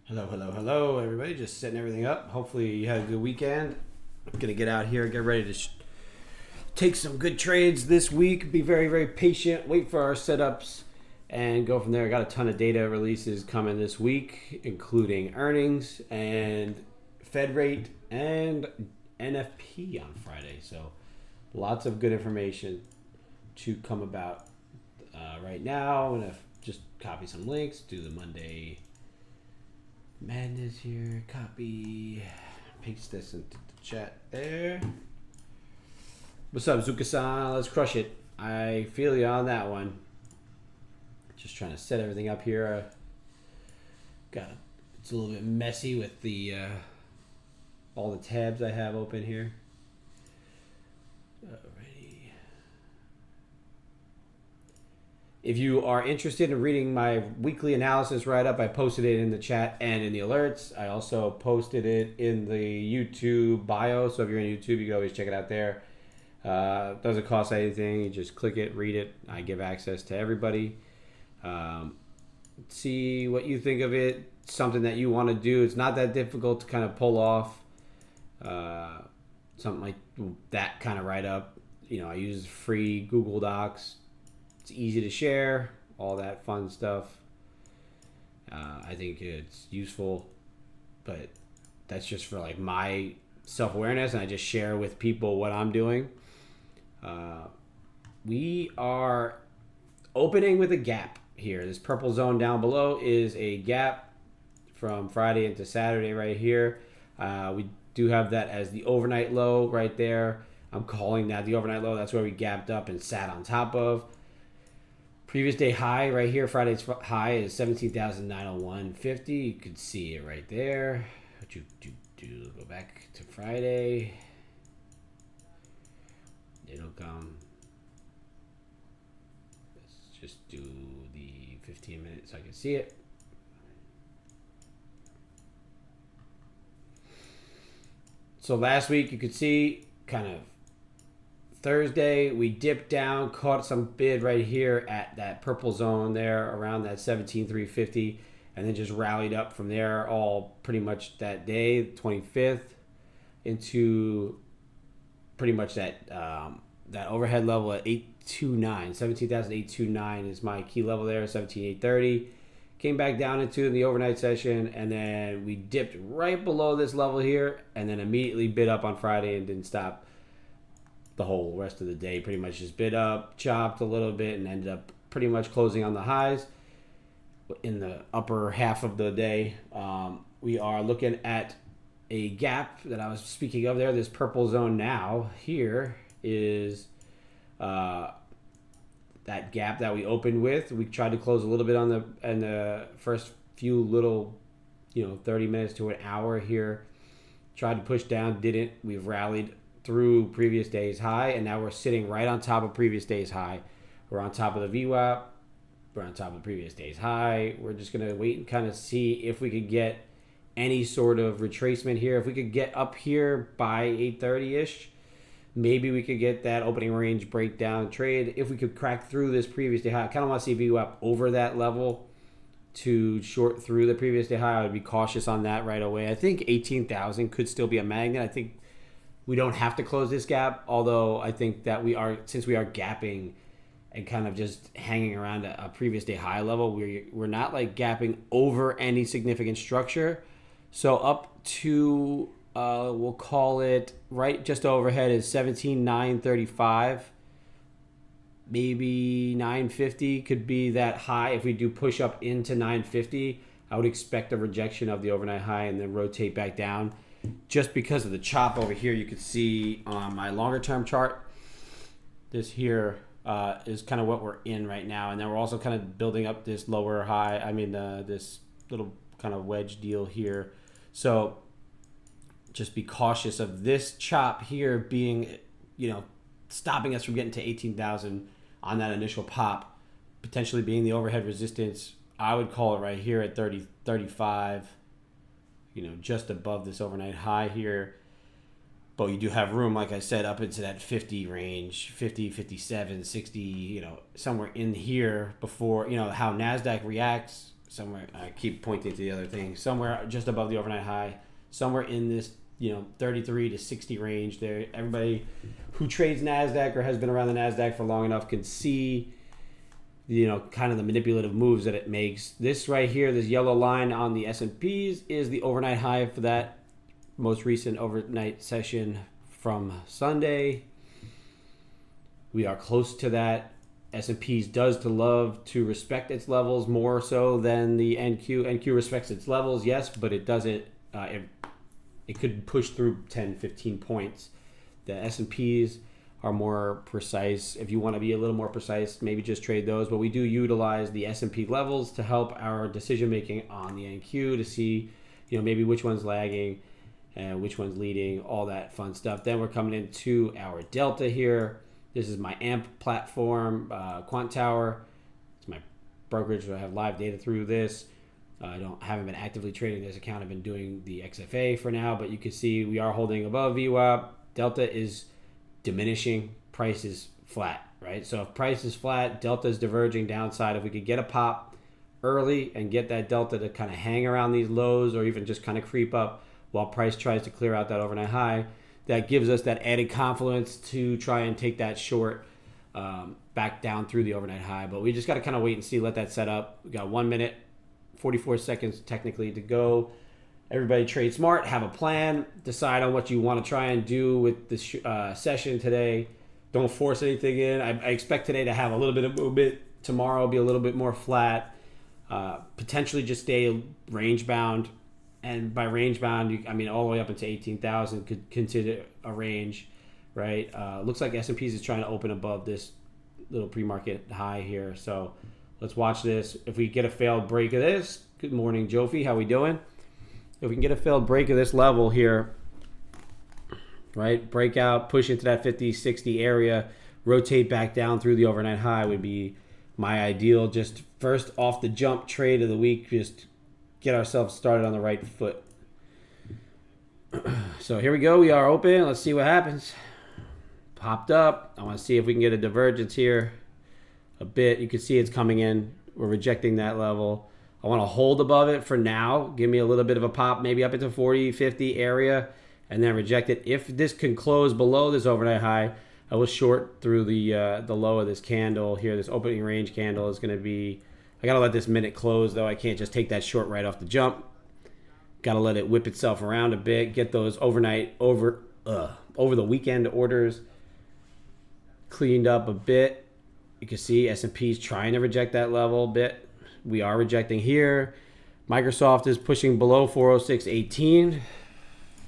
Hello, hello, hello, everybody. Just setting everything up. Hopefully, you had a good weekend. I'm gonna get out here, get ready to take some good trades this week. Be very, very patient. Wait for our setups and go from there. I got a ton of data releases coming this week, including earnings and Fed rate and NFP on Friday. So, lots of good information to come about right now. I'm gonna just copy some links, do the Monday Madness here. Copy. Paste this into the chat there. What's up, Zuka-san? Let's crush it. I feel you on that one. Just trying to set everything up here. It's a little bit messy with the all the tabs I have open here. Alrighty. If you are interested in reading my weekly analysis write-up, I posted it in the chat and in the alerts. I also posted it in the YouTube bio, so if you're on YouTube, you can always check it out there. Doesn't cost anything. You just click it, read it. I give access to everybody. See what you think of it. Something that you want to do. It's not that difficult to kind of pull off something like that kind of write-up. You know, I use free Google Docs. It's easy to share, all that fun stuff. I think it's useful, but that's just for like my self-awareness, and I just share with people what I'm doing. We are opening with a gap here. This purple zone down below is a gap from Friday into Saturday right here. We do have that as the overnight low right there. I'm calling that the overnight low. That's where we gapped up and sat on top of. Previous day high right here, Friday's high is 17,901.50. You could see it right there. What you do? Go back to Friday. It'll come. Let's just do the 15 minutes so I can see it. So last week you could see kind of Thursday, we dipped down, caught some bid right here at that purple zone there around that 17,350, and then just rallied up from there all pretty much that day, 25th, into pretty much that that overhead level at 829. 17,829 is my key level there, 17,830. Came back down into the overnight session, and then we dipped right below this level here, and then immediately bid up on Friday and didn't stop the whole rest of the day. Pretty much just bid up, chopped a little bit, and ended up pretty much closing on the highs in the upper half of the day. We are looking at a gap that I was speaking of there. This purple zone now here is that gap that we opened with. We tried to close a little bit on the first few little 30 minutes to an hour here. Tried to push down, didn't. We've rallied through previous day's high, and now we're sitting right on top of previous day's high. We're on top of the VWAP. We're on top of the previous day's high. We're just going to wait and kind of see if we could get any sort of retracement here. If we could get up here by 8:30-ish, maybe we could get that opening range breakdown trade. If we could crack through this previous day high, I kind of want to see VWAP over that level to short through the previous day high. I would be cautious on that right away. I think 18,000 could still be a magnet. I think we don't have to close this gap, although I think that since we are gapping and kind of just hanging around a previous day high level, we're not like gapping over any significant structure. So up to, we'll call it right just overhead is 17,935. Maybe 950 could be that high. If we do push up into 950, I would expect a rejection of the overnight high and then rotate back down. Just because of the chop over here, you could see on my longer term chart, this here is kind of what we're in right now. And then we're also kind of building up this lower high, this little kind of wedge deal here. So just be cautious of this chop here being, stopping us from getting to 18,000 on that initial pop, potentially being the overhead resistance. I would call it right here at 35. Just above this overnight high here. But you do have room, like I said, up into that 50 range, 50, 57, 60, somewhere in here before, how NASDAQ reacts somewhere. I keep pointing to the other thing. Somewhere just above the overnight high. Somewhere in this 33 to 60 range. There, everybody who trades Nasdaq or has been around the Nasdaq for long enough can see kind of the manipulative moves that it makes. This right here, this yellow line on the S&Ps is the overnight high for that most recent overnight session from Sunday. We are close to that. S&Ps does to love to respect its levels more so than the NQ. NQ respects its levels, yes, but it doesn't. It could push through 10, 15 points. The S&Ps are more precise. If you want to be a little more precise, maybe just trade those. But we do utilize the S&P levels to help our decision making on the NQ to see, maybe which one's lagging and which one's leading, all that fun stuff. Then we're coming into our Delta here. This is my AMP platform, Quant Tower. It's my brokerage, so I have live data through this. I haven't been actively trading this account. I've been doing the XFA for now, but you can see we are holding above VWAP. Delta is diminishing, price is flat, right? So if price is flat, delta is diverging downside. If we could get a pop early and get that delta to kind of hang around these lows or even just kind of creep up while price tries to clear out that overnight high, that gives us that added confidence to try and take that short back down through the overnight high. But we just got to kind of wait and see, let that set up. We got 1 minute, 44 seconds technically to go. Everybody trade smart, have a plan, decide on what you want to try and do with this session today. Don't force anything in. I expect today to have a little bit of movement. Tomorrow will be a little bit more flat. Potentially just stay range bound. And by range bound, all the way up into 18,000 could consider a range, right? Looks like S&Ps is trying to open above this little pre-market high here. So let's watch this. If we get a failed break of this, good morning, Jofi. How we doing? If we can get a failed break of this level here, right, breakout, push into that 50, 60 area, rotate back down through the overnight high would be my ideal. Just first off the jump trade of the week, just get ourselves started on the right foot. So here we go. We are open. Let's see what happens. Popped up. I want to see if we can get a divergence here a bit. You can see it's coming in. We're rejecting that level. I want to hold above it for now. Give me a little bit of a pop, maybe up into 40, 50 area, and then reject it. If this can close below this overnight high, I will short through the low of this candle here. This opening range candle is going to be, I got to let this minute close, though. I can't just take that short right off the jump. Got to let it whip itself around a bit, get those overnight, over the weekend orders cleaned up a bit. You can see S&P's trying to reject that level a bit. We are rejecting here. Microsoft is pushing below 406.18.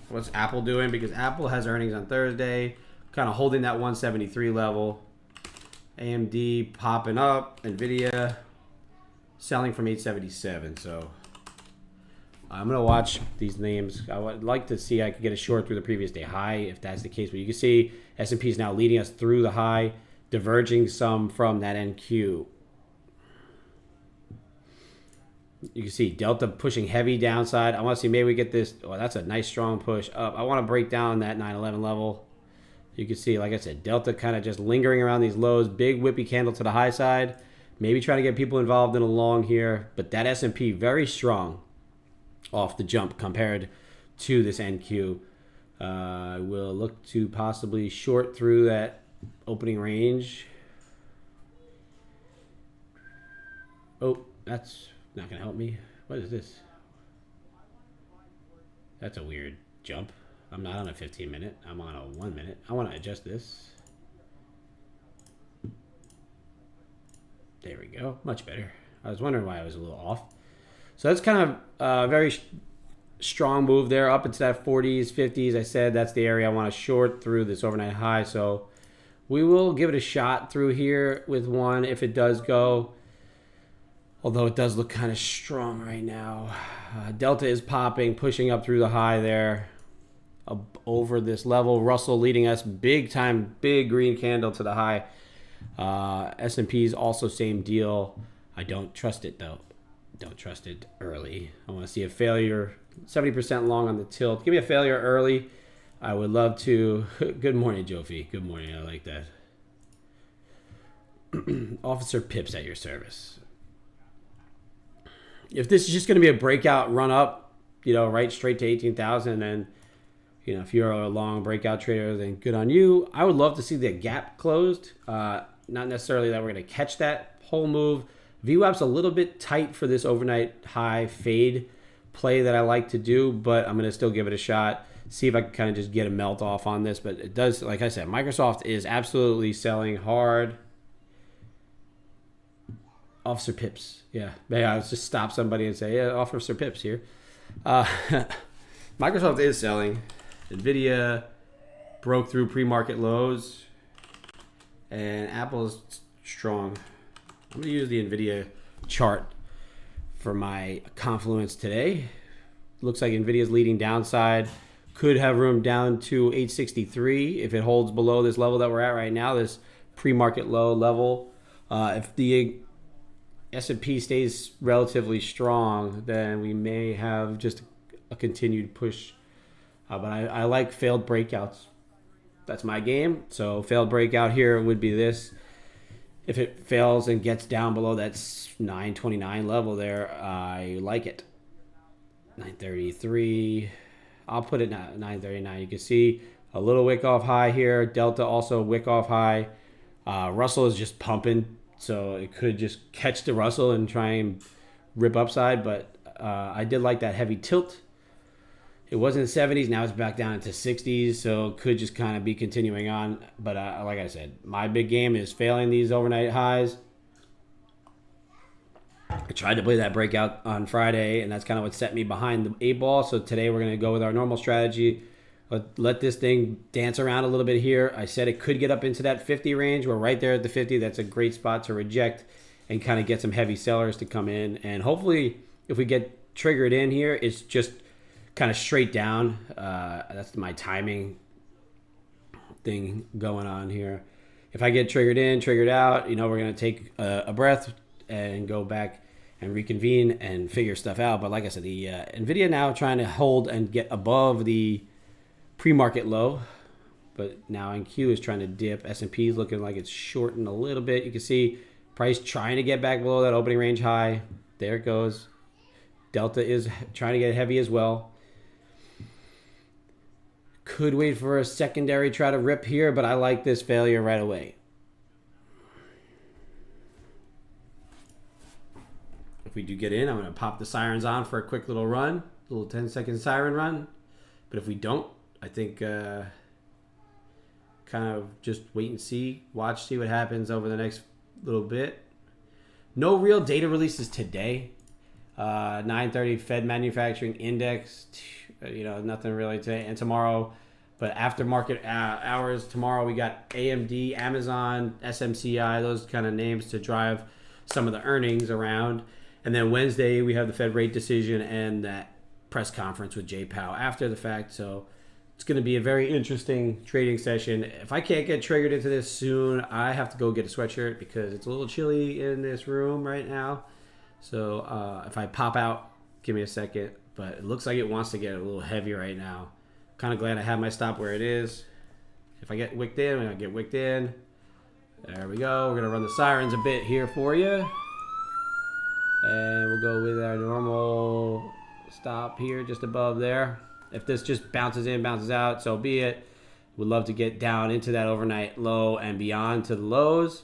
What's Apple doing? Because Apple has earnings on Thursday, kind of holding that 173 level. AMD popping up. NVIDIA selling from 877. So I'm going to watch these names. I would like to see I could get a short through the previous day high if that's the case. But you can see S&P is now leading us through the high, diverging some from that NQ. You can see Delta pushing heavy downside. I want to see maybe we get this. Oh, that's a nice strong push up. I want to break down that 911 level. You can see, like I said, Delta kind of just lingering around these lows. Big whippy candle to the high side. Maybe trying to get people involved in a long here. But that S&P very strong off the jump compared to this NQ. We'll look to possibly short through that opening range. Oh, that's not going to help me. What is this? That's a weird jump. I'm not on a 15 minute. I'm on a 1 minute. I want to adjust this. There we go. Much better. I was wondering why I was a little off. So that's kind of a very strong move there up into that 40s, 50s. I said that's the area I want to short through this overnight high. So we will give it a shot through here with one if it does go. Although it does look kind of strong right now. Delta is popping, pushing up through the high there. Over this level. Russell leading us big time, big green candle to the high. S&P's also same deal. I don't trust it though. Don't trust it early. I want to see a failure. 70% long on the tilt. Give me a failure early. I would love to. Good morning, Jofi. Good morning. I like that. Officer Pips at your service. if this is just going to be a breakout run up, right straight to 18,000, then, if you're a long breakout trader, then good on you. I would love to see the gap closed. Not necessarily that we're going to catch that whole move. VWAP's a little bit tight for this overnight high fade play that I like to do, but I'm going to still give it a shot. See if I can kind of just get a melt off on this. But it does, like I said, Microsoft is absolutely selling hard. Officer Pips. Yeah. Maybe I'll just stop somebody and say, yeah, Officer Pips here. Microsoft is selling. NVIDIA broke through pre-market lows. And Apple's strong. I'm going to use the NVIDIA chart for my confluence today. Looks like NVIDIA's leading downside. Could have room down to 863 if it holds below this level that we're at right now, this pre-market low level. If the S&P stays relatively strong, then we may have just a continued push. But I like failed breakouts. That's my game. So failed breakout here would be this. If it fails and gets down below that 929 level there, I like it. 933. I'll put it at 939. You can see a little wick off high here. Delta also wick off high. Russell is just pumping, so it could just catch the Russell and try and rip upside. But I did like that heavy tilt. It was in the 70s. Now it's back down into 60s, so it could just kind of be continuing on. But like I said, my big game is failing these overnight highs. I tried to play that breakout on Friday, and that's kind of what set me behind the 8-ball. So today we're going to go with our normal strategy. Let this thing dance around a little bit here. I said it could get up into that 50 range. We're right there at the 50. That's a great spot to reject and kind of get some heavy sellers to come in. And hopefully, if we get triggered in here, it's just kind of straight down. That's my timing thing going on here. If I get triggered in, triggered out, we're going to take a breath and go back and reconvene and figure stuff out. But like I said, the NVIDIA now trying to hold and get above the pre-market low. But now NQ is trying to dip. S&P is looking like it's shorting a little bit. You can see price trying to get back below that opening range high. There it goes. Delta is trying to get heavy as well. Could wait for a secondary try to rip here, but I like this failure right away. If we do get in, I'm going to pop the sirens on for a quick little run, a little 10-second siren run. But if we don't, I think kind of just wait and see, see what happens over the next little bit. No real data releases today. 9:30 Fed Manufacturing Index, nothing really today. And tomorrow, but after market hours, tomorrow we got AMD, Amazon, SMCI, those kind of names to drive some of the earnings around. And then Wednesday, we have the Fed rate decision and that press conference with Jay Powell after the fact. So it's going to be a very interesting trading session. If I can't get triggered into this soon, I have to go get a sweatshirt because it's a little chilly in this room right now. So if I pop out, give me a second. But it looks like it wants to get a little heavy right now. Kind of glad I have my stop where it is. If I get wicked in, I'm going to get wicked in. There we go. We're going to run the sirens a bit here for you. And we'll go with our normal stop here just above there. If this just bounces in, bounces out, so be it. Would love to get down into that overnight low and beyond to the lows.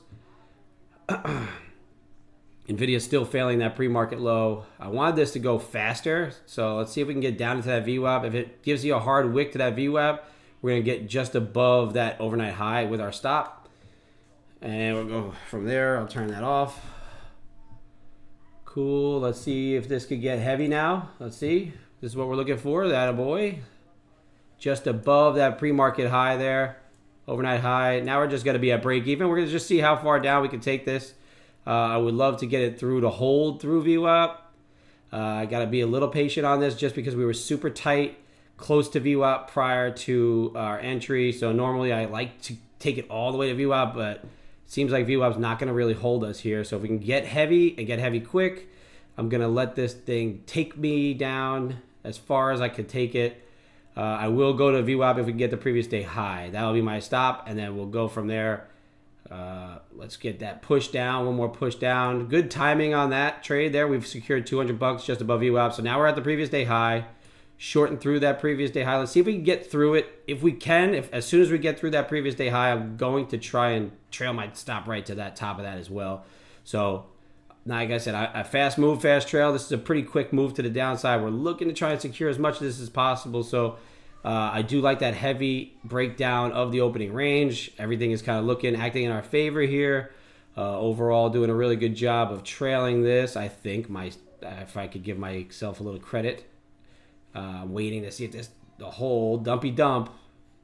NVIDIA still failing that pre-market low. I wanted this to go faster, so let's see if we can get down into that VWAP. If it gives you a hard wick to that VWAP, we're going to get just above that overnight high with our stop. And we'll go from there. I'll turn that off. Cool. Let's see if this could get heavy now. Let's see. This is what we're looking for. That a boy. Just above that pre-market high there. Overnight high. Now we're just going to be at break even. We're going to just see how far down we can take this. I would love to get it through to hold through VWAP. I got to be a little patient on this just because we were super tight, close to VWAP prior to our entry. So normally I like to take it all the way to VWAP, but it seems like VWAP's not going to really hold us here. So if we can get heavy and get heavy quick, I'm going to let this thing take me down as far as I could take it. I will go to VWAP if we can get the previous day high. That'll be my stop, and then we'll go from there. Let's get that push down. One more push down. Good timing on that trade there. We've secured $200 just above VWAP. So now we're at the previous day high. Shorten through that previous day high. Let's see if we can get through it. If we can, if as soon as we get through that previous day high, I'm going to try and trail my stop right to that top of that as well. So, like I said, I fast move, fast trail. This is a pretty quick move to the downside. We're looking to try and secure as much of this as possible. So, I do like that heavy breakdown of the opening range. Everything is kind of acting in our favor here. Overall, doing a really good job of trailing this. I think if I could give myself a little credit. Waiting to see if the whole dumpy dump,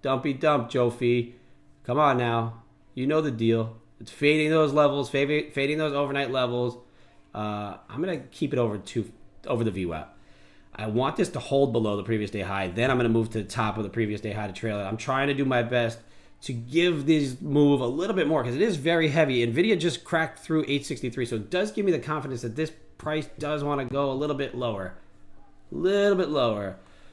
Joe Fee. Come on now, you know the deal. It's fading those levels, fading those overnight levels. I'm gonna keep it over the VWAP. I want this to hold below the previous day high. Then I'm gonna move to the top of the previous day high to trail it. I'm trying to do my best to give this move a little bit more because it is very heavy. Nvidia just cracked through 863, so it does give me the confidence that this price does want to go a little bit lower.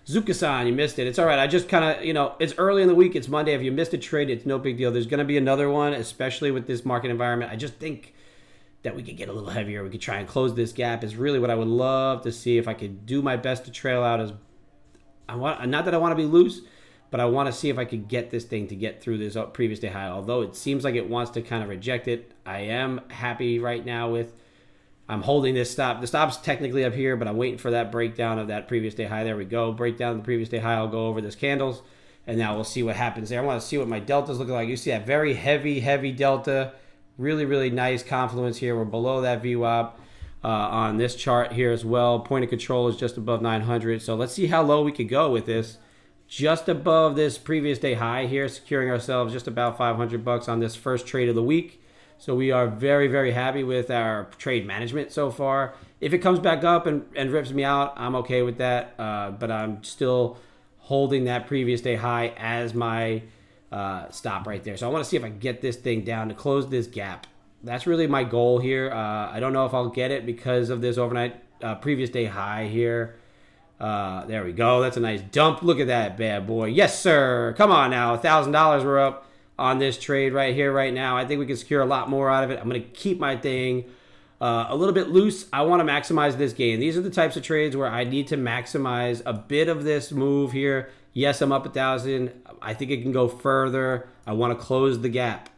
Zuka-san, you missed it. It's all right. I just kind of, it's early in the week. It's Monday. If you missed a trade, it's no big deal. There's going to be another one, especially with this market environment. I just think that we could get a little heavier. We could try and close this gap is really what I would love to see if I could do my best to trail out not that I want to be loose, but I want to see if I could get this thing to get through this previous day high. Although it seems like it wants to kind of reject it, I am happy right now with I'm holding this stop. The stop's technically up here, but I'm waiting for that breakdown of that previous day high. There we go. Breakdown of the previous day high. I'll go over this candles, and now we'll see what happens there. I want to see what my delta's looking like. You see that very heavy delta. Really, really nice confluence here. We're below that VWAP on this chart here as well. Point of control is just above 900. So let's see how low we could go with this. Just above this previous day high here, securing ourselves just about $500 on this first trade of the week. So we are very, very happy with our trade management so far. If it comes back up and rips me out, I'm okay with that. But I'm still holding that previous day high as my stop right there. So I want to see if I can get this thing down to close this gap. That's really my goal here. I don't know if I'll get it because of this overnight previous day high here. There we go. That's a nice dump. Look at that bad boy. Yes, sir. Come on now. $1,000 we're up on this trade right here, right now. I think we can secure a lot more out of it. I'm going to keep my thing a little bit loose. I want to maximize this gain. These are the types of trades where I need to maximize a bit of this move here. Yes, I'm up 1,000. I think it can go further. I want to close the gap.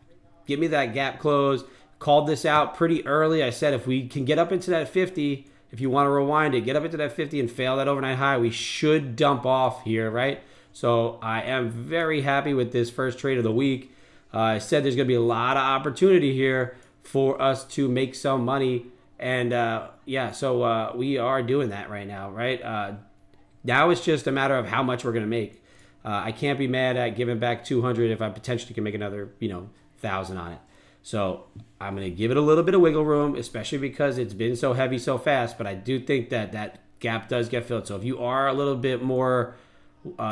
Give me that gap close. Called this out pretty early. I said if we can get up into that 50, if you want to rewind it, get up into that 50 and fail that overnight high, we should dump off here, right? So I am very happy with this first trade of the week. I said there's going to be a lot of opportunity here for us to make some money. And so we are doing that right now, right? Now it's just a matter of how much we're going to make. I can't be mad at giving back 200 if I potentially can make another, 1,000 on it. So I'm going to give it a little bit of wiggle room, especially because it's been so heavy so fast. But I do think that gap does get filled. So if you are a little bit more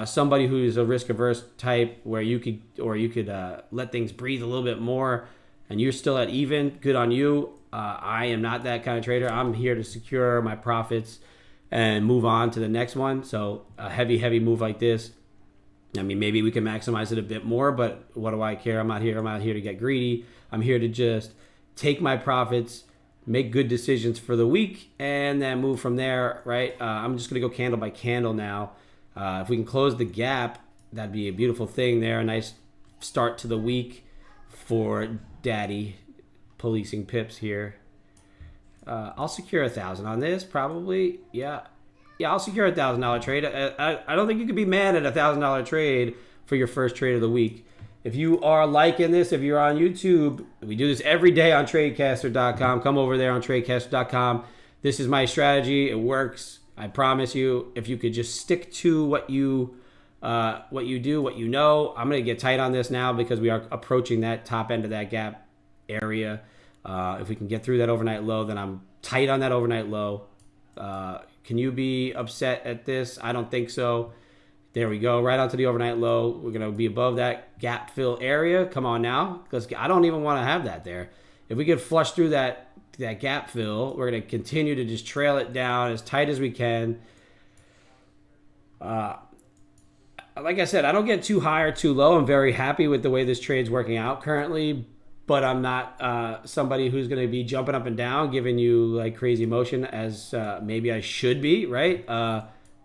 somebody who's a risk-averse type where you could let things breathe a little bit more and you're still at even, good on you. I am not that kind of trader. I'm here to secure my profits and move on to the next one. So a heavy move like this, I mean, maybe we can maximize it a bit more, but what do I care? I'm not here to get greedy. I'm here to just take my profits, make good decisions for the week, and then move from there, right? I'm just going to go candle by candle now. If we can close the gap, that'd be a beautiful thing there. A nice start to the week for Daddy policing pips here. I'll secure 1,000 on this, probably. Yeah, I'll secure a $1,000 trade. I don't think you could be mad at a $1,000 trade for your first trade of the week. If you are liking this, if you're on YouTube, we do this every day on Tradecaster.com. Come over there on Tradecaster.com. This is my strategy. It works. I promise you. If you could just stick to what you do, what you know. I'm going to get tight on this now because we are approaching that top end of that gap area. If we can get through that overnight low, then I'm tight on that overnight low. Can you be upset at this? I don't think so. There we go, right onto the overnight low. We're going to be above that gap fill area. Come on now, because I don't even want to have that there. If we could flush through that gap fill, we're going to continue to just trail it down as tight as we can. Like I said, I don't get too high or too low. I'm very happy with the way this trade's working out currently. but I'm not somebody who's going to be jumping up and down, giving you like crazy motion as maybe I should be, right?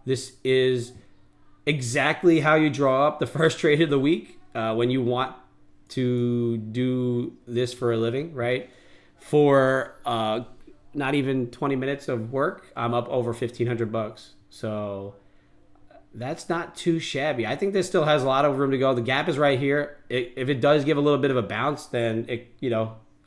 This is exactly how you draw up the first trade of the week when you want to do this for a living, right? For not even 20 minutes of work, I'm up over $1,500. So that's not too shabby. I think this still has a lot of room to go. The gap is right here. If it does give a little bit of a bounce, then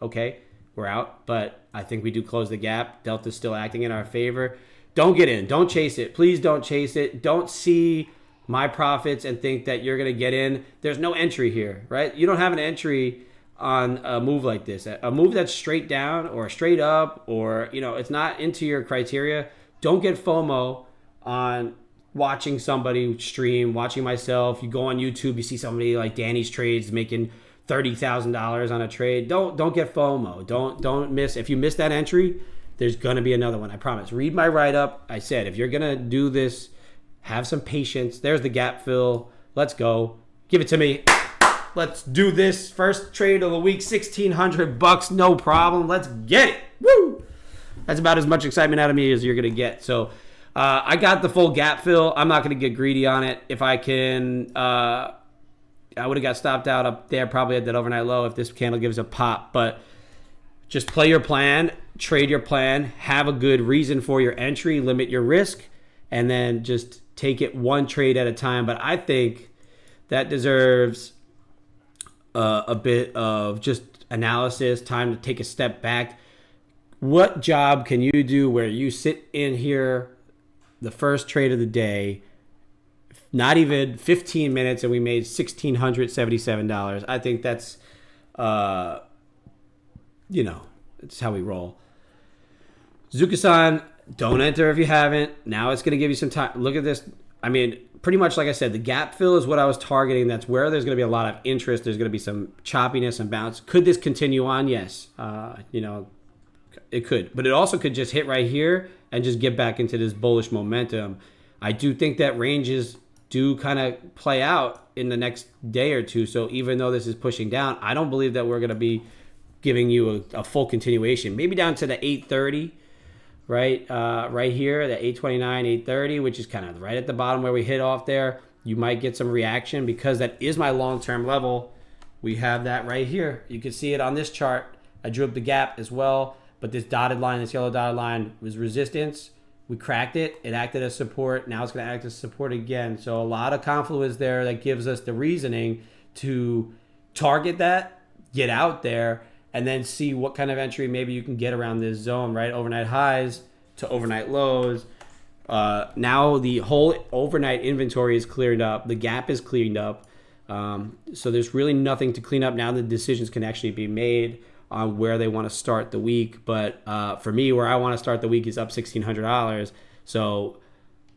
okay, we're out. But I think we do close the gap. Delta's still acting in our favor. Don't get in. Don't chase it. Please don't chase it. Don't see my profits and think that you're going to get in. There's no entry here, right? You don't have an entry on a move like this. A move that's straight down or straight up, or it's not into your criteria. Don't get FOMO on watching somebody stream, watching myself. You go on YouTube, you see somebody like Danny's Trades making $30,000 on a trade. Don't get FOMO. Don't miss. If you miss that entry, there's gonna be another one. I promise. Read my write-up. I said if you're gonna do this, have some patience. There's the gap fill. Let's go. Give it to me. Let's do this. First trade of the week, $1,600. No problem. Let's get it. Woo! That's about as much excitement out of me as you're gonna get. So. I got the full gap fill. I'm not going to get greedy on it. If I can, I would have got stopped out up there probably at that overnight low if this candle gives a pop. But just play your plan, trade your plan, have a good reason for your entry, limit your risk, and then just take it one trade at a time. But I think that deserves a bit of just analysis, time to take a step back. What job can you do where you sit in here the first trade of the day, not even 15 minutes, and we made $1,677. I think that's, it's how we roll. Zuka-san, don't enter if you haven't. Now it's going to give you some time. Look at this. I mean, pretty much like I said, the gap fill is what I was targeting. That's where there's going to be a lot of interest. There's going to be some choppiness and bounce. Could this continue on? Yes. It could. But it also could just hit right here and just get back into this bullish momentum. I do think that ranges do kind of play out in the next day or two. So even though this is pushing down, I don't believe that we're going to be giving you a full continuation. Maybe down to the 830, right? Right here, the 829, 830, which is kind of right at the bottom where we hit off there. You might get some reaction because that is my long-term level. We have that right here. You can see it on this chart. I drew up the gap as well. But this dotted line, this yellow dotted line was resistance. We cracked it. It acted as support. Now it's going to act as support again. So a lot of confluence there that gives us the reasoning to target that, get out there, and then see what kind of entry maybe you can get around this zone, right? Overnight highs to overnight lows. Now the whole overnight inventory is cleared up. The gap is cleaned up. So there's really nothing to clean up. Now the decisions can actually be made on where they want to start the week. But for me, where I want to start the week is up $1,600. So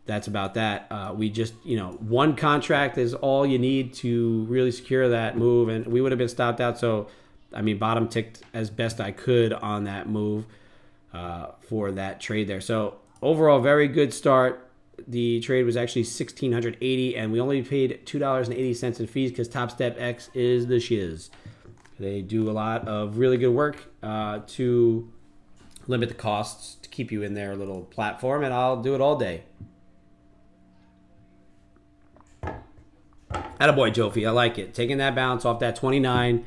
that's about that. We just, one contract is all you need to really secure that move. And we would have been stopped out. So, bottom ticked as best I could on that move for that trade there. So overall, very good start. The trade was actually $1,680, and we only paid $2.80 in fees because Top Step X is the shiz. They do a lot of really good work to limit the costs to keep you in their little platform, and I'll do it all day. Attaboy, Jofi. I like it. Taking that bounce off that 29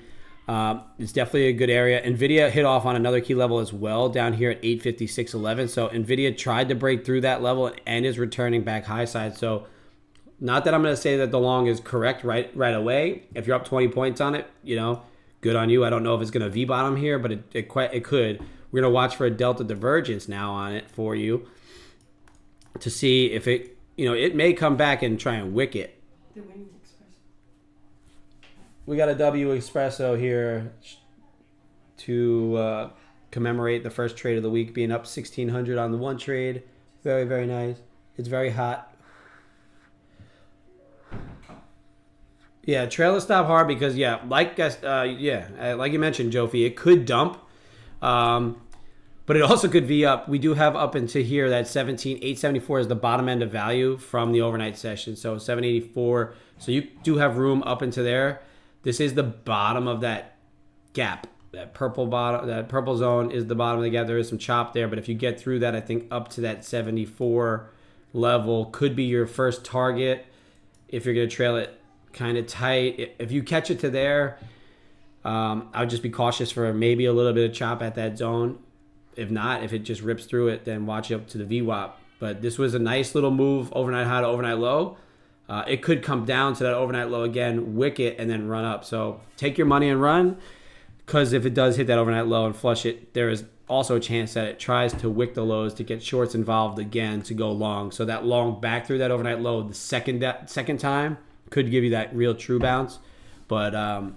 is definitely a good area. NVIDIA hit off on another key level as well down here at 856.11. So NVIDIA tried to break through that level and is returning back high side. So not that I'm going to say that the long is correct right away. If you're up 20 points on it, good on you. I don't know if it's going to V-bottom here, but it could. We're going to watch for a delta divergence now on it for you to see if it, it may come back and try and wick it. We got a W Espresso here to commemorate the first trade of the week being up 1,600 on the one trade. Very, very nice. It's very hot. Yeah, trailer stop hard because like you mentioned, Jofi, it could dump, but it also could V up. We do have up into here that 874 is the bottom end of value from the overnight session, so 784. So you do have room up into there. This is the bottom of that gap. that purple bottom, that purple zone is the bottom of the gap. There is some chop there, but if you get through that, I think up to that 74 level could be your first target if you're going to trail it kind of tight. If you catch it to there, I would just be cautious for maybe a little bit of chop at that zone. If not, if it just rips through it, then watch it up to the VWAP. But this was a nice little move, overnight high to overnight low. It could come down to that overnight low again, wick it, and then run up. So take your money and run, because if it does hit that overnight low and flush it, there is also a chance that it tries to wick the lows to get shorts involved again to go long. So that long back through that overnight low the second time could give you that real true bounce. But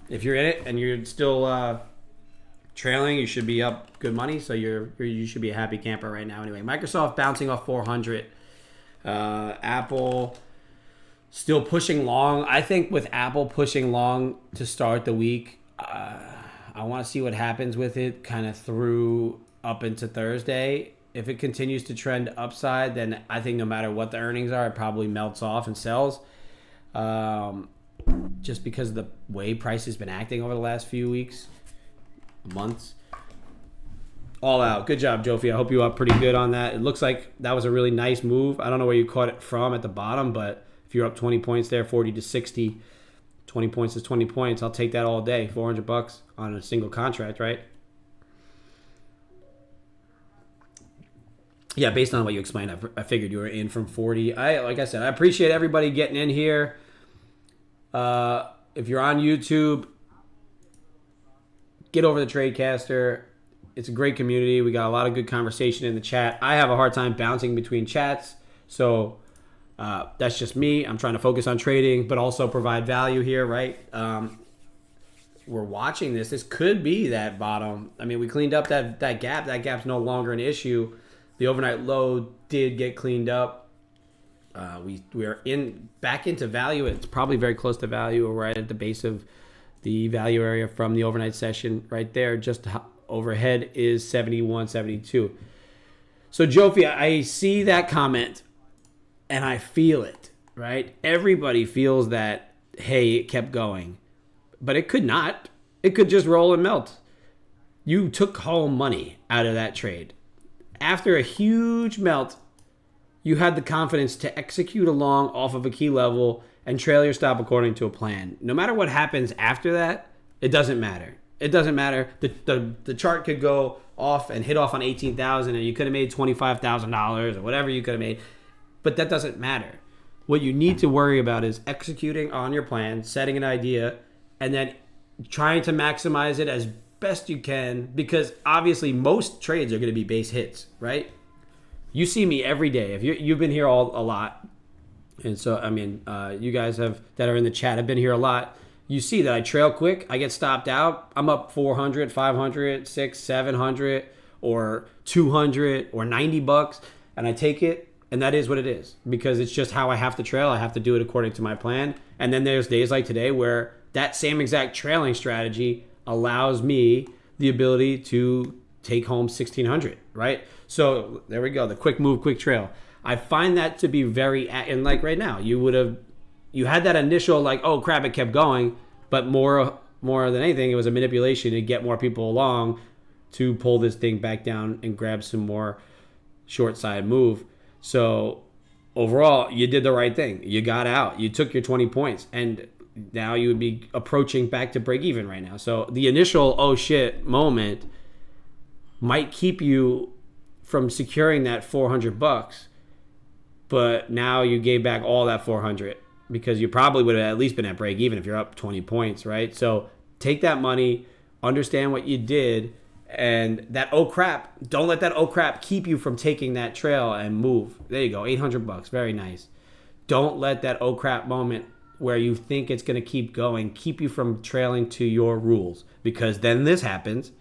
if you're in it and you're still trailing, you should be up good money. So you should be a happy camper right now anyway. Microsoft bouncing off 400. Apple still pushing long. I think with Apple pushing long to start the week, I want to see what happens with it kind of through up into Thursday. If it continues to trend upside, then I think no matter what the earnings are, it probably melts off and sells. Just because of the way price has been acting over the last few weeks, months. All out. Good job, Jofi. I hope you up pretty good on that. It looks like that was a really nice move. I don't know where you caught it from at the bottom, but if you're up 20 points there, 40 to 60, 20 points is 20 points. I'll take that all day. $400 on a single contract, right? Yeah, based on what you explained, I figured you were in from 40. Like I said, I appreciate everybody getting in here. If you're on YouTube, get over the Tradecaster. It's a great community. We got a lot of good conversation in the chat. I have a hard time bouncing between chats, so that's just me. I'm trying to focus on trading, but also provide value here, right? We're watching this. This could be that bottom. I mean, we cleaned up that gap. That gap's no longer an issue. The overnight low did get cleaned up. We are back into value. It's probably very close to value. We're right at the base of the value area from the overnight session right there. Just overhead is 71, 72. So Jofi, I see that comment and I feel it, right? Everybody feels that, hey, it kept going, but it could not. It could just roll and melt. You took home money out of that trade. After a huge melt, you had the confidence to execute along off of a key level and trail your stop according to a plan. No matter what happens after that, it doesn't matter. It doesn't matter. The chart could go off and hit off on 18,000 and you could have made $25,000 or whatever you could have made. But that doesn't matter. What you need to worry about is executing on your plan, setting an idea, and then trying to maximize it as best you can, because obviously most trades are going to be base hits, right? You see me every day. If you've been here a lot, and so I mean, you guys that are in the chat have been here a lot. You see that I trail quick, I get stopped out. I'm up 400, 500, 600, 700, or 200, or $90, and I take it, and that is what it is, because it's just how I have to trail. I have to do it according to my plan. And then there's days like today where that same exact trailing strategy allows me the ability to take home 1,600, right? So there we go, the quick move, quick trail. I find that to be very, and like right now, you had that initial like, oh crap, it kept going, but more than anything, it was a manipulation to get more people along to pull this thing back down and grab some more short side move. So overall, you did the right thing. You got out, you took your 20 points, and now you would be approaching back to break even right now. So the initial oh shit moment might keep you from securing that $400, but now you gave back all that 400 because you probably would have at least been at break even if you're up 20 points, right? So take that money, understand what you did, and that oh crap, don't let that oh crap keep you from taking that trail and move. There you go, $800, very nice. Don't let that oh crap moment where you think it's going to keep going keep you from trailing to your rules, because then this happens.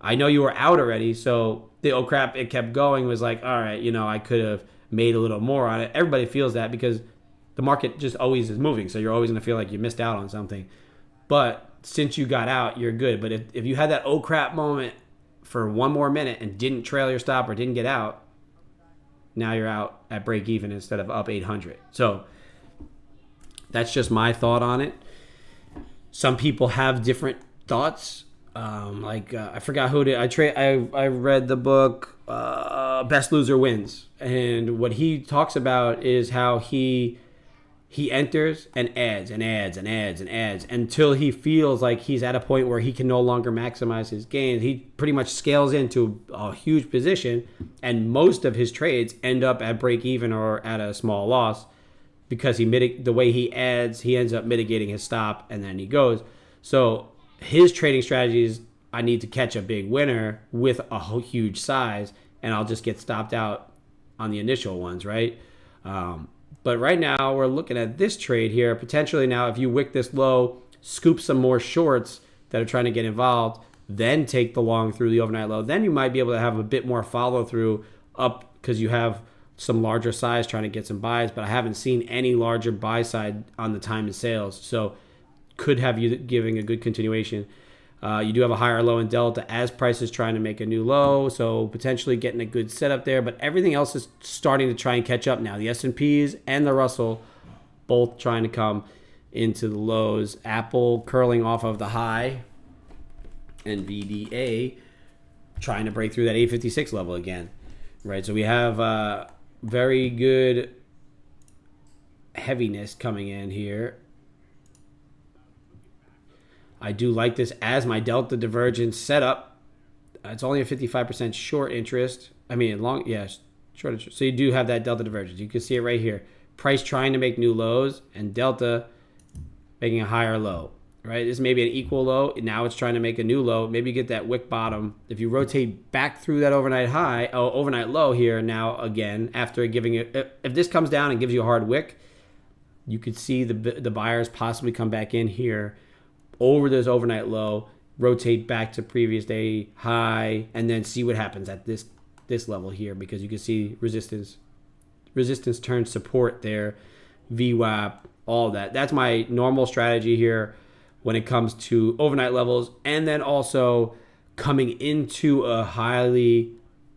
I know you were out already, so the oh crap, it kept going was like, all right, I could have made a little more on it. Everybody feels that because the market just always is moving, so you're always going to feel like you missed out on something. But since you got out, you're good. But if you had that oh crap moment for one more minute and didn't trail your stop or didn't get out, now you're out at break even instead of up 800. So that's just my thought on it. Some people have different thoughts. I forgot who did I read the book Best Loser Wins, and what he talks about is how he enters and adds and adds and adds and adds until he feels like he's at a point where he can no longer maximize his gains. He pretty much scales into a huge position, and most of his trades end up at break even or at a small loss because the way he adds, he ends up mitigating his stop, and then he goes. So his trading strategy is, I need to catch a big winner with a huge size, and I'll just get stopped out on the initial ones, right? But right now, we're looking at this trade here. Potentially now, if you wick this low, scoop some more shorts that are trying to get involved, then take the long through the overnight low. Then you might be able to have a bit more follow through up because you have some larger size trying to get some buys. But I haven't seen any larger buy side on the time and sales. So could have you giving a good continuation. You do have a higher low in Delta as price is trying to make a new low, so potentially getting a good setup there. But everything else is starting to try and catch up now. The S&Ps and the Russell both trying to come into the lows. Apple curling off of the high, and VDA trying to break through that 856 level again, right? So we have very good heaviness coming in here. I do like this as my delta divergence setup. It's only a 55% short interest. I mean, short interest. So you do have that delta divergence. You can see it right here. Price trying to make new lows and delta making a higher low, right? This may be an equal low. Now it's trying to make a new low. Maybe you get that wick bottom. If you rotate back through that overnight low here now again, after giving it, if this comes down and gives you a hard wick, you could see the buyers possibly come back in here over this overnight low, rotate back to previous day high, and then see what happens at this level here, because you can see resistance turns support there, VWAP, all that. That's my normal strategy here when it comes to overnight levels, and then also coming into a highly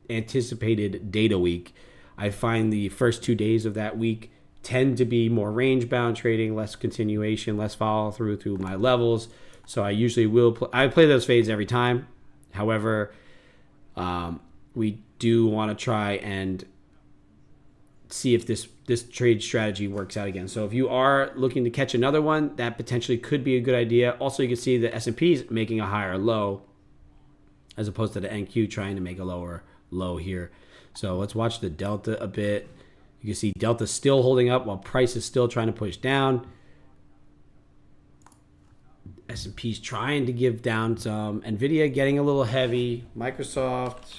anticipated data week. I find the first 2 days of that week tend to be more range bound trading, less continuation, less follow through my levels. So I usually I play those fades every time. However, we do want to try and see if this trade strategy works out again. So if you are looking to catch another one, that potentially could be a good idea. Also, you can see the S&P is making a higher low as opposed to the NQ trying to make a lower low here. So let's watch the Delta a bit. You can see Delta still holding up while price is still trying to push down. S&P's trying to give down some. NVIDIA getting a little heavy. Microsoft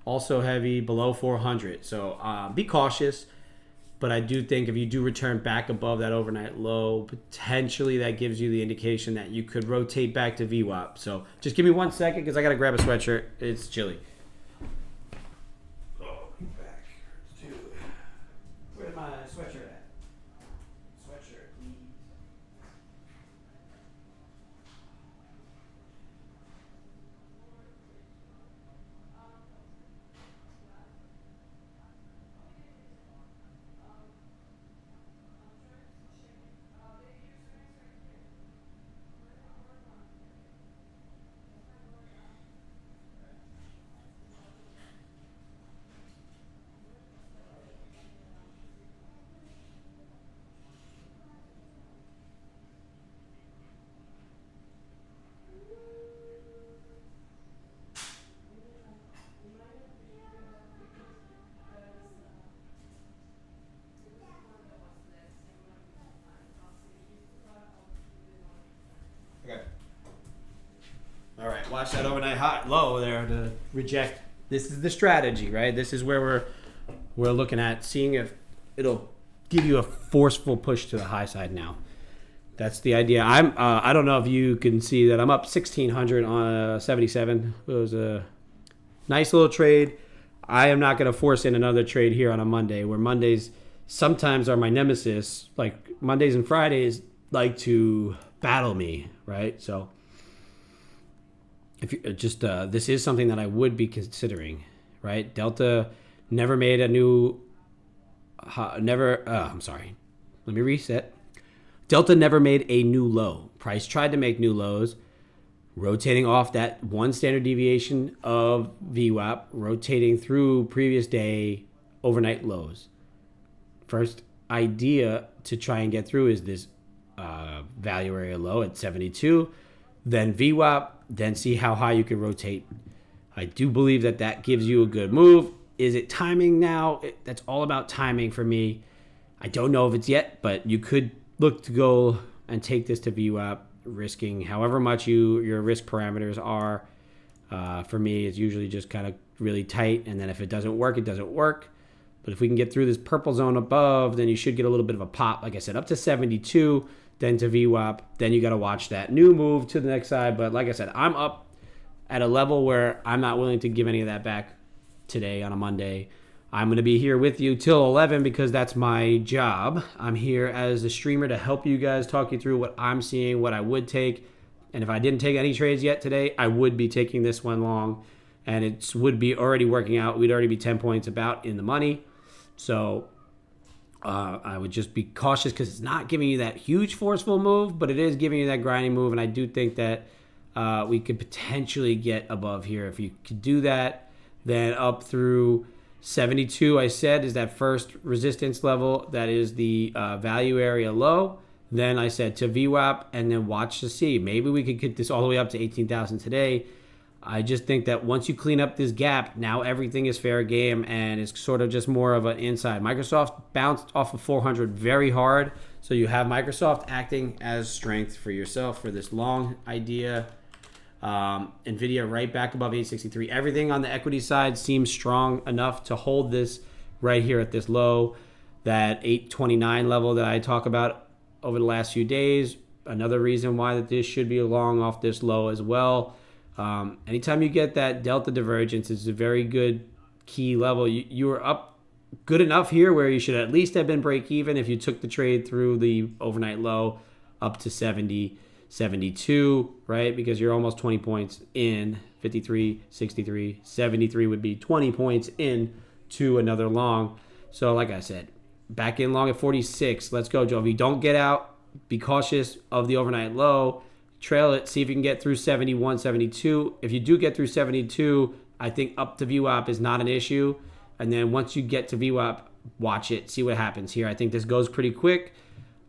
also heavy, below 400. So be cautious. But I do think if you do return back above that overnight low, potentially that gives you the indication that you could rotate back to VWAP. So just give me 1 second because I got to grab a sweatshirt. It's chilly. Where's my sweatshirt at? Sweatshirt, please. Okay. All right, watch that overnight hot low there to reject. This is the strategy, right? This is where we're looking at seeing if it'll give you a forceful push to the high side now. That's the idea. I don't know if you can see that I'm up 1,600 on 77. It was a nice little trade. I am not going to force in another trade here on a Monday, where Mondays sometimes are my nemesis. Like Mondays and Fridays like to battle me, right? So if you just this is something that I would be considering, right? Delta never made a new I'm sorry. Let me reset. Delta never made a new low. Price tried to make new lows, rotating off that one standard deviation of VWAP, rotating through previous day overnight lows. First idea to try and get through is this value area low at 72, then VWAP, then see how high you can rotate. I do believe that that gives you a good move. Is it timing now? That's all about timing for me. I don't know if it's yet, but you could look to go and take this to VWAP, risking however much your risk parameters are. For me, it's usually just kind of really tight, and then if it doesn't work, it doesn't work. But if we can get through this purple zone above, then you should get a little bit of a pop. Like I said, up to 72, then to VWAP. Then you got to watch that new move to the next side. But like I said, I'm up at a level where I'm not willing to give any of that back today on a Monday. I'm going to be here with you till 11 because that's my job. I'm here as a streamer to help you guys, talk you through what I'm seeing, what I would take. And if I didn't take any trades yet today, I would be taking this one long. And it would be already working out. We'd already be 10 points about in the money. So I would just be cautious because it's not giving you that huge forceful move, but it is giving you that grinding move. And I do think that we could potentially get above here. If you could do that, then up through 72, I said, is that first resistance level. That is the value area low. Then I said to VWAP and then watch to see. Maybe we could get this all the way up to 18,000 today. I just think that once you clean up this gap, now everything is fair game and it's sort of just more of an inside. Microsoft bounced off of 400 very hard. So you have Microsoft acting as strength for yourself for this long idea. NVIDIA right back above 863. Everything on the equity side seems strong enough to hold this right here at this low. That 829 level that I talk about over the last few days. Another reason why that this should be long off this low as well. Anytime you get that delta divergence, it's a very good key level. You were up good enough here where you should at least have been break even if you took the trade through the overnight low up to 70, 72, right? Because you're almost 20 points in. 53, 63, 73 would be 20 points in to another long. So like I said, back in long at 46. Let's go, Joe. If you don't get out, be cautious of the overnight low. Trail it, see if you can get through 71, 72. If you do get through 72, I think up to VWAP is not an issue. And then once you get to VWAP, watch it, see what happens here. I think this goes pretty quick.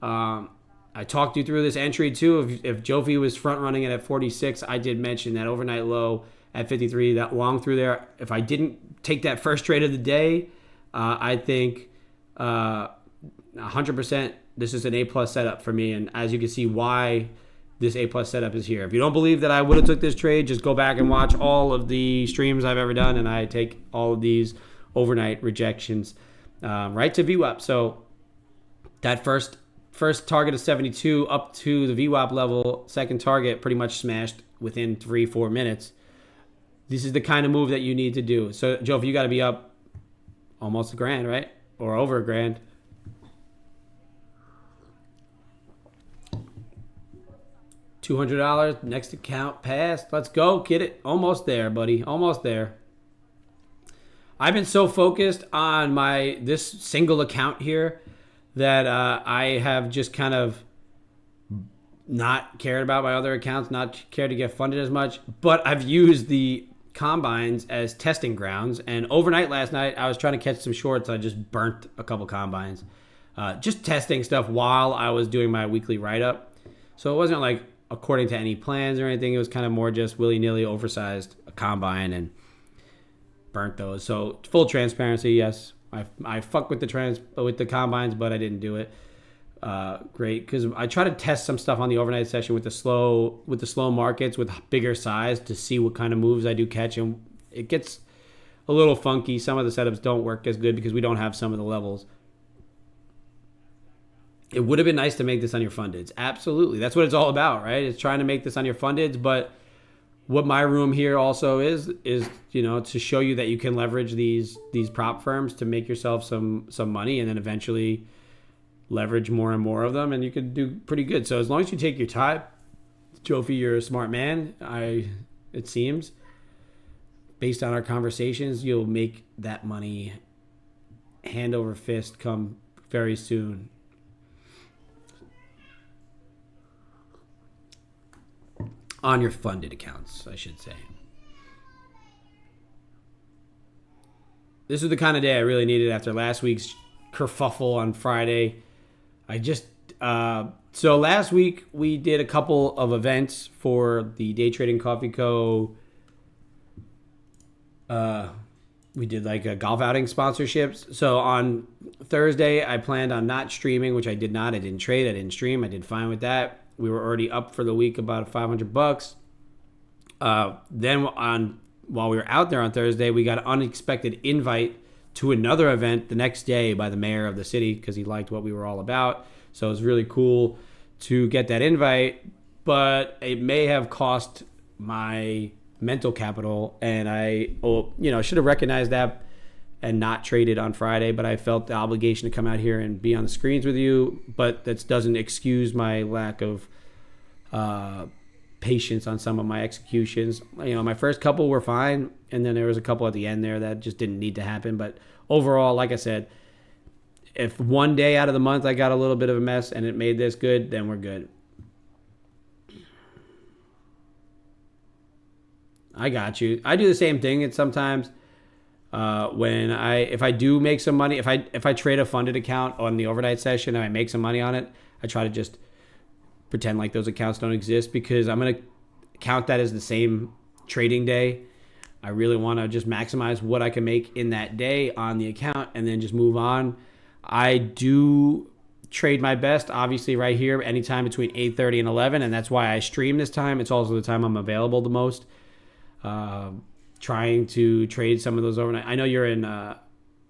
I talked you through this entry too. If Jofi was front running it at 46, I did mention that overnight low at 53, that long through there. If I didn't take that first trade of the day, I think 100% this is an A-plus setup for me. And as you can see why this A-plus setup is here. If you don't believe that I would have took this trade, just go back and watch all of the streams I've ever done, and I take all of these overnight rejections right to VWAP. So that first target of 72 up to the VWAP level, second target pretty much smashed within 3-4 minutes. This is the kind of move that you need to do. So, Joe, if you got to be up almost $1,000, right? Or over $1,000. $200, next account passed. Let's go, get it. Almost there, buddy. Almost there. I've been so focused on this single account here that I have just kind of not cared about my other accounts, not cared to get funded as much. But I've used the combines as testing grounds. And overnight last night, I was trying to catch some shorts. I just burnt a couple combines. Just testing stuff while I was doing my weekly write-up. So it wasn't like according to any plans or anything. It was kind of more just willy-nilly oversized a combine and burnt those. So full transparency, yes, I fuck with the combines, but I didn't do it. Great, because I try to test some stuff on the overnight session with the slow markets with bigger size to see what kind of moves I do catch, and it gets a little funky. Some of the setups don't work as good because we don't have some of the levels. It would have been nice to make this on your fundeds. Absolutely. That's what it's all about, right? It's trying to make this on your fundeds. But what my room here also is, to show you that you can leverage these prop firms to make yourself some money and then eventually leverage more and more of them. And you could do pretty good. So as long as you take your time, Jofi, you're a smart man. It seems, based on our conversations, you'll make that money hand over fist come very soon. on your funded accounts, I should say. This was the kind of day I really needed after last week's kerfuffle on Friday. So last week we did a couple of events for the Day Trading Coffee Co. We did like a golf outing sponsorships. So on Thursday, I planned on not streaming, which I did not. I didn't trade. I didn't stream. I did fine with that. We were already up for the week about $500. Then while we were out there on Thursday, we got an unexpected invite to another event the next day by the mayor of the city because he liked what we were all about. So it was really cool to get that invite, but it may have cost my mental capital, and I should have recognized that and not traded on Friday, but I felt the obligation to come out here and be on the screens with you. But that doesn't excuse my lack of patience on some of my executions. My first couple were fine, and then there was a couple at the end there that just didn't need to happen. But overall, like I said, if one day out of the month I got a little bit of a mess and it made this good, then we're good. I got you. I do the same thing. And sometimes if I do make some money, if I trade a funded account on the overnight session and I make some money on it, I try to just pretend like those accounts don't exist because I'm going to count that as the same trading day. I really want to just maximize what I can make in that day on the account and then just move on. I do trade my best, obviously, right here, anytime between 8:30 and 11, and that's why I stream this time. It's also the time I'm available the most. Trying to trade some of those overnight. I know you're in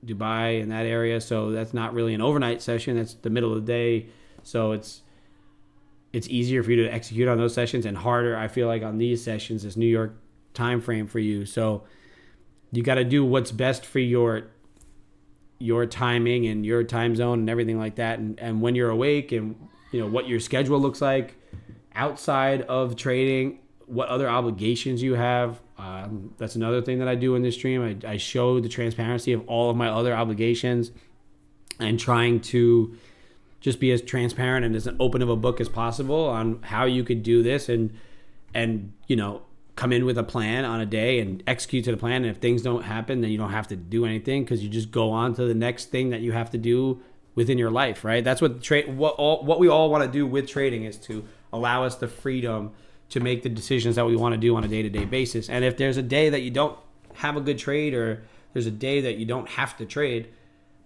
Dubai in that area, so that's not really an overnight session. That's the middle of the day, so it's easier for you to execute on those sessions and harder, I feel like, on these sessions, this New York time frame for you. So you got to do what's best for your timing and your time zone and everything like that, and when you're awake and what your schedule looks like outside of trading, what other obligations you have. That's another thing that I do in this stream. I show the transparency of all of my other obligations and trying to just be as transparent and as open of a book as possible on how you could do this and come in with a plan on a day and execute to the plan. And if things don't happen, then you don't have to do anything because you just go on to the next thing that you have to do within your life, right? That's what what we all want to do with trading is to allow us the freedom to make the decisions that we want to do on a day-to-day basis. And if there's a day that you don't have a good trade, or there's a day that you don't have to trade,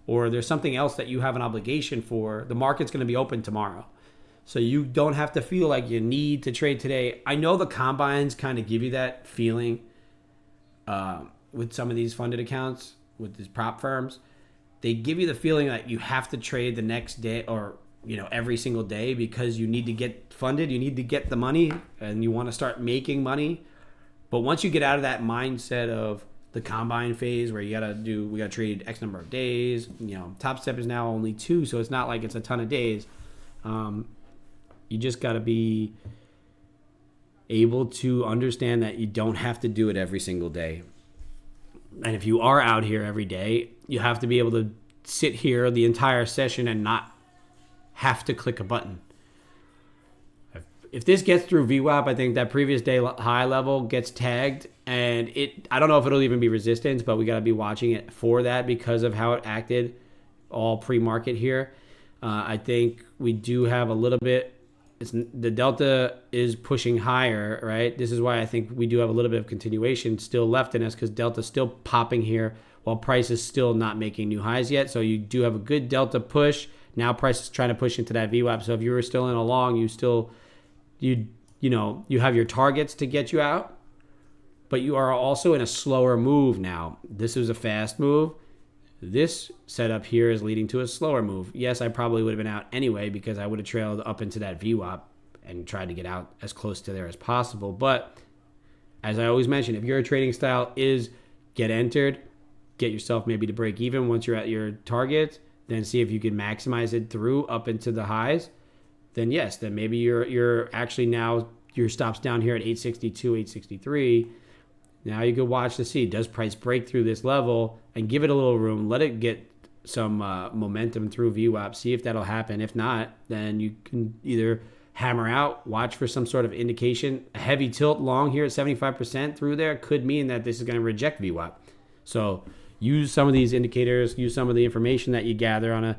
or there's something else that you have an obligation for, the market's going to be open tomorrow. So you don't have to feel like you need to trade today. I know the combines kind of give you that feeling with some of these funded accounts, with these prop firms. They give you the feeling that you have to trade the next day or every single day because you need to get funded, you need to get the money, and you want to start making money. But once you get out of that mindset of the combine phase where we got to trade X number of days, Top Step is now only 2, so it's not like it's a ton of days. You just got to be able to understand that you don't have to do it every single day. And if you are out here every day, you have to be able to sit here the entire session and not have to click a button. If this gets through VWAP, I think that previous day high level gets tagged, and I don't know if it'll even be resistance, but we got to be watching it for that because of how it acted all pre-market here. I think we do have a little bit. The delta is pushing higher, right? This is why I think we do have a little bit of continuation still left in us because delta's still popping here while price is still not making new highs yet. So you do have a good delta push. Now price is trying to push into that VWAP. So if you were still in a long, you have your targets to get you out, but you are also in a slower move now. This is a fast move. This setup here is leading to a slower move. Yes, I probably would have been out anyway because I would have trailed up into that VWAP and tried to get out as close to there as possible. But as I always mention, if your trading style is get entered, get yourself maybe to break even once you're at your target, then see if you can maximize it through up into the highs. Then yes, then maybe you're actually now your stop's down here at 862, 863. Now you could watch to see, does price break through this level and give it a little room, let it get some momentum through VWAP, see if that'll happen. If not, then you can either hammer out, watch for some sort of indication. A heavy tilt long here at 75% through there could mean that this is going to reject VWAP. So use some of these indicators, use some of the information that you gather on a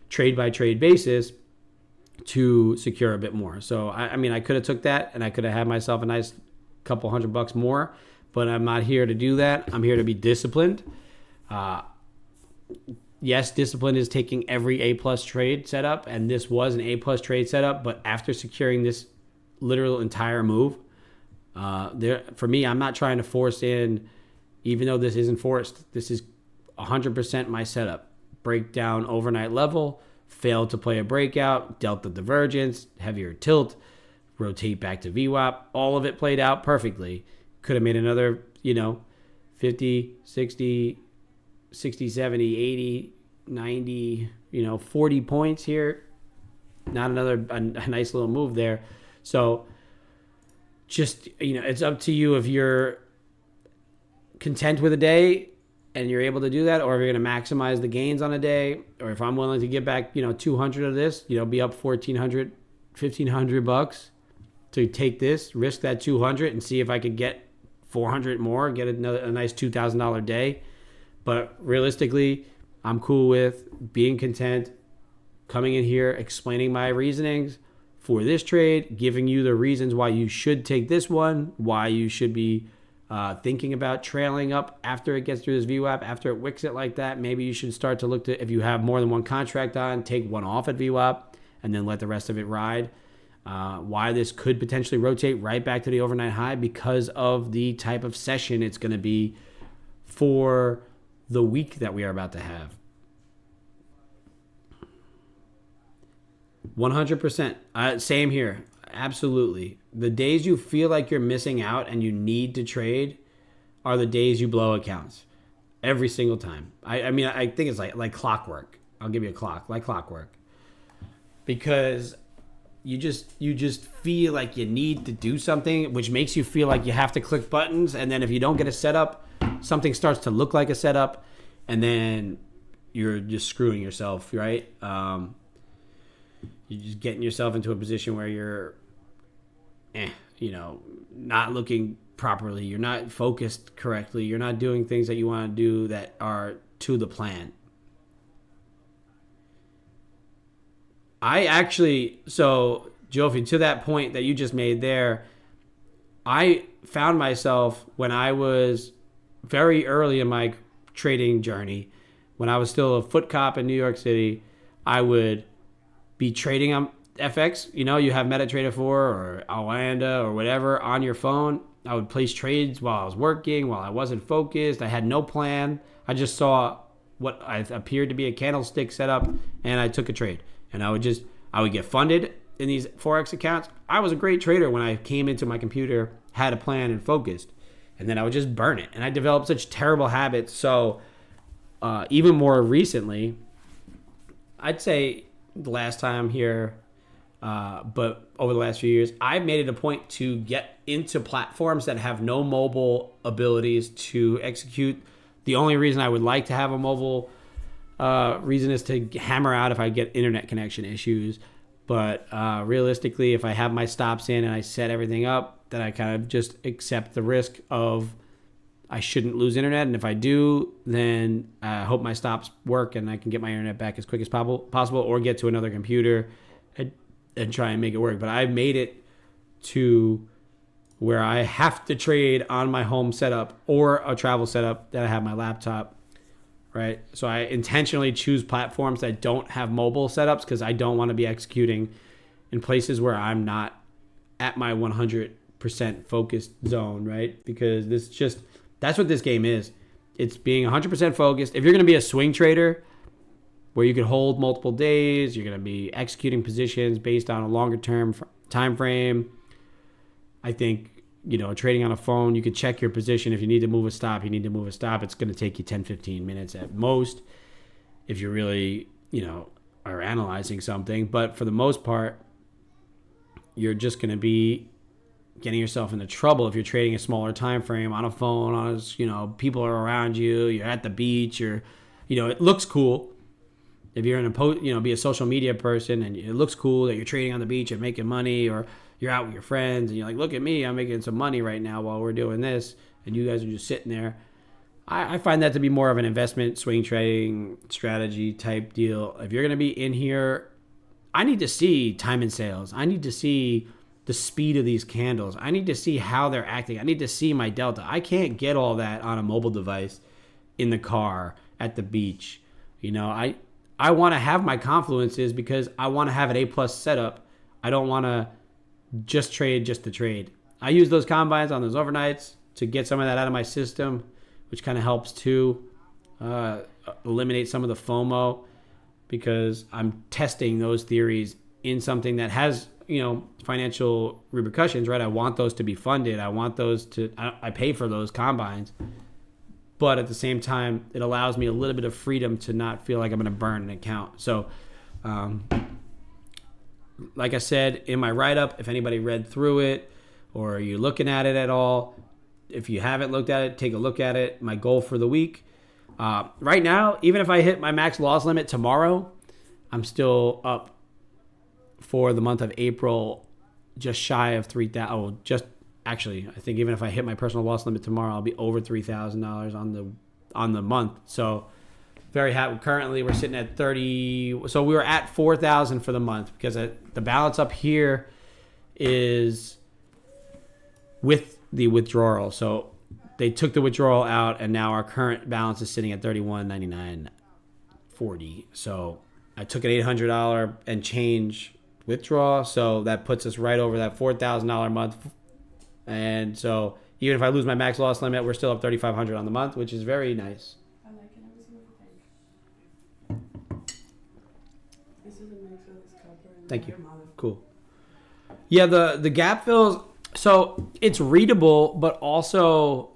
trade by trade basis to secure a bit more. So I mean, I could have took that and I could have had myself a nice couple $100 more, but I'm not here to do that. I'm here to be disciplined. Yes, discipline is taking every A+ trade setup, and this was an A+ trade setup, but after securing this literal entire move, for me, I'm not trying to force in, even though this isn't forced, this is 100% my setup. Breakdown overnight level, failed to play a breakout, delta divergence, heavier tilt, rotate back to VWAP, all of it played out perfectly. Could have made another, 50, 60, 60, 70, 80, 90, 40 points here. Not a nice little move there. So just, it's up to you if you're content with a day and you're able to do that, or if you're going to maximize the gains on a day, or if I'm willing to get back, 200 of this, be up $1,400, $1,500 to take this, risk that 200 and see if I could get 400 more, get a nice $2,000 day. But realistically, I'm cool with being content, coming in here, explaining my reasonings for this trade, giving you the reasons why you should take this one, why you should be thinking about trailing up after it gets through this VWAP, after it wicks it like that. Maybe you should start to look to, if you have more than one contract on, take one off at VWAP and then let the rest of it ride. Why this could potentially rotate right back to the overnight high because of the type of session it's going to be for the week that we are about to have. 100%. Same here. Absolutely. The days you feel like you're missing out and you need to trade are the days you blow accounts. Every single time. I mean, I think it's like clockwork. I'll give you a clock, like clockwork. Because you just feel like you need to do something, which makes you feel like you have to click buttons. And then if you don't get a setup, something starts to look like a setup, and then you're just screwing yourself, right? You're just getting yourself into a position where you're, not looking properly. You're not focused correctly. You're not doing things that you want to do that are to the plan. So Jofi, to that point that you just made there, I found myself when I was very early in my trading journey, when I was still a foot cop in New York City, I would be trading on FX. You have MetaTrader 4 or Alanda or whatever on your phone. I would place trades while I was working, while I wasn't focused. I had no plan. I just saw what appeared to be a candlestick setup, and I took a trade. And I would get funded in these Forex accounts. I was a great trader when I came into my computer, had a plan, and focused. And then I would just burn it. And I developed such terrible habits. So even more recently, I'd say the last time here, but over the last few years, I've made it a point to get into platforms that have no mobile abilities to execute. The only reason I would like to have a mobile reason is to hammer out if I get internet connection issues. But realistically, if I have my stops in and I set everything up, then I kind of just accept the risk of I shouldn't lose internet. And if I do, then I hope my stops work and I can get my internet back as quick as possible, or get to another computer and try and make it work. But I've made it to where I have to trade on my home setup or a travel setup that I have my laptop. Right. So I intentionally choose platforms that don't have mobile setups because I don't want to be executing in places where I'm not at my 100% focused zone. Right. Because that's what this game is. It's being 100% focused. If you're going to be a swing trader where you can hold multiple days, you're going to be executing positions based on a longer term time frame. I think, trading on a phone, you can check your position. If you need to move a stop, you need to move a stop. It's going to take you 10, 15 minutes at most if you really, are analyzing something. But for the most part, you're just going to be getting yourself into trouble if you're trading a smaller time frame on a phone, people are around you, you're at the beach, it looks cool, if you're in a be a social media person and it looks cool that you're trading on the beach and making money, or you're out with your friends and you're like, look at me, I'm making some money right now while we're doing this, and you guys are just sitting there. I find that to be more of an investment swing trading strategy type deal. If you're going to be in here, I need to see time and sales. I need to see the speed of these candles. I need to see how they're acting. I need to see my delta. I can't get all that on a mobile device in the car at the beach. I want to have my confluences because I want to have an A+ setup. I don't want to just trade just to trade. I use those combines on those overnights to get some of that out of my system, which kind of helps to eliminate some of the FOMO, because I'm testing those theories in something that has, financial repercussions, right? I want those to be funded. I pay for those combines. But at the same time, it allows me a little bit of freedom to not feel like I'm going to burn an account. So, like I said, in my write-up, if anybody read through it or you're looking at it at all, if you haven't looked at it, take a look at it. My goal for the week. Right now, even if I hit my max loss limit tomorrow, I'm still up for the month of April, just shy of 3,000. Oh, Actually, I think even if I hit my personal loss limit tomorrow, I'll be over $3,000 on the month. So very happy. Currently, we're sitting at 30. So we were at 4,000 for the month, because the balance up here is with the withdrawal. So they took the withdrawal out, and now our current balance is sitting at $31.99.40. So I took an $800 and change withdrawal, so that puts us right over that $4,000 a month. And so even if I lose my max loss limit, we're still up $3,500 on the month, which is very nice. I like it. Let me see what you think. This is a Mayfield's copper. Thank you. Cool. Yeah, the gap fills. So it's readable, but also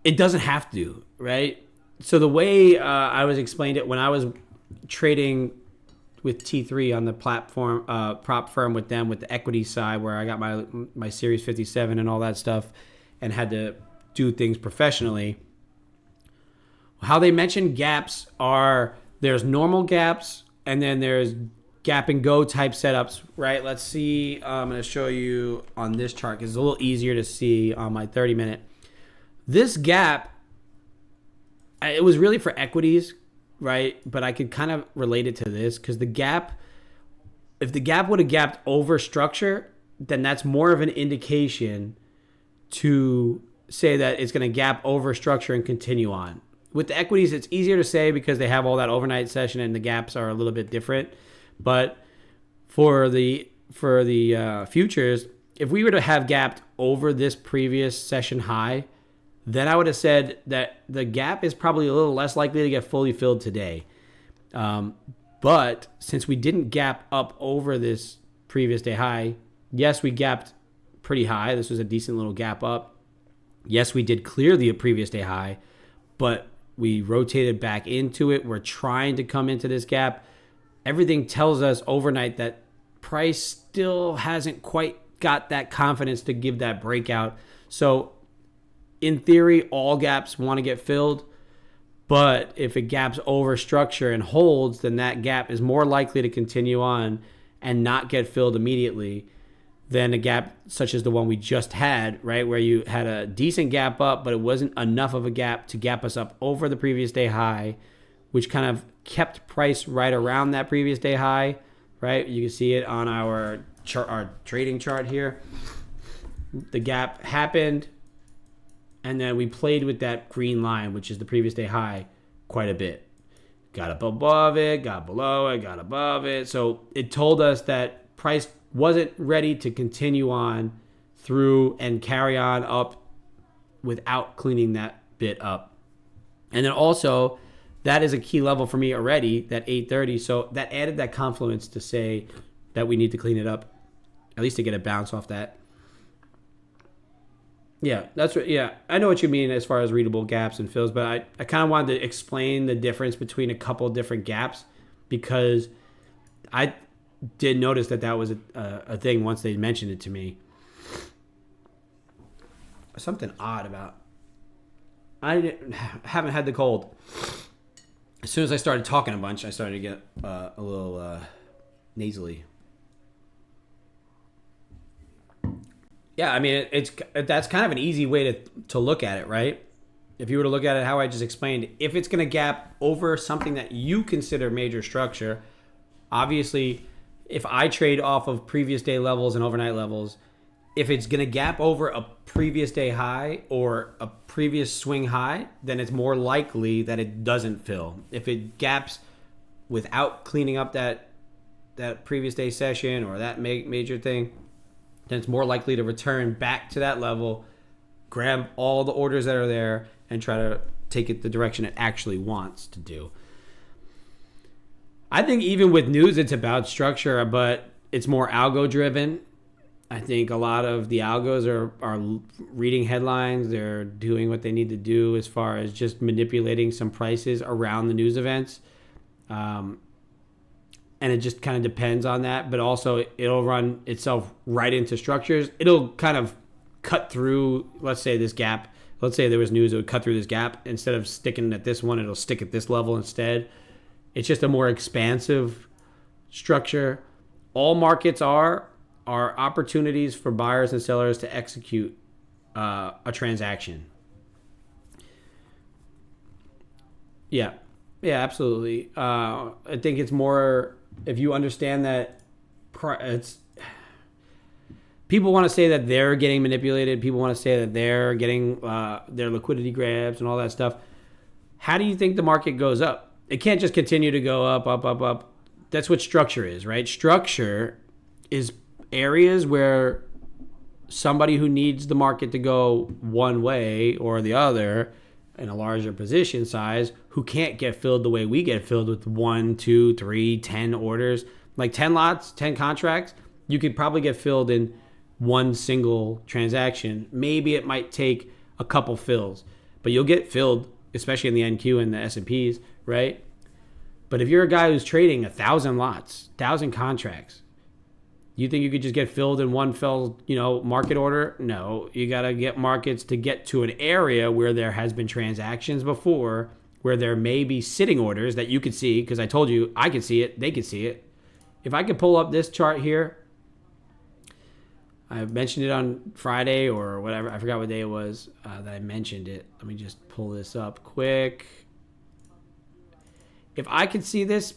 it doesn't have to, right? So the way I was explained it when I was trading with T3 on the platform, prop firm with them, with the equity side, where I got my Series 57 and all that stuff and had to do things professionally. How they mention gaps are, there's normal gaps and then there's gap and go type setups, right? Let's see. I'm going to show you on this chart because it's a little easier to see on my 30-minute. This gap, it was really for equities, right? But I could kind of relate it to this, because the gap, if the gap would have gapped over structure, then that's more of an indication to say that it's going to gap over structure and continue on. With the equities, it's easier to say because they have all that overnight session and the gaps are a little bit different. But for the futures, if we were to have gapped over this previous session high, then I would have said that the gap is probably a little less likely to get fully filled today. But since we didn't gap up over this previous day high, yes, we gapped pretty high. This was a decent little gap up. Yes, we did clear the previous day high, but we rotated back into it. We're trying to come into this gap. Everything tells us overnight that price still hasn't quite got that confidence to give that breakout. So in theory, all gaps want to get filled, but if it gaps over structure and holds, then that gap is more likely to continue on and not get filled immediately than a gap such as the one we just had, right? Where you had a decent gap up, but it wasn't enough of a gap to gap us up over the previous day high, which kind of kept price right around that previous day high, right? You can see it on our chart, our trading chart here. The gap happened, and then we played with that green line, which is the previous day high, quite a bit. Got up above it, got below it, got above it. So it told us that price wasn't ready to continue on through and carry on up without cleaning that bit up. And then also, that is a key level for me already, that 830. So that added that confluence to say that we need to clean it up, at least to get a bounce off that. Yeah, that's what. Yeah, I know what you mean as far as readable gaps and fills, but I kind of wanted to explain the difference between a couple of different gaps, because I did notice that was a thing once they mentioned it to me. Something odd about, I haven't had the cold. as soon as I started talking a bunch, I started to get a little nasally. Yeah, I mean, that's kind of an easy way to look at it, right? If you were to look at it how I just explained, if it's going to gap over something that you consider major structure, obviously, if I trade off of previous day levels and overnight levels, if it's going to gap over a previous day high or a previous swing high, then it's more likely that it doesn't fill. If it gaps without cleaning up that previous day session or that major thing, then it's more likely to return back to that level, grab all the orders that are there, and try to take it the direction it actually wants to do. I think even with news, it's about structure, but it's more algo driven. I think a lot of the algos are reading headlines. They're doing what they need to do as far as just manipulating some prices around the news events. And it just kind of depends on that. But also, it'll run itself right into structures. It'll kind of cut through, let's say, this gap. Let's say there was news that would cut through this gap. Instead of sticking at this one, it'll stick at this level instead. It's just a more expansive structure. All markets are opportunities for buyers and sellers to execute a transaction. Yeah, absolutely. I think it's more if you understand that it's. People want to say that they're getting manipulated. People want to say that they're getting their liquidity grabs and all that stuff. How do you think the market goes up? It can't just continue to go up, up, up, up. That's what structure is, right? Structure is areas where somebody who needs the market to go one way or the other in a larger position size who can't get filled the way we get filled with 1, 2, 3, 10 orders, like 10 lots, 10 contracts, you could probably get filled in one single transaction. Maybe it might take a couple fills, but you'll get filled, especially in the NQ and the S&Ps, right? But if you're a guy who's trading 1,000 lots, 1,000 contracts, you think you could just get filled in one fell, market order? No, you got to get markets to get to an area where there has been transactions before, where there may be sitting orders that you could see, because I told you I could see it, they could see it. If I could pull up this chart here, I mentioned it on Friday or whatever, I forgot what day it was that I mentioned it. Let me just pull this up quick. If I could see this,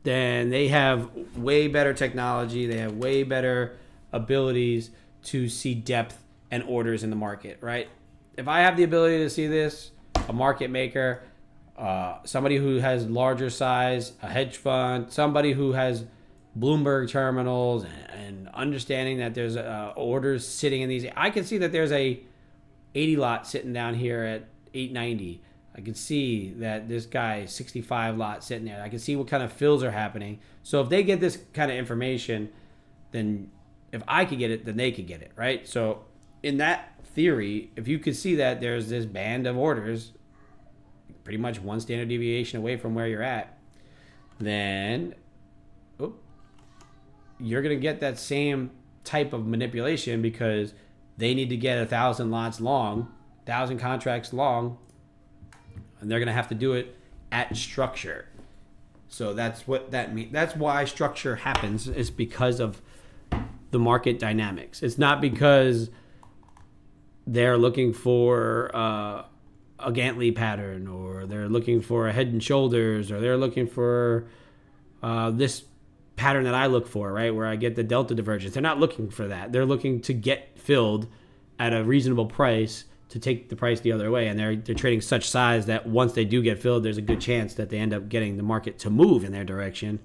then they have way better technology. They have way better abilities to see depth and orders in the market, right? If I have the ability to see this, a market maker, somebody who has larger size, a hedge fund, somebody who has Bloomberg terminals and understanding that there's orders sitting in these. I can see that there's a 80 lot sitting down here at 890. I can see that this guy 65 lot sitting there. I can see what kind of fills are happening. So if they get this kind of information, then if I could get it, then they could get it, right? So in that theory, if you could see that there's this band of orders, pretty much one standard deviation away from where you're at, then you're going to get that same type of manipulation because they need to get 1,000 lots long, 1,000 contracts long, and they're going to have to do it at structure. So that's what that means. That's why structure happens, is because of the market dynamics. It's not because they're looking for a Gantley pattern, or they're looking for a head and shoulders, or they're looking for this pattern that I look for, right, where I get the delta divergence. They're not looking for that. They're looking to get filled at a reasonable price to take the price the other way, and they're trading such size that once they do get filled, there's a good chance that they end up getting the market to move in their direction.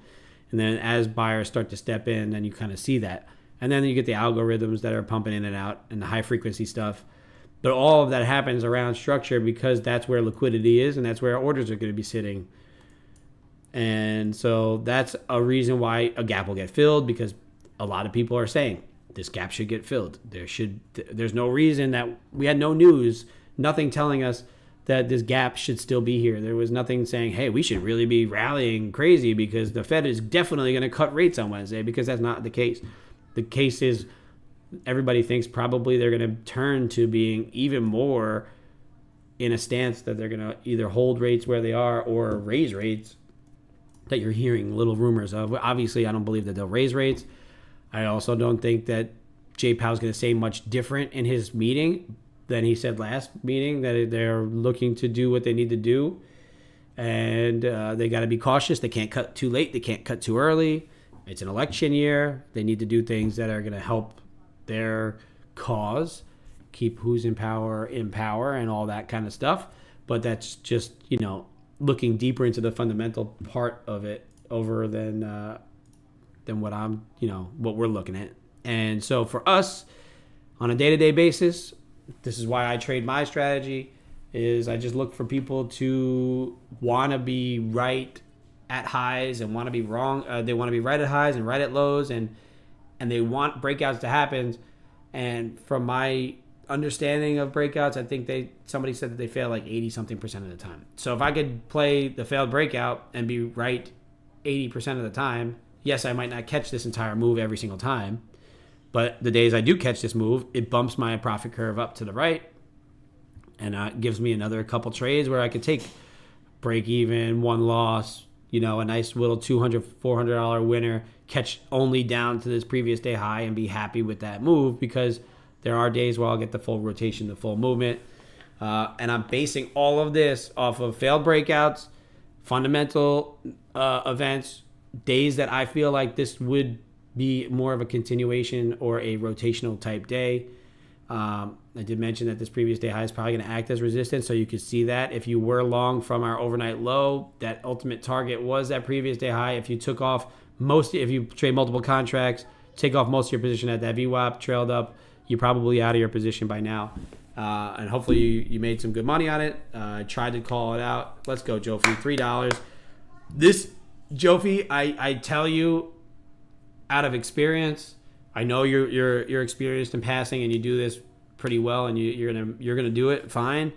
And then as buyers start to step in, then you kind of see that. And then you get the algorithms that are pumping in and out and the high frequency stuff. But all of that happens around structure because that's where liquidity is and that's where orders are going to be sitting. And so that's a reason why a gap will get filled, because a lot of people are saying this gap should get filled. There's no reason that we had no news, nothing telling us that this gap should still be here. There was nothing saying, hey, we should really be rallying crazy because the Fed is definitely going to cut rates on Wednesday, because that's not the case. The case is everybody thinks probably they're going to turn to being even more in a stance that they're going to either hold rates where they are or raise rates that you're hearing little rumors of. Obviously, I don't believe that they'll raise rates. I also don't think that Jay Powell's going to say much different in his meeting than he said last meeting, that they're looking to do what they need to do. And they got to be cautious. They can't cut too late. They can't cut too early. It's an election year. They need to do things that are going to help their cause, keep who's in power and all that kind of stuff. But that's just, looking deeper into the fundamental part of it over than what what we're looking at. And so for us on a day-to-day basis, this is why I trade my strategy, is I just look for people to want to be right at highs and want to be wrong. They want to be right at highs and right at lows, and they want breakouts to happen. And from my understanding of breakouts, I think somebody said that they fail like 80-something% of the time. So if I could play the failed breakout and be right 80% of the time, yes, I might not catch this entire move every single time, but the days I do catch this move, it bumps my profit curve up to the right, and gives me another couple trades where I could take break even, one loss, a nice little $200, $400 winner, catch only down to this previous day high and be happy with that move, because there are days where I'll get the full rotation, the full movement. And I'm basing all of this off of failed breakouts, fundamental events, days that I feel like this would be more of a continuation or a rotational type day. I did mention that this previous day high is probably going to act as resistance, so you could see that. If you were long from our overnight low, that ultimate target was that previous day high. If you took off if you trade multiple contracts, take off most of your position at that VWAP, trailed up, you're probably out of your position by now. And hopefully you made some good money on it. I tried to call it out. Let's go, Jofi, $3. This, Jofi, I tell you out of experience, I know you're experienced in passing and you do this pretty well, and you're gonna do it fine.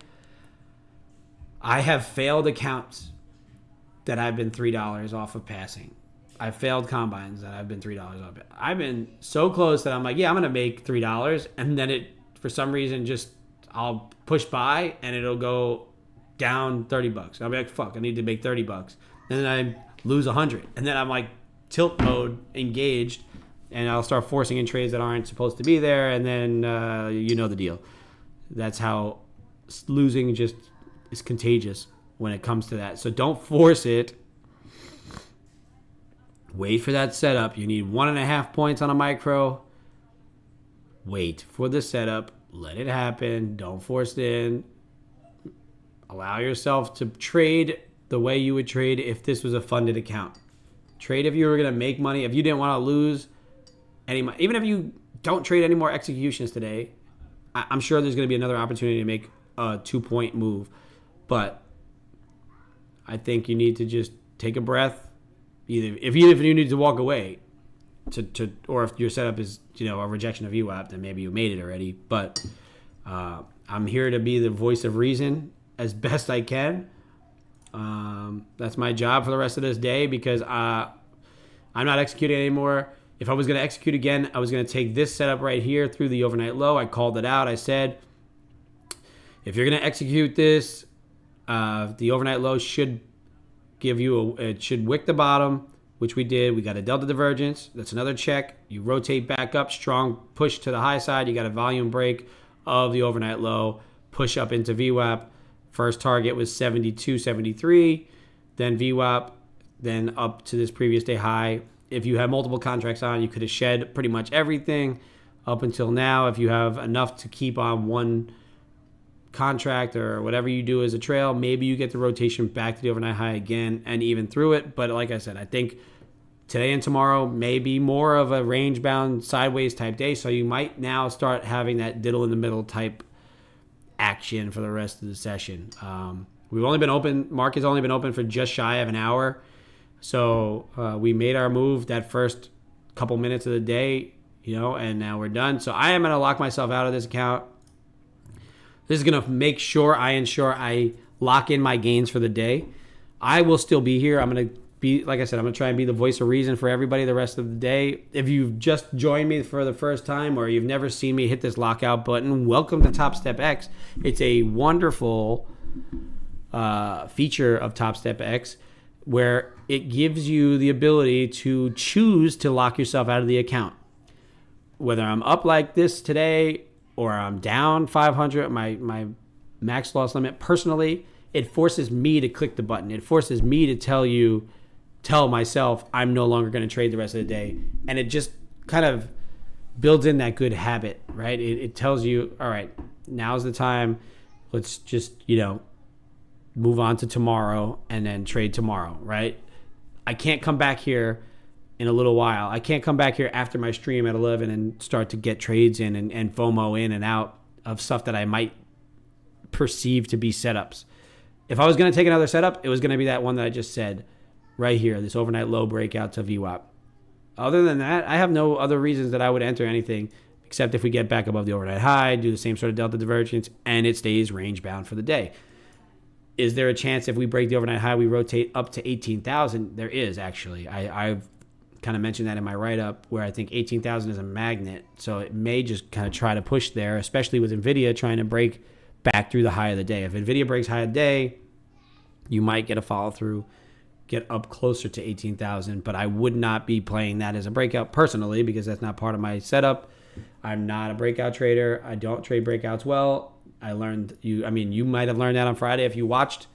I have failed accounts that I've been $3 off of passing. I've failed combines that I've been $3 off. I've been so close that I'm like, yeah, I'm gonna make $3, and then it, for some reason, I'll push by and it'll go down $30. I'll be like, fuck, I need to make $30, and then I lose 100, and then I'm like tilt mode engaged, and I'll start forcing in trades that aren't supposed to be there, and then the deal. That's how losing just is contagious when it comes to that. So don't force it. Wait for that setup. You need 1.5 points on a micro. Wait for the setup. Let it happen. Don't force it in. Allow yourself to trade the way you would trade if this was a funded account. Trade if you were going to make money. If you didn't want to lose any money. Even if you don't trade any more executions today, I'm sure there's going to be another opportunity to make a 2-point move. But I think you need to just take a breath. Even if you need to walk away, or if your setup is a rejection of VWAP, then maybe you made it already. But I'm here to be the voice of reason as best I can. That's my job for the rest of this day, because I'm not executing anymore. If I was going to execute again, I was going to take this setup right here through the overnight low. I called it out. I said, if you're going to execute this, the overnight low should it should wick the bottom, which we did. We got a delta divergence. That's another check. You rotate back up, strong push to the high side. You got a volume break of the overnight low, push up into VWAP. First target was 72.73, then VWAP, then up to this previous day high. If you had multiple contracts on, you could have shed pretty much everything up until now. If you have enough to keep on one contract or whatever you do as a trail, maybe you get the rotation back to the overnight high again and even through it. But like I said, I think today and tomorrow may be more of a range bound sideways type day, so you might now start having that diddle in the middle type action for the rest of the session. We've only been open, market's only been open for just shy of an hour, so we made our move that first couple minutes of the day, and now we're done. So I am going to lock myself out of this account. This is going to ensure I lock in my gains for the day. I will still be here. I'm going to be, like I said, I'm going to try and be the voice of reason for everybody the rest of the day. If you've just joined me for the first time or you've never seen me hit this lockout button, welcome to Top Step X. It's a wonderful feature of Top Step X where it gives you the ability to choose to lock yourself out of the account. Whether I'm up like this today or I'm down 500, my max loss limit personally, it forces me to click the button. It forces me to tell myself I'm no longer going to trade the rest of the day. And it just kind of builds in that good habit, right? It tells you, all right, now's the time. Let's just, move on to tomorrow and then trade tomorrow, right? I can't come back here in a little while. I can't come back here after my stream at 11 and start to get trades in and FOMO in and out of stuff that I might perceive to be setups. If I was going to take another setup, it was going to be that one that I just said right here, this overnight low breakout to VWAP. Other than that, I have no other reasons that I would enter anything except if we get back above the overnight high, do the same sort of delta divergence, and it stays range bound for the day. Is there a chance if we break the overnight high, we rotate up to 18,000? There is, actually. I've kind of mentioned that in my write-up where I think 18,000 is a magnet. So it may just kind of try to push there, especially with NVIDIA trying to break back through the high of the day. If NVIDIA breaks high of the day, you might get a follow-through, get up closer to 18,000. But I would not be playing that as a breakout personally because that's not part of my setup. I'm not a breakout trader. I don't trade breakouts well. I learned you might have learned that on Friday if you watched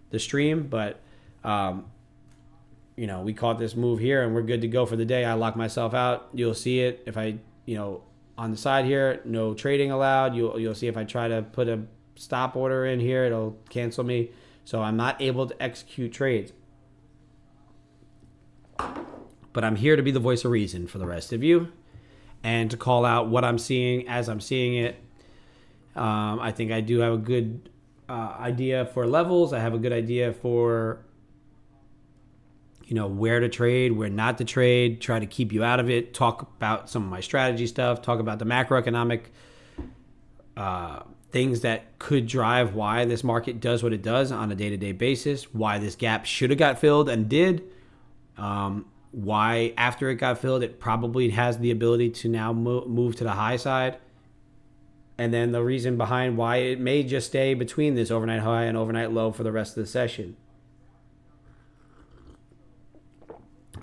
the stream, but we caught this move here and we're good to go for the day. I lock myself out. You'll see it if I, on the side here, no trading allowed. You'll see if I try to put a stop order in here, it'll cancel me. So I'm not able to execute trades. But I'm here to be the voice of reason for the rest of you and to call out what I'm seeing as I'm seeing it. I think I do have a good idea for levels. I have a good idea for, where to trade, where not to trade, try to keep you out of it, talk about some of my strategy stuff, talk about the macroeconomic things that could drive why this market does what it does on a day-to-day basis, why this gap should have got filled and did, why after it got filled, it probably has the ability to now move to the high side. And then the reason behind why it may just stay between this overnight high and overnight low for the rest of the session.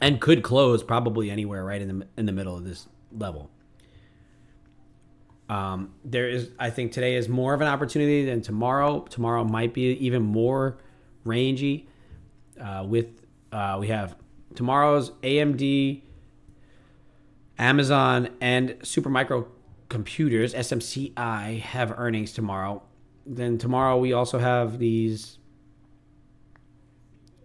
And could close probably anywhere right in the middle of this level. I think today is more of an opportunity than tomorrow. Tomorrow might be even more rangy. We have tomorrow's AMD, Amazon, and Supermicro Computers, SMCI, have earnings tomorrow. Then tomorrow we also have these.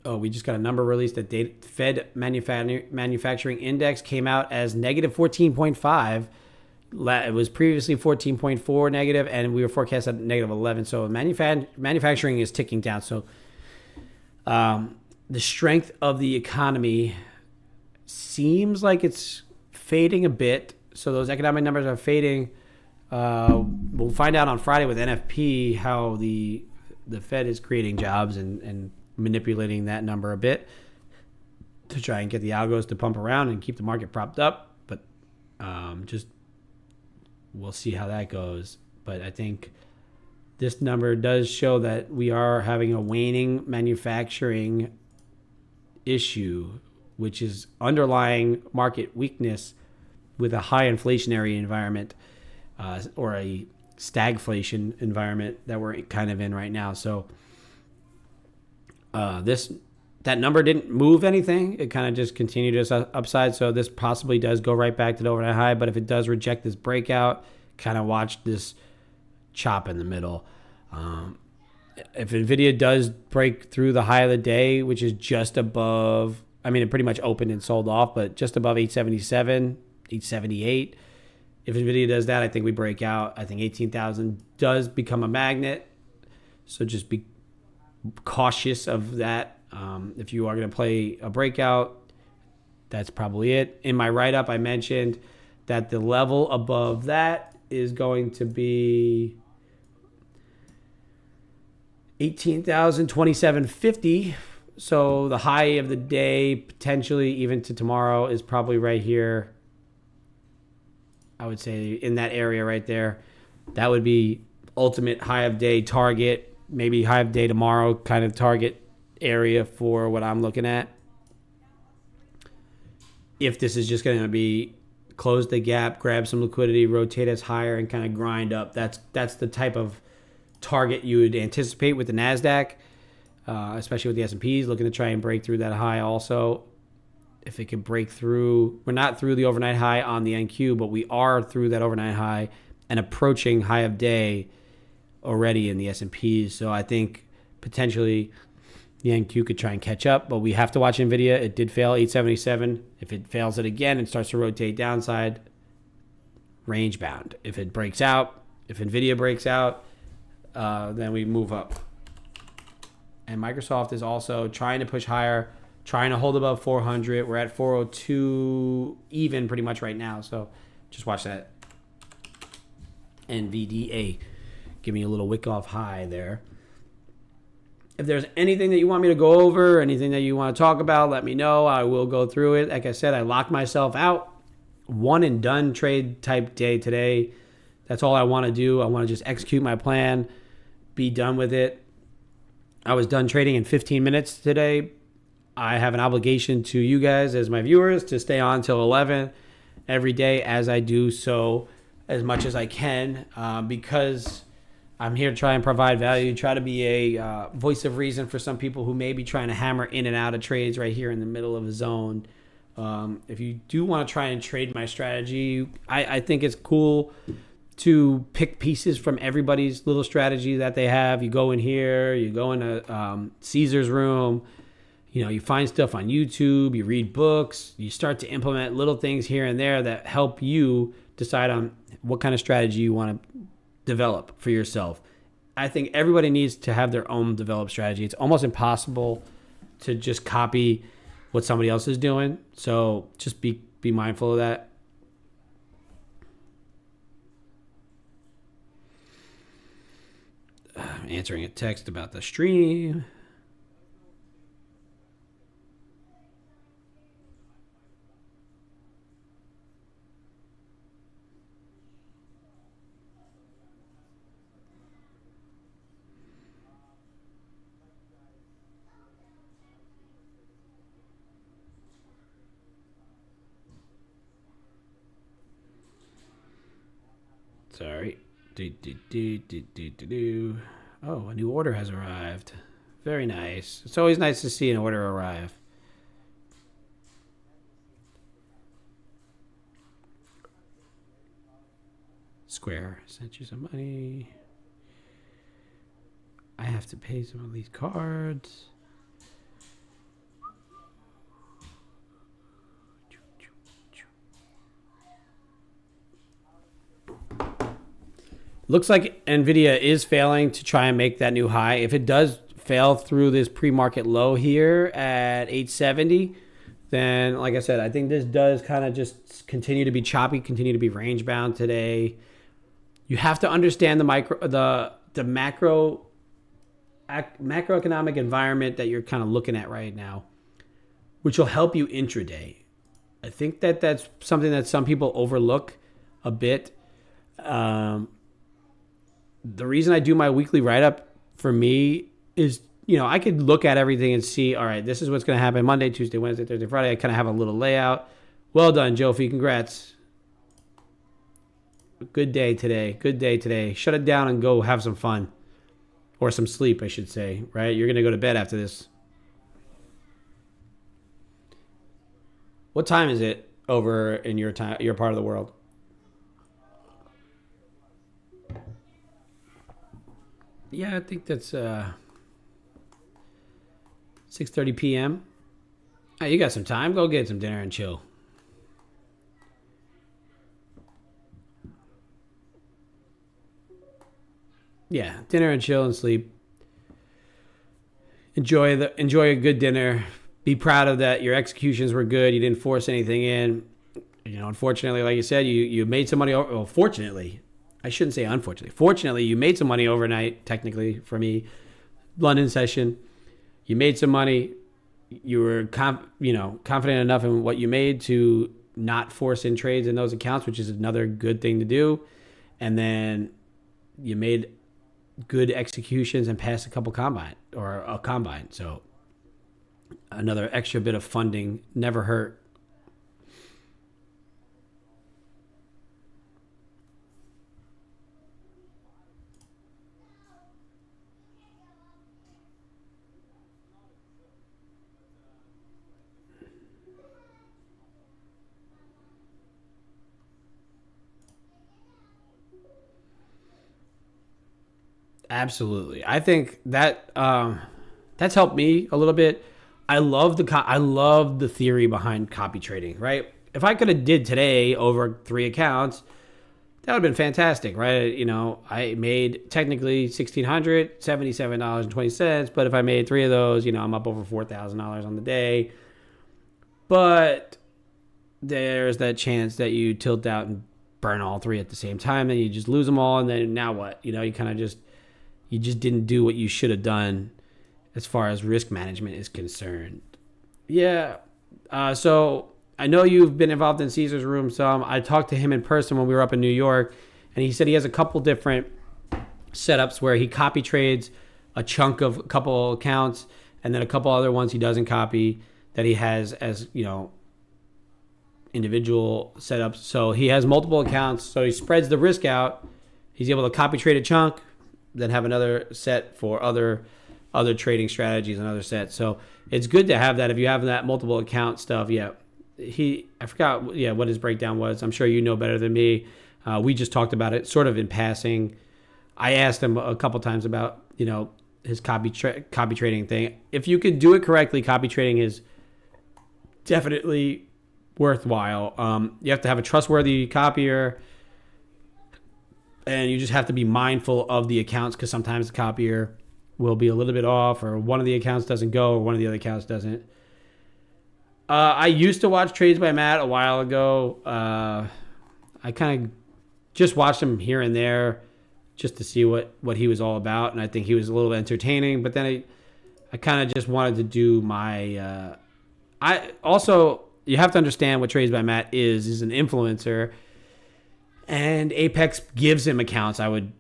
We just got a number released. The Fed Manufacturing Index came out as negative 14.5. It was previously 14.4 negative, and we were forecast at negative 11. So manufacturing is ticking down. So the strength of the economy seems like it's fading a bit. So those economic numbers are fading. We'll find out on Friday with NFP how the Fed is creating jobs and manipulating that number a bit to try and get the algos to pump around and keep the market propped up. But just we'll see how that goes. But I think this number does show that we are having a waning manufacturing issue, which is underlying market weakness with a high inflationary environment or a stagflation environment that we're kind of in right now. So that number didn't move anything. It kind of just continued its upside. So this possibly does go right back to the overnight high. But if it does reject this breakout, kind of watch this chop in the middle. If NVIDIA does break through the high of the day, which is just above, it pretty much opened and sold off, but just above 877, 878. If NVIDIA does that, I think we break out. I think 18,000 does become a magnet. So just be cautious of that. If you are going to play a breakout, that's probably it. In my write-up, I mentioned that the level above that is going to be 18,027.50. So the high of the day, potentially even to tomorrow, is probably right here. I would say in that area right there. That would be ultimate high of day target, maybe high of day tomorrow kind of target area for what I'm looking at. If this is just going to be close the gap, grab some liquidity, rotate us higher, and kind of grind up, that's the type of target you would anticipate with the NASDAQ, especially with the S&Ps, looking to try and break through that high also. If it can break through, we're not through the overnight high on the NQ, but we are through that overnight high and approaching high of day already in the S&Ps. So I think potentially the NQ could try and catch up, but we have to watch NVIDIA. It did fail 877. If it fails it again and starts to rotate downside, range bound. If it breaks out, if NVIDIA breaks out, then we move up. And Microsoft is also trying to push higher, trying to hold above 400. We're at 402 even pretty much right now. So just watch that. NVDA. Give me a little wick off high there. If there's anything that you want me to go over, anything that you want to talk about, let me know. I will go through it. Like I said, I locked myself out. One and done trade type day today. That's all I want to do. I want to just execute my plan, be done with it. I was done trading in 15 minutes today. I have an obligation to you guys as my viewers to stay on till 11 every day as I do so as much as I can because I'm here to try and provide value, try to be a voice of reason for some people who may be trying to hammer in and out of trades right here in the middle of a zone. If you do want to try and trade my strategy, I think it's cool to pick pieces from everybody's little strategy that they have. You go in here, you go into Caesar's room, you find stuff on YouTube, you read books, you start to implement little things here and there that help you decide on what kind of strategy you want to develop for yourself. I think everybody needs to have their own developed strategy. It's almost impossible to just copy what somebody else is doing. So just be mindful of that. Answering a text about the stream. Sorry. Oh, a new order has arrived. Very nice. It's always nice to see an order arrive. Square sent you some money. I have to pay some of these cards. Looks like NVIDIA is failing to try and make that new high. If it does fail through this pre-market low here at 870, then like I said, I think this does kind of just continue to be choppy, continue to be range bound today. You have to understand the macroeconomic environment that you're kind of looking at right now, which will help you intraday. I think that's something that some people overlook a bit. The reason I do my weekly write-up for me is, I could look at everything and see, all right, this is what's going to happen Monday, Tuesday, Wednesday, Thursday, Friday. I kind of have a little layout. Well done, Jofi. Congrats. Good day today. Good day today. Shut it down and go have some fun. Or some sleep, I should say, right? You're going to go to bed after this. What time is it over in your part of the world? Yeah, I think that's 6:30 p.m. Oh, you got some time. Go get some dinner and chill. Yeah, dinner and chill and sleep. Enjoy a good dinner. Be proud of that. Your executions were good. You didn't force anything in. Unfortunately, like you said, you made some money. Well, fortunately. I shouldn't say unfortunately. Fortunately, you made some money overnight, technically, for me. London session. You made some money. you were confident enough in what you made to not force in trades in those accounts, which is another good thing to do. And then you made good executions and passed a combine. So another extra bit of funding never hurt. Absolutely. I think that that's helped me a little bit. I love the theory behind copy trading, right? If I could have did today over 3 accounts, that would have been fantastic, right? I made technically $1,677.20, but if I made 3 of those, I'm up over $4,000 on the day. But there's that chance that you tilt out and burn all 3 at the same time, then you just lose them all, and then now what? You kind of just didn't do what you should have done as far as risk management is concerned. Yeah. So I know you've been involved in Caesar's room some. I talked to him in person when we were up in New York, and he said he has a couple different setups where he copy trades a chunk of a couple accounts, and then a couple other ones he doesn't copy that he has as, individual setups. So he has multiple accounts, so he spreads the risk out. He's able to copy trade a chunk, then have another set for other trading strategies, another set. So it's good to have that if you have that multiple account stuff. Yeah, I forgot what his breakdown was. I'm sure you know better than me. We just talked about it sort of in passing. I asked him a couple times about his copy trading thing. If you could do it correctly, copy trading is definitely worthwhile. You have to have a trustworthy copier. And you just have to be mindful of the accounts, because sometimes the copier will be a little bit off, or one of the accounts doesn't go, or one of the other accounts doesn't. I used to watch Trades by Matt a while ago. I kind of just watched him here and there just to see what he was all about, and I think he was a little entertaining. But then I kind of just wanted to do my... you have to understand what Trades by Matt is. He's an influencer. And Apex gives him accounts, I would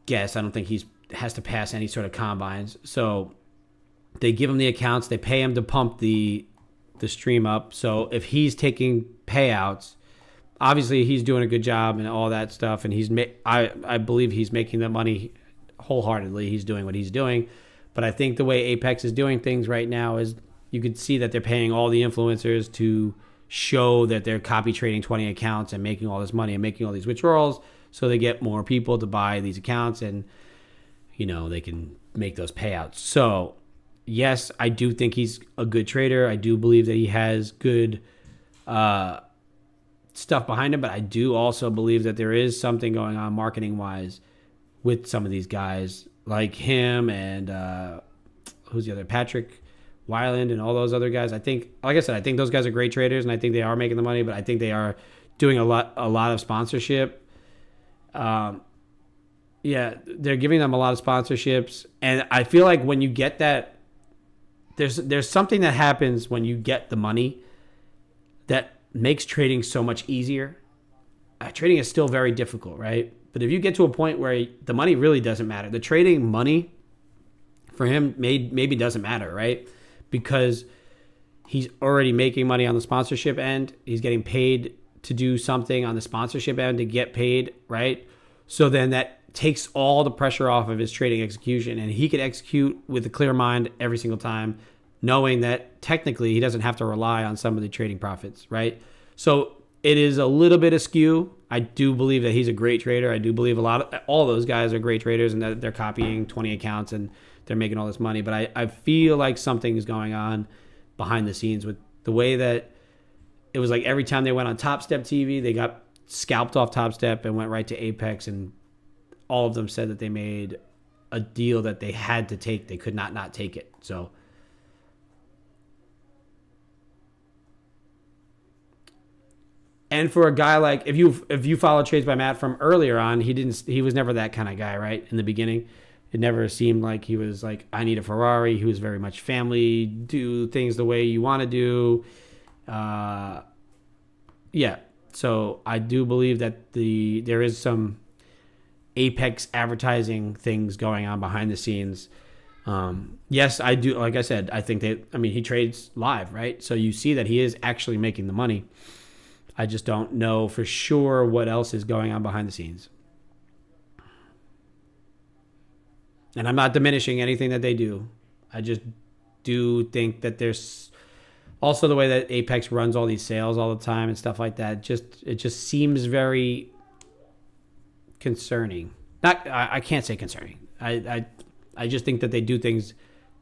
guess. I don't think he has to pass any sort of combines. So they give him the accounts. They pay him to pump the stream up. So if he's taking payouts, obviously he's doing a good job and all that stuff. And I believe he's making the money wholeheartedly. He's doing what he's doing. But I think the way Apex is doing things right now is you could see that they're paying all the influencers to show that they're copy trading 20 accounts and making all this money and making all these withdrawals, so they get more people to buy these accounts, and they can make those payouts. So yes, I do think he's a good trader. I do believe that he has good stuff behind him, but I do also believe that there is something going on marketing wise with some of these guys like him and who's the other, Patrick Wyland and all those other guys. I think, like I said, I think those guys are great traders, and I think they are making the money, but I think they are doing a lot of sponsorship. They're giving them a lot of sponsorships, and I feel like when you get that, there's something that happens when you get the money that makes trading so much easier. Trading is still very difficult, right? But if you get to a point where the money really doesn't matter, the trading money for him maybe doesn't matter, right? Because he's already making money on the sponsorship end. He's getting paid to do something on the sponsorship end to get paid, right? So then that takes all the pressure off of his trading execution, and he could execute with a clear mind every single time, knowing that technically he doesn't have to rely on some of the trading profits, right? So it is a little bit askew. I do believe that he's a great trader. I do believe all those guys are great traders, and that they're copying 20 accounts and they're making all this money. But I feel like something is going on behind the scenes with the way that it was like every time they went on Top Step TV, they got scalped off Top Step and went right to Apex, and all of them said that they made a deal that they had to take. They could not take it. So and for a guy like, if you follow Trades by Matt from earlier on, he was never that kind of guy, right? In the beginning, It never seemed like he was like, I need a Ferrari. He was very much family, do things the way you want to do. Yeah. So I do believe that there is some Apex advertising things going on behind the scenes. Yes, I do. Like I said, I think he trades live, right? So you see that he is actually making the money. I just don't know for sure what else is going on behind the scenes. And I'm not diminishing anything that they do. I just do think that there's also the way that Apex runs all these sales all the time and stuff like that. It just seems very concerning. I can't say concerning. I just think that they do things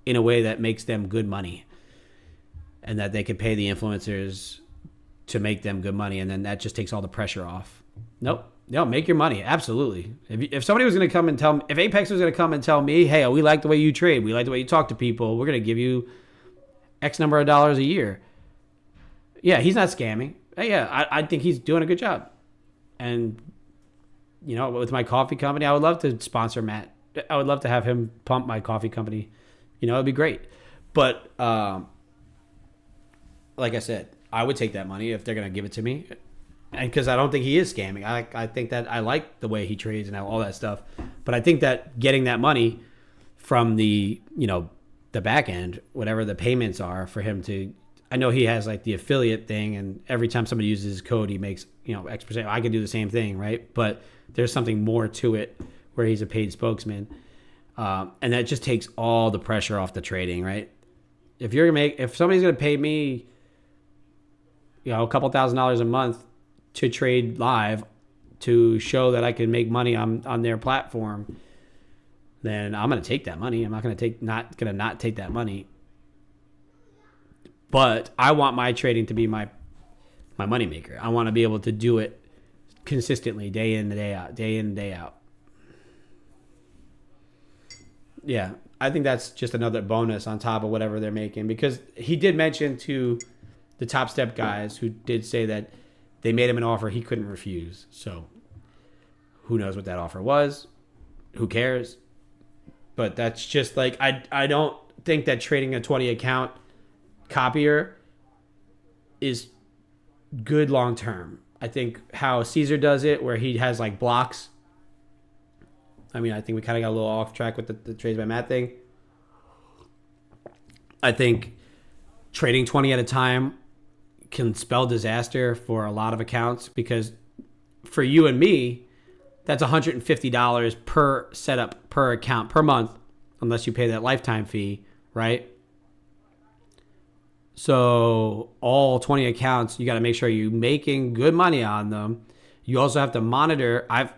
in a way that makes them good money, and that they can pay the influencers to make them good money, and then that just takes all the pressure off. Nope. No, make your money. Absolutely. If somebody was going to come and tell me, if Apex was going to come and tell me, hey, we like the way you trade, we like the way you talk to people, we're going to give you X number of dollars a year. Yeah, he's not scamming. Yeah, I think he's doing a good job. And, with my coffee company, I would love to sponsor Matt. I would love to have him pump my coffee company. It'd be great. But, like I said, I would take that money if they're going to give it to me. And because I don't think he is scamming. I think that I like the way he trades and all that stuff. But I think that getting that money from the back end, whatever the payments are for him to, I know he has like the affiliate thing, and every time somebody uses his code, he makes, X percent. I can do the same thing, right? But there's something more to it where he's a paid spokesman. And that just takes all the pressure off the trading, right? If somebody's going to pay me, a couple $1,000s a month to trade live to show that I can make money on their platform, then I'm going to take that money. I'm not going to not take that money. But I want my trading to be my money maker. I want to be able to do it consistently, day in and day out. Yeah, I think that's just another bonus on top of whatever they're making, because he did mention to the Top Step guys who did say that they made him an offer he couldn't refuse. So who knows what that offer was? Who cares? But that's just like, I don't think that trading a 20 account copier is good long term. I think how Caesar does it, where he has like blocks. I think we kind of got a little off track with the trades by Matt thing. I think trading 20 at a time can spell disaster for a lot of accounts, because for you and me, that's $150 per setup per account per month, unless you pay that lifetime fee, right? So all 20 accounts, you got to make sure you're making good money on them. You also have to monitor. I've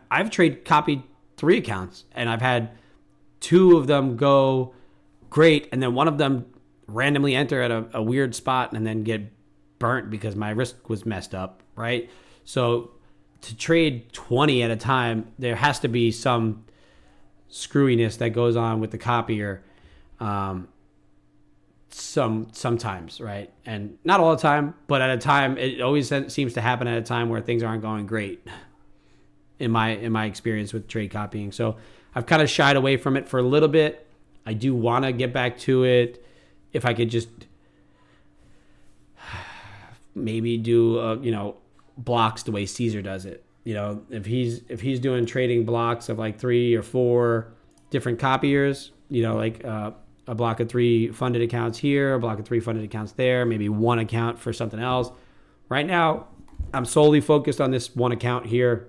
copied 3 accounts, and I've had 2 of them go great, and then one of them randomly enter at a weird spot and then get burnt because my risk was messed up, right? So to trade 20 at a time, there has to be some screwiness that goes on with the copier sometimes, right? And not all the time, but at a time, it always seems to happen at a time where things aren't going great in my experience with trade copying. So I've kind of shied away from it for a little bit. I do want to get back to it. If I could just maybe do blocks the way Caesar does it. If he's doing trading blocks of like 3 or 4 different copiers, like a block of 3 funded accounts here, a block of 3 funded accounts there, maybe 1 account for something else. Right now, I'm solely focused on this 1 account here.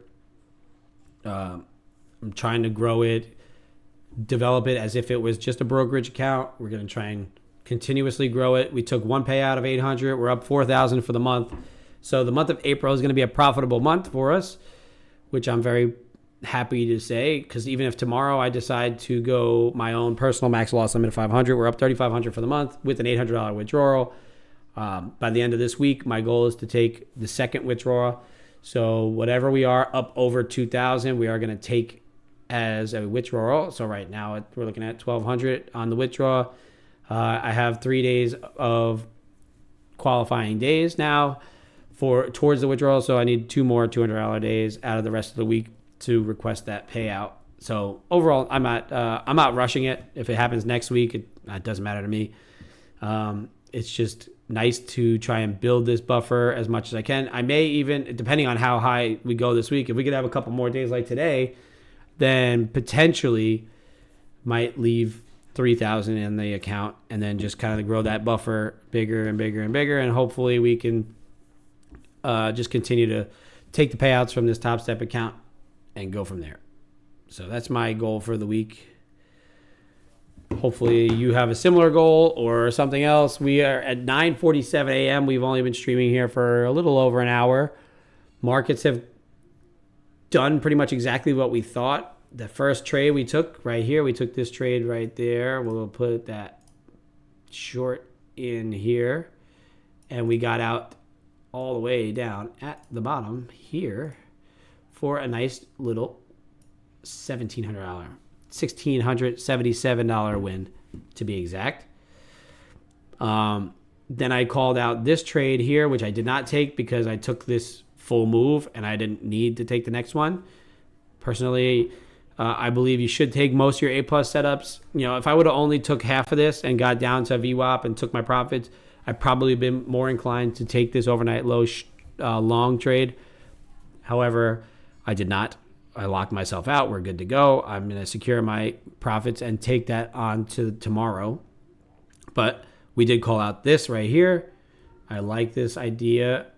I'm trying to grow it, develop it as if it was just a brokerage account. We're going to try and continuously grow it. We took 1 payout of $800. We're up $4,000 for the month. So the month of April is going to be a profitable month for us, which I'm very happy to say, because even if tomorrow I decide to go my own personal max loss limit of 500, we're up $3,500 for the month with an $800 withdrawal. By the end of this week, my goal is to take the second withdrawal. So whatever we are up over 2,000, we are going to take as a withdrawal. So right now we're looking at 1,200 on the withdrawal. I have 3 days of qualifying days now towards the withdrawal. So I need 2 more $200 days out of the rest of the week to request that payout. So overall, I'm not rushing it. If it happens next week, it doesn't matter to me. It's just nice to try and build this buffer as much as I can. I may even, depending on how high we go this week, if we could have a couple more days like today, then potentially might leave 3,000 in the account and then just kind of grow that buffer bigger and bigger and bigger. And hopefully we can just continue to take the payouts from this Top Step account and go from there. So that's my goal for the week. Hopefully you have a similar goal or something else. We are at 9:47 a.m. We've only been streaming here for a little over an hour. Markets have done pretty much exactly what we thought. The first trade we took right here, we took this trade right there. We'll put that short in here. And we got out all the way down at the bottom here for a nice little $1,677 win, to be exact. Then I called out this trade here, which I did not take because I took this full move and I didn't need to take the next one. Personally, I believe you should take most of your A-plus setups. If I would have only took half of this and got down to VWAP and took my profits, I'd probably been more inclined to take this overnight low long trade. However, I did not. I locked myself out. We're good to go. I'm going to secure my profits and take that on to tomorrow. But we did call out this right here. I like this idea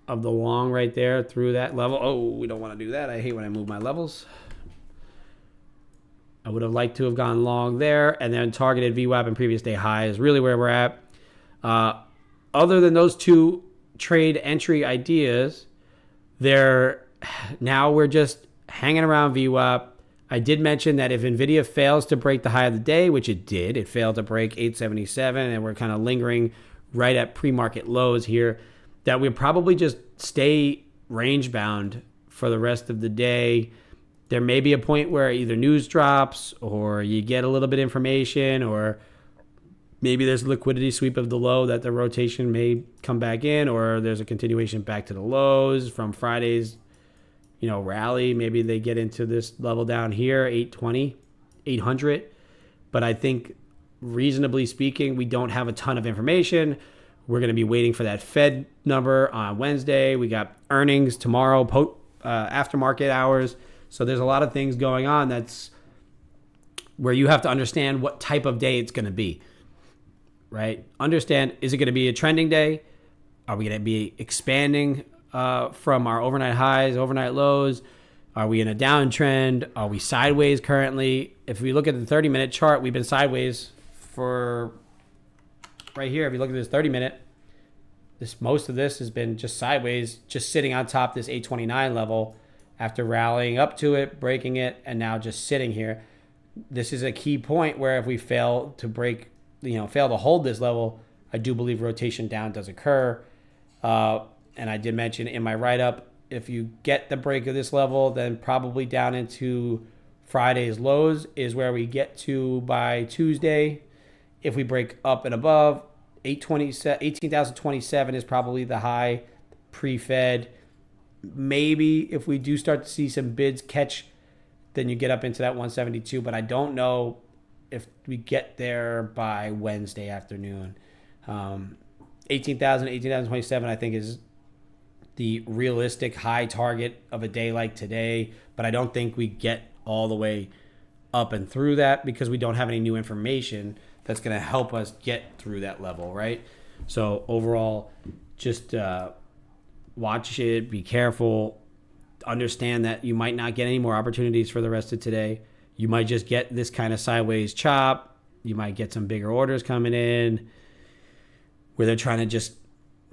of the long right there through that level. Oh, we don't want to do that. I hate when I move my levels. I would have liked to have gone long there and then targeted VWAP and previous day high is really where we're at. Other than those two trade entry ideas, now we're just hanging around VWAP. I did mention that if NVIDIA fails to break the high of the day, which it did, it failed to break 877, and we're kind of lingering right at pre-market lows here, that we'll probably just stay range bound for the rest of the day. There may be a point where either news drops or you get a little bit of information, or maybe there's a liquidity sweep of the low that the rotation may come back in, or there's a continuation back to the lows from Friday's rally. Maybe they get into this level down here, 820, 800. But I think, reasonably speaking, we don't have a ton of information. We're going to be waiting for that Fed number on Wednesday. We got earnings tomorrow, after market hours. So there's a lot of things going on that's where you have to understand what type of day it's going to be, right? Understand, is it going to be a trending day? Are we going to be expanding from our overnight highs, overnight lows? Are we in a downtrend? Are we sideways currently? If we look at the 30-minute chart, we've been sideways for right here. If you look at this 30-minute, most of this has been just sideways, just sitting on top of this 829 level after rallying up to it, breaking it, and now just sitting here. This is a key point where if we fail to break, fail to hold this level, I do believe rotation down does occur. And I did mention in my write-up, if you get the break of this level, then probably down into Friday's lows is where we get to by Tuesday. If we break up and above, 18,027 is probably the high pre-Fed. Maybe if we do start to see some bids catch, then you get up into that 172. But I don't know if we get there by Wednesday afternoon. 18,027 I think is the realistic high target of a day like today, but I don't think we get all the way up and through that because we don't have any new information that's going to help us get through that level, right? So overall, just watch it, be careful, understand that you might not get any more opportunities for the rest of today. You might just get this kind of sideways chop. You might get some bigger orders coming in where they're trying to just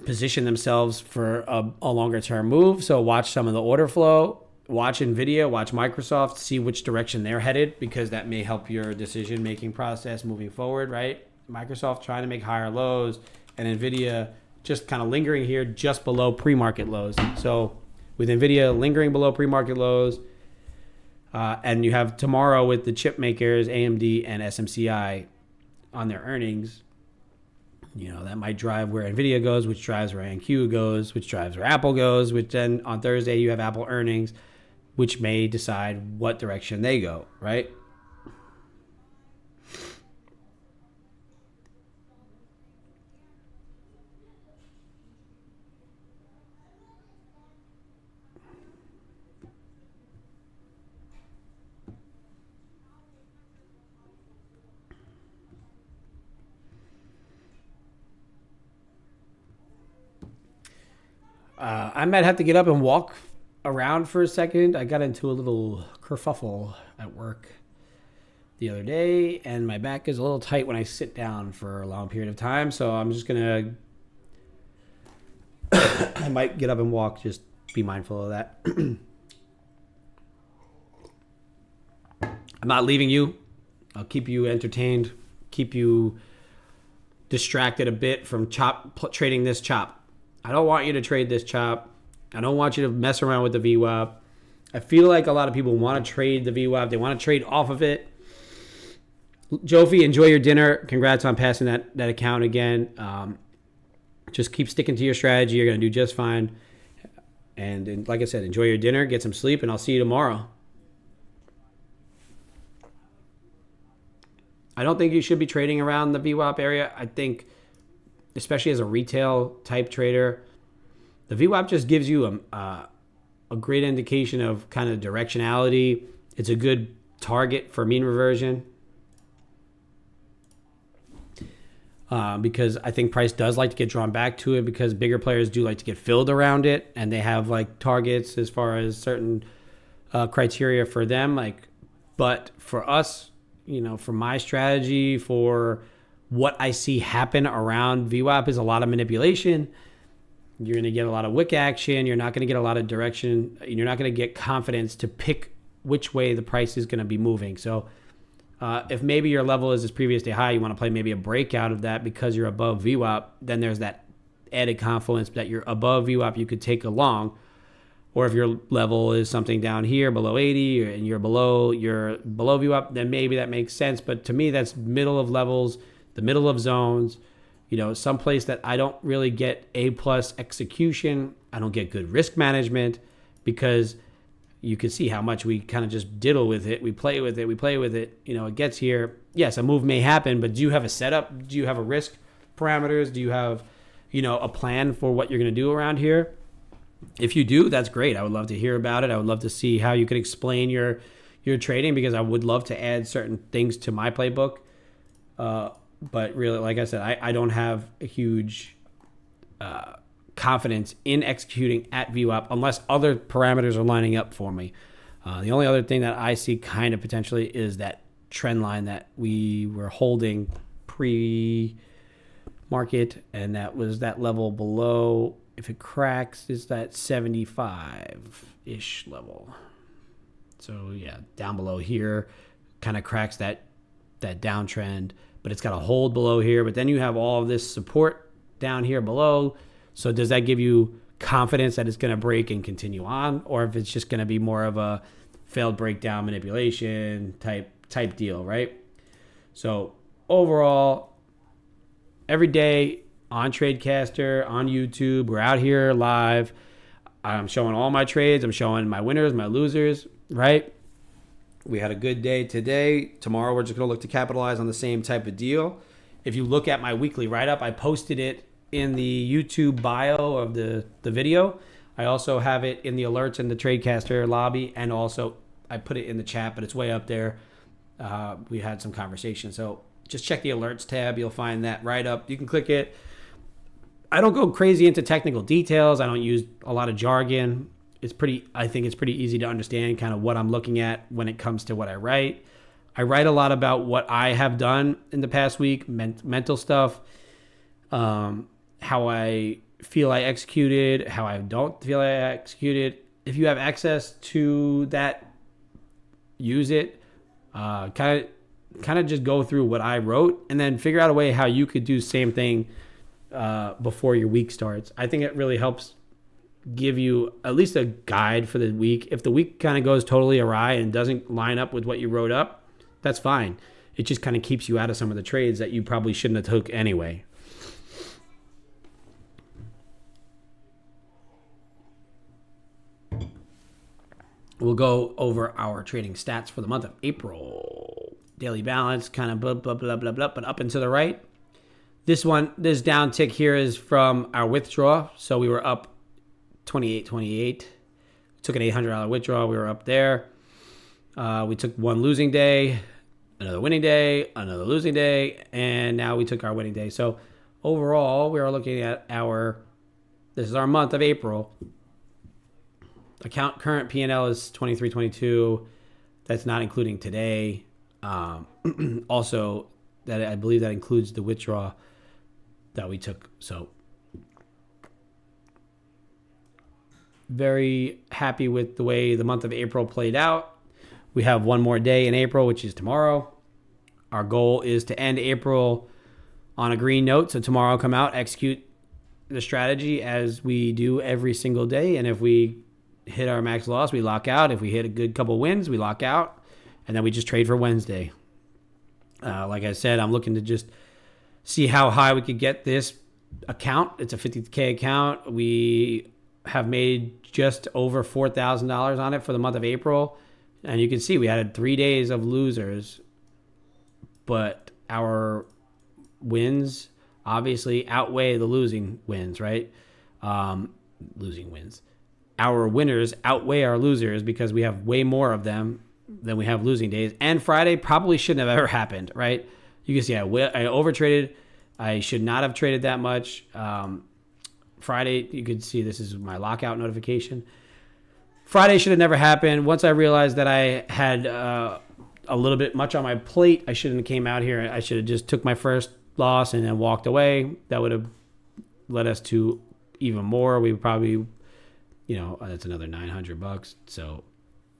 position themselves for a longer term move. So watch some of the order flow, watch NVIDIA, watch Microsoft, see which direction they're headed, because that may help your decision making process moving forward, right? Microsoft trying to make higher lows and NVIDIA just kind of lingering here just below pre-market lows. So with NVIDIA lingering below pre-market lows, and you have tomorrow with the chip makers, AMD and SMCI on their earnings, that might drive where NVIDIA goes, which drives where NQ goes, which drives where Apple goes, which then on Thursday you have Apple earnings. which may decide what direction they go, right? I might have to get up and walk around for a second. I got into a little kerfuffle at work the other day, and my back is a little tight when I sit down for a long period of time. So I'm just gonna, I might get up and walk. Just be mindful of that. I'm not leaving you. I'll keep you entertained, keep you distracted a bit from trading this chop. I don't want you to trade this chop. I don't want you to mess around with the VWAP. I feel like a lot of people want to trade the VWAP. They want to trade off of it. Jofi, enjoy your dinner. Congrats on passing that account again. Just keep sticking to your strategy. You're going to do just fine. And like I said, enjoy your dinner, get some sleep, and I'll see you tomorrow. I don't think you should be trading around the VWAP area. I think, especially as a retail type trader, the VWAP just gives you a great indication of kind of directionality. It's a good target for mean reversion. Because I think price does like to get drawn back to it, because bigger players do like to get filled around it, and they have like targets as far as certain criteria for them. But for us, for my strategy, for what I see happen around VWAP is a lot of manipulation. You're going to get a lot of wick action. You're not going to get a lot of direction. You're not going to get confidence to pick which way the price is going to be moving. So if maybe your level is this previous day high, you want to play maybe a breakout of that because you're above VWAP, then there's that added confidence that you're above VWAP, you could take a long. Or if your level is something down here below 80 and you're below VWAP, then maybe that makes sense. But to me, that's middle of levels, the middle of zones, someplace that I don't really get A+ execution. I don't get good risk management, because you can see how much we kind of just diddle with it. We play with it. It gets here. Yes, a move may happen, but do you have a setup? Do you have a risk parameters? Do you have, a plan for what you're going to do around here? If you do, that's great. I would love to hear about it. I would love to see how you could explain your trading, because I would love to add certain things to my playbook. But really, like I said, I don't have a huge confidence in executing at VWAP unless other parameters are lining up for me. The only other thing that I see kind of potentially is that trend line that we were holding pre-market, and that was that level below. If it cracks, is that 75-ish level. So yeah, down below here, kind of cracks that downtrend, but it's got a hold below here. But then you have all of this support down here below. So does that give you confidence that it's going to break and continue on, or if it's just going to be more of a failed breakdown manipulation type deal, right? So overall, every day on Tradecaster, on YouTube, we're out here live. I'm showing all my trades. I'm showing my winners, my losers, right? We had a good day today. Tomorrow, we're just going to look to capitalize on the same type of deal. If you look at my weekly write-up, I posted it in the YouTube bio of the video. I also have it in the alerts in the Tradecaster lobby, and also I put it in the chat, but it's way up there. We had some conversation. So just check the alerts tab. You'll find that write-up. You can click it. I don't go crazy into technical details. I don't use a lot of jargon. I think it's pretty easy to understand kind of what I'm looking at when it comes to what I write. I write a lot about what I have done in the past week, mental stuff, how I feel I executed, how I don't feel I executed. If you have access to that, use it. Kind of just go through what I wrote and then figure out a way how you could do the same thing before your week starts. I think it really helps give you at least a guide for the week. If the week kind of goes totally awry and doesn't line up with what you wrote up, that's fine. It just kind of keeps you out of some of the trades that you probably shouldn't have took anyway. we'll go over our trading stats for the month of April. Daily balance, kind of blah, blah, blah, blah, blah, but up and to the right. This down tick here is from our withdrawal. So we were up 28.28. Took an $800 withdrawal. We were up there. We took one losing day, another winning day, another losing day, and now we took our winning day. So overall, we are looking at this is our month of April. Account current P&L is 23.22. That's not including today. Also, that I believe that includes the withdrawal that we took. So very happy with the way the month of April played out. We have one more day in April, which is tomorrow. Our goal is to end April on a green note. So tomorrow I'll come out, execute the strategy as we do every single day. And if we hit our max loss, we lock out. If we hit a good couple wins, we lock out. And then we just trade for Wednesday. Like I said, I'm looking to just see how high we could get this account. It's a $50K account. We have made just over $4,000 on it for the month of April. And you can see we had 3 days of losers, but our wins obviously outweigh the losing wins, right? Losing wins. Our winners outweigh our losers because we have way more of them than we have losing days. And Friday probably shouldn't have ever happened, right? You can see I overtraded. I should not have traded that much. Friday, you could see this is my lockout notification. Friday should have never happened. Once I realized that I had a little bit much on my plate, I shouldn't have came out here. I should have just took my first loss and then walked away. That would have led us to even more. We would probably, that's another $900. So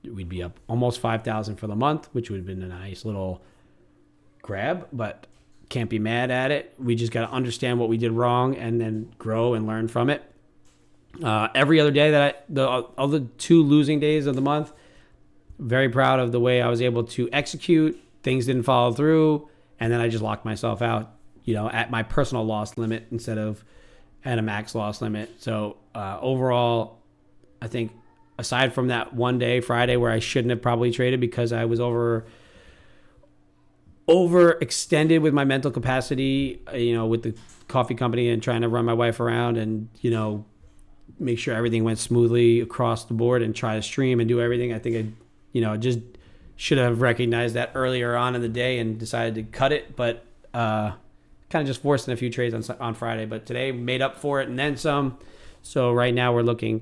we'd be up almost 5,000 for the month, which would have been a nice little grab, but can't be mad at it. We just got to understand what we did wrong and then grow and learn from it. Every other day the other 2 losing days of the month, very proud of the way I was able to execute. Things didn't follow through, and then I just locked myself out, at my personal loss limit instead of at a max loss limit. So overall, I think aside from that one day, Friday, where I shouldn't have probably traded because I was overextended with my mental capacity, with the coffee company and trying to run my wife around and, make sure everything went smoothly across the board and try to stream and do everything. I think I, just should have recognized that earlier on in the day and decided to cut it, but kind of just forcing a few trades on Friday. But today made up for it and then some. So right now we're looking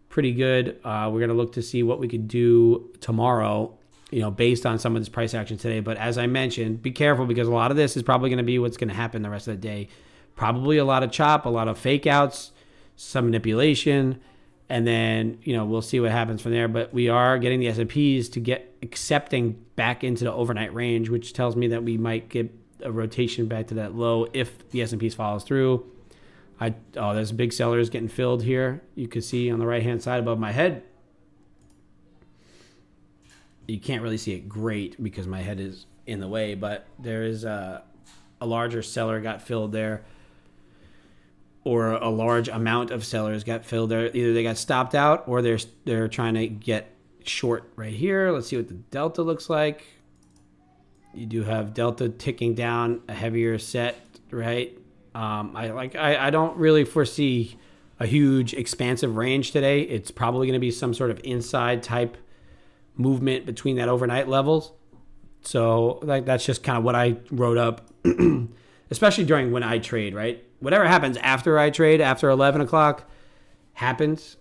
pretty good. We're going to look to see what we could do tomorrow, based on some of this price action today. But as I mentioned, be careful because a lot of this is probably going to be what's going to happen the rest of the day. Probably a lot of chop, a lot of fake outs, some manipulation, and then, we'll see what happens from there. But we are getting the S&Ps to get accepting back into the overnight range, which tells me that we might get a rotation back to that low if the S&Ps follows through. There's big sellers getting filled here. You can see on the right-hand side above my head. You can't really see it great because my head is in the way, but there is a larger seller got filled there, or a large amount of sellers got filled there. Either they got stopped out or they're trying to get short right here. Let's see what the delta looks like. You do have delta ticking down a heavier set, right? I don't really foresee a huge expansive range today. It's probably going to be some sort of inside type movement between that overnight levels. So that's just kind of what I wrote up, especially during when I trade, right? Whatever happens after I trade, after 11 o'clock happens.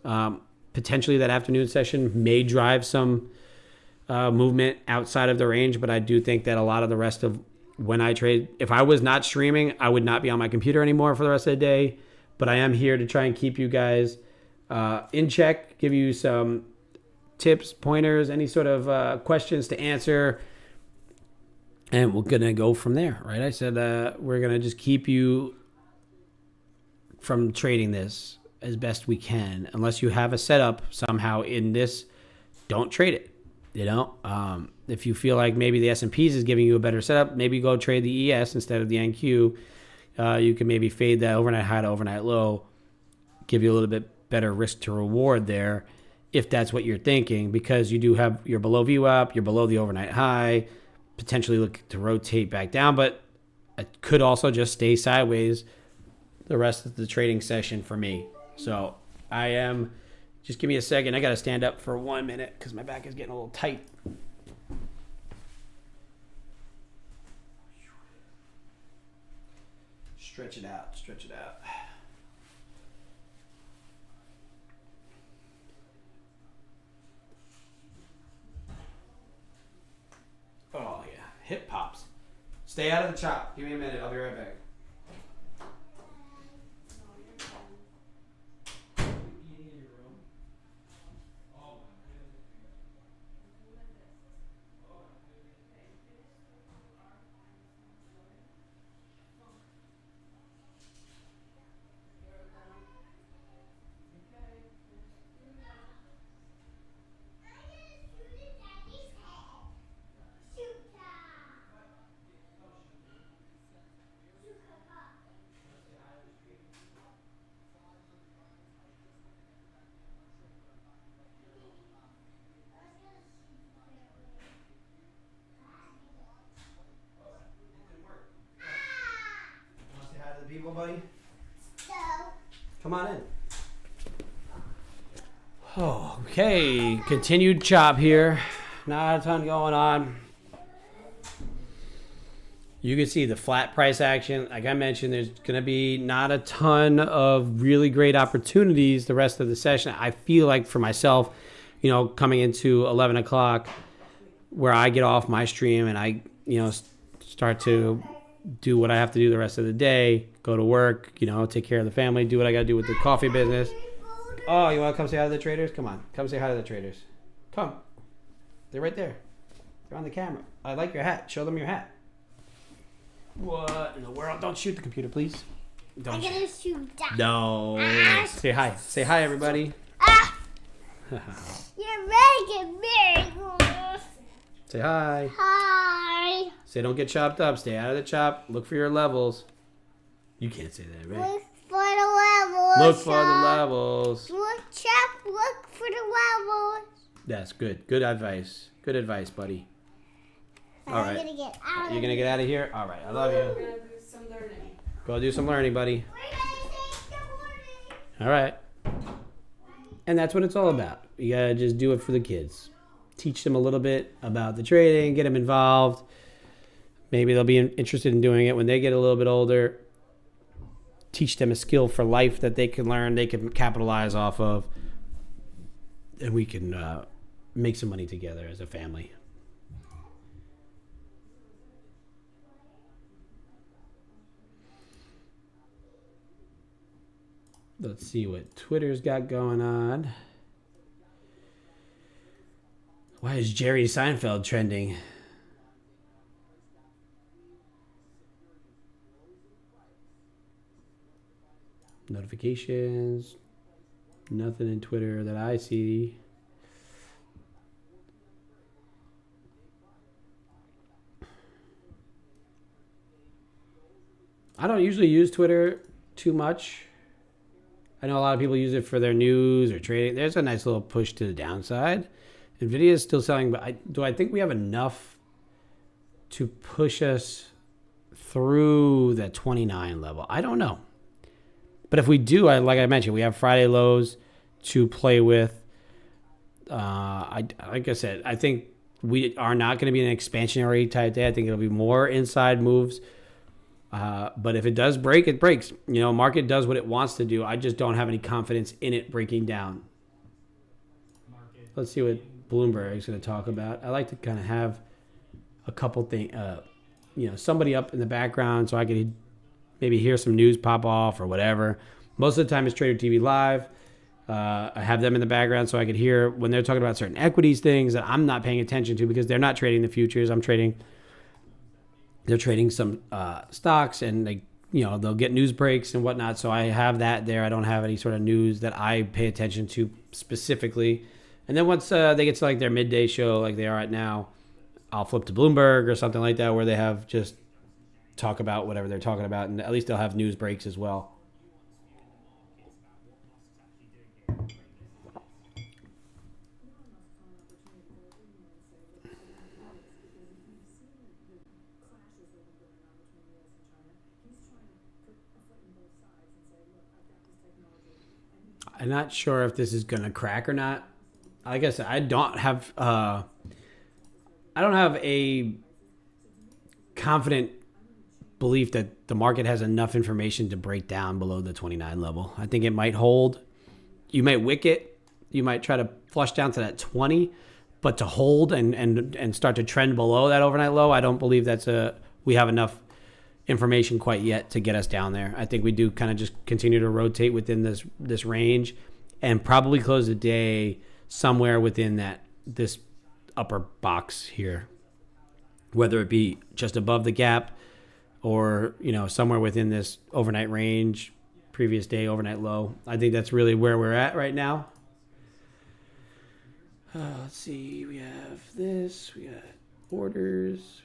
Potentially that afternoon session may drive some movement outside of the range, but I do think that a lot of the rest of when I trade, if I was not streaming, I would not be on my computer anymore for the rest of the day. But I am here to try and keep you guys in check, give you some tips, pointers, any sort of questions to answer. And we're going to go from there, right? I said we're going to just keep you from trading this as best we can. Unless you have a setup somehow in this, don't trade it. If you feel like maybe the S&Ps is giving you a better setup, maybe go trade the ES instead of the NQ. You can maybe fade that overnight high to overnight low, give you a little bit better risk to reward there if that's what you're thinking, because you do have your below view up, you're below the overnight high, potentially look to rotate back down, but it could also just stay sideways the rest of the trading session for me. So I am, just give me a second. I got to stand up for 1 minute because my back is getting a little tight. Stretch it out, stretch it out. Oh yeah, hip pops. Stay out of the chop. Give me a minute, I'll be right back. People, buddy? No. Come on in. Oh, okay. Continued chop here. Not a ton going on. You can see the flat price action. Like I mentioned, there's going to be not a ton of really great opportunities the rest of the session. I feel like for myself, you know, coming into 11 o'clock where I get off my stream and I, you know, start to do what I have to do the rest of the day, go to work, you know, take care of the family, do what I got to do with the coffee business. Oh, you want to come say hi to the traders? Come on. Come say hi to the traders. Come. They're right there. They're on the camera. I like your hat. Show them your hat. What in the world? Don't shoot the computer, please. Don't I'm gonna shoot that. No. Say hi. Say hi, everybody. You're making me. Say hi. Hi. Say don't get chopped up. Stay out of the chop. Look for your levels. You can't say that, right? Look for the levels. Look for the levels. Look, Chap, look for the levels. That's good. Good advice. Good advice, buddy. All right. I'm gonna get out. You're going to get out of here? All right. I love We're you. gonna do some learning. Go do some learning, buddy. We're gonna take the morning. All right. And that's what it's all about. You got to just do it for the kids. Teach them a little bit about the trading, get them involved. Maybe they'll be interested in doing it when they get a little bit older. Teach them a skill for life that they can learn, they can capitalize off of. And we can make some money together as a family. Let's see what Twitter's got going on. Why is Jerry Seinfeld trending? Notifications. Nothing in Twitter that I see. I don't usually use Twitter too much. I know a lot of people use it for their news or trading. There's a nice little push to the downside. NVIDIA is still selling, but do I think we have enough to push us through the 29 level? I don't know. But if we do, like I mentioned, we have Friday lows to play with. Like I said, I think we are not going to be an expansionary type day. I think it'll be more inside moves. But if it does break, it breaks. You know, market does what it wants to do. I just don't have any confidence in it breaking down. Let's see what Bloomberg is going to talk about. I like to kind of have a couple things, you know, somebody up in the background so I could maybe hear some news pop off or whatever. Most of the time it's Trader TV Live. I have them in the background so I could hear when they're talking about certain equities things that I'm not paying attention to because they're not trading the futures. They're trading some stocks and they'll get news breaks and whatnot. So I have that there. I don't have any sort of news that I pay attention to specifically. And then once they get to like their midday show like they are at now, I'll flip to Bloomberg or something like that where they have just talk about whatever they're talking about. And at least they'll have news breaks as well. I'm not sure if this is gonna crack or not. Like I said, I don't have a confident belief that the market has enough information to break down below the 29 level. I think it might hold. You might wick it. You might try to flush down to that 20, but to hold and start to trend below that overnight low, I don't believe we have enough information quite yet to get us down there. I think we do kind of just continue to rotate within this range and probably close the day somewhere within this upper box here, whether it be just above the gap or somewhere within this overnight range, previous day overnight low. I think that's really where we're at right now. Let's see, we have this, we got orders.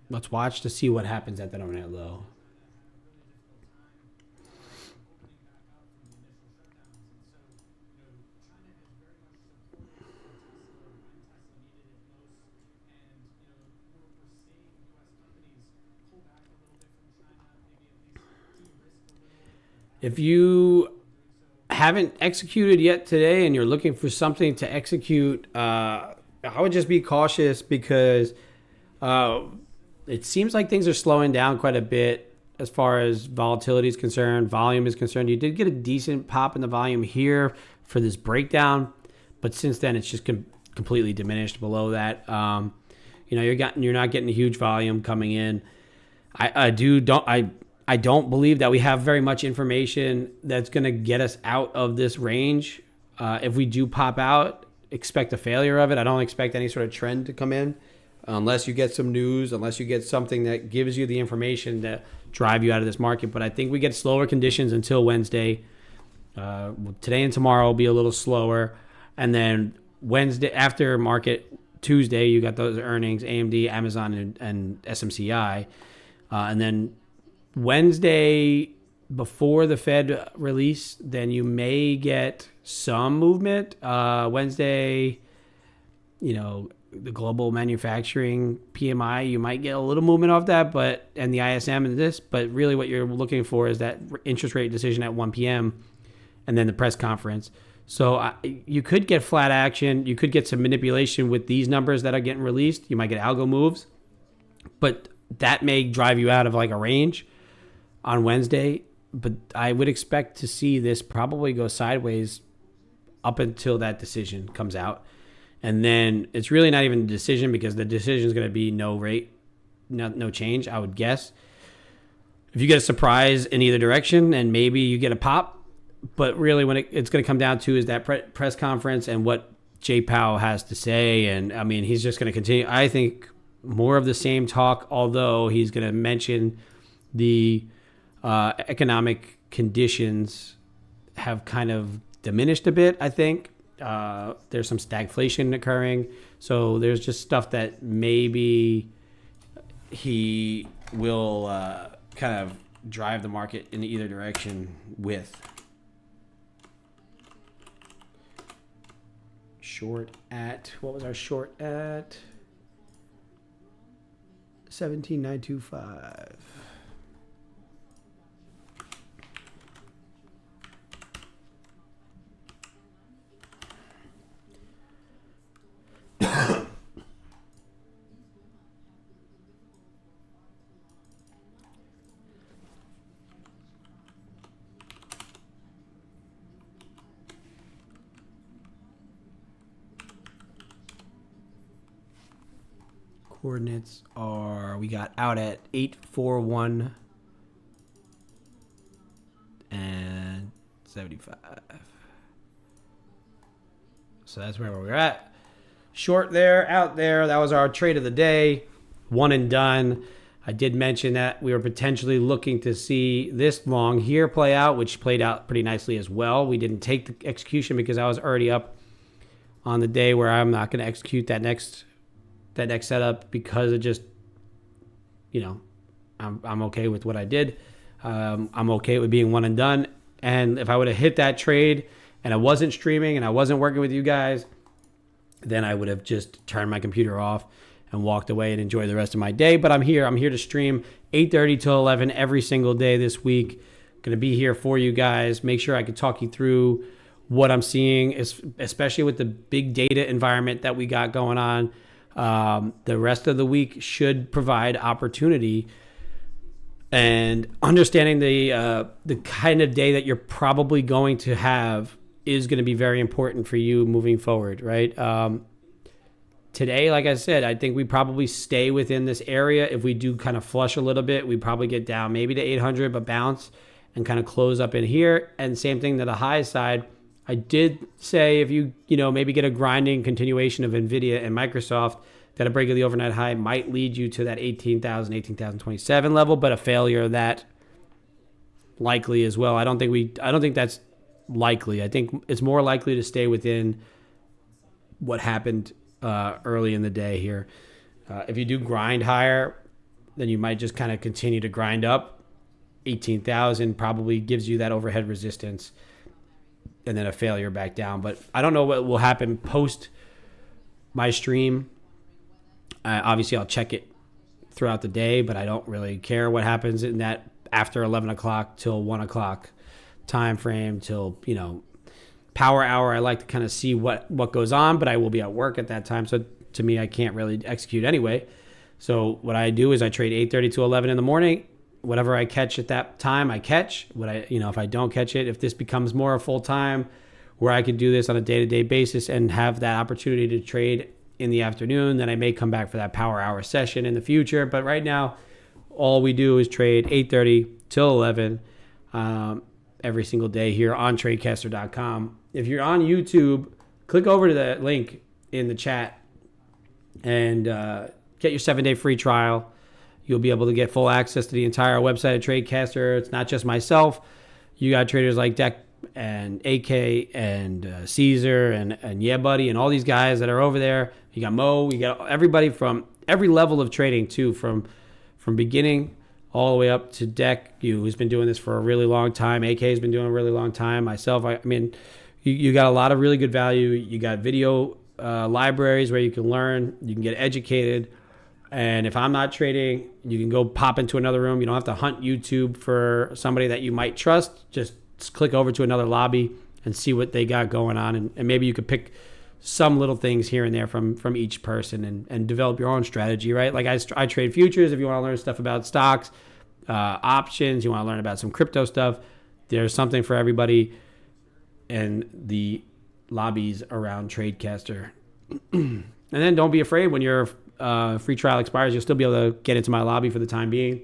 Let's watch to see what happens at that overnight low. If you haven't executed yet today and you're looking for something to execute, I would just be cautious because it seems like things are slowing down quite a bit as far as volatility is concerned, volume is concerned. You did get a decent pop in the volume here for this breakdown, but since then it's just completely diminished below that. You're not getting a huge volume coming in. I don't believe that we have very much information that's going to get us out of this range. If we do pop out, expect a failure of it. I don't expect any sort of trend to come in. Unless you get some news, unless you get something that gives you the information to drive you out of this market. But I think we get slower conditions until Wednesday. Today and tomorrow will be a little slower. And then Wednesday, after market Tuesday, you got those earnings, AMD, Amazon, and SMCI. And then Wednesday, before the Fed release, then you may get some movement. Wednesday, the global manufacturing PMI, you might get a little movement off that, and the ISM and this, but really what you're looking for is that interest rate decision at 1 p.m. and then the press conference. So you could get flat action. You could get some manipulation with these numbers that are getting released. You might get algo moves, but that may drive you out of like a range on Wednesday. But I would expect to see this probably go sideways up until that decision comes out. And then it's really not even a decision because the decision is going to be no rate, no change, I would guess. If you get a surprise in either direction and maybe you get a pop, but really when it's going to come down to is that press conference and what Jay Powell has to say. And I mean, he's just going to continue. I think more of the same talk, although he's going to mention the economic conditions have kind of diminished a bit, I think. There's some stagflation occurring. So there's just stuff that maybe he will kind of drive the market in either direction with. Short at, what was our short at? 17,925. Coordinates are, we got out at 841 and 75. So that's where we're at. Short there, out there. That was our trade of the day. One and done. I did mention that we were potentially looking to see this long here play out, which played out pretty nicely as well. We didn't take the execution because I was already up on the day where I'm not going to execute that next setup because it just, I'm okay with what I did. I'm okay with being one and done. And if I would have hit that trade and I wasn't streaming and I wasn't working with you guys, then I would have just turned my computer off and walked away and enjoyed the rest of my day. But I'm here to stream 8:30 till 11 every single day this week. Going to be here for you guys. Make sure I can talk you through what I'm seeing, especially with the big data environment that we got going on. The rest of the week should provide opportunity, and understanding the kind of day that you're probably going to have is going to be very important for you moving forward, right? Today, like I said, I think we probably stay within this area. If we do kind of flush a little bit, we probably get down maybe to 800, but bounce and kind of close up in here. And same thing to the high side. I did say if you maybe get a grinding continuation of NVIDIA and Microsoft, that a break of the overnight high might lead you to that 18,027 level, but a failure of that likely as well. I don't think that's likely. I think it's more likely to stay within what happened early in the day here. If you do grind higher, then you might just kind of continue to grind up. 18,000 probably gives you that overhead resistance and then a failure back down. But I don't know what will happen post my stream. Obviously, I'll check it throughout the day, but I don't really care what happens in that after 11 o'clock till 1 o'clock time frame till, power hour. I like to kind of see what goes on, but I will be at work at that time. So to me, I can't really execute anyway. So what I do is I trade 8:30 to 11 in the morning. Whatever I catch at that time, I catch. If I don't catch it, if this becomes more a full time where I could do this on a day-to-day basis and have that opportunity to trade in the afternoon, then I may come back for that power hour session in the future. But right now, all we do is trade 8:30 till 11 every single day here on tradecaster.com. If you're on YouTube, click over to the link in the chat and get your 7-day free trial. You'll be able to get full access to the entire website of TradeCaster. It's not just myself. You got traders like Deck and AK and Caesar and Yeah Buddy and all these guys that are over there. You got Mo. You got everybody from every level of trading too, from beginning all the way up to Deck, who's been doing this for a really long time. AK has been doing a really long time. Myself, I mean, you got a lot of really good value. You got video libraries where you can learn. You can get educated. And if I'm not trading, you can go pop into another room. You don't have to hunt YouTube for somebody that you might trust. Just click over to another lobby and see what they got going on. And maybe you could pick some little things here and there from each person and develop your own strategy, right? Like I trade futures. If you want to learn stuff about stocks, options, you want to learn about some crypto stuff, there's something for everybody in the lobbies around TradeCaster. And then don't be afraid when your free trial expires. You'll still be able to get into my lobby for the time being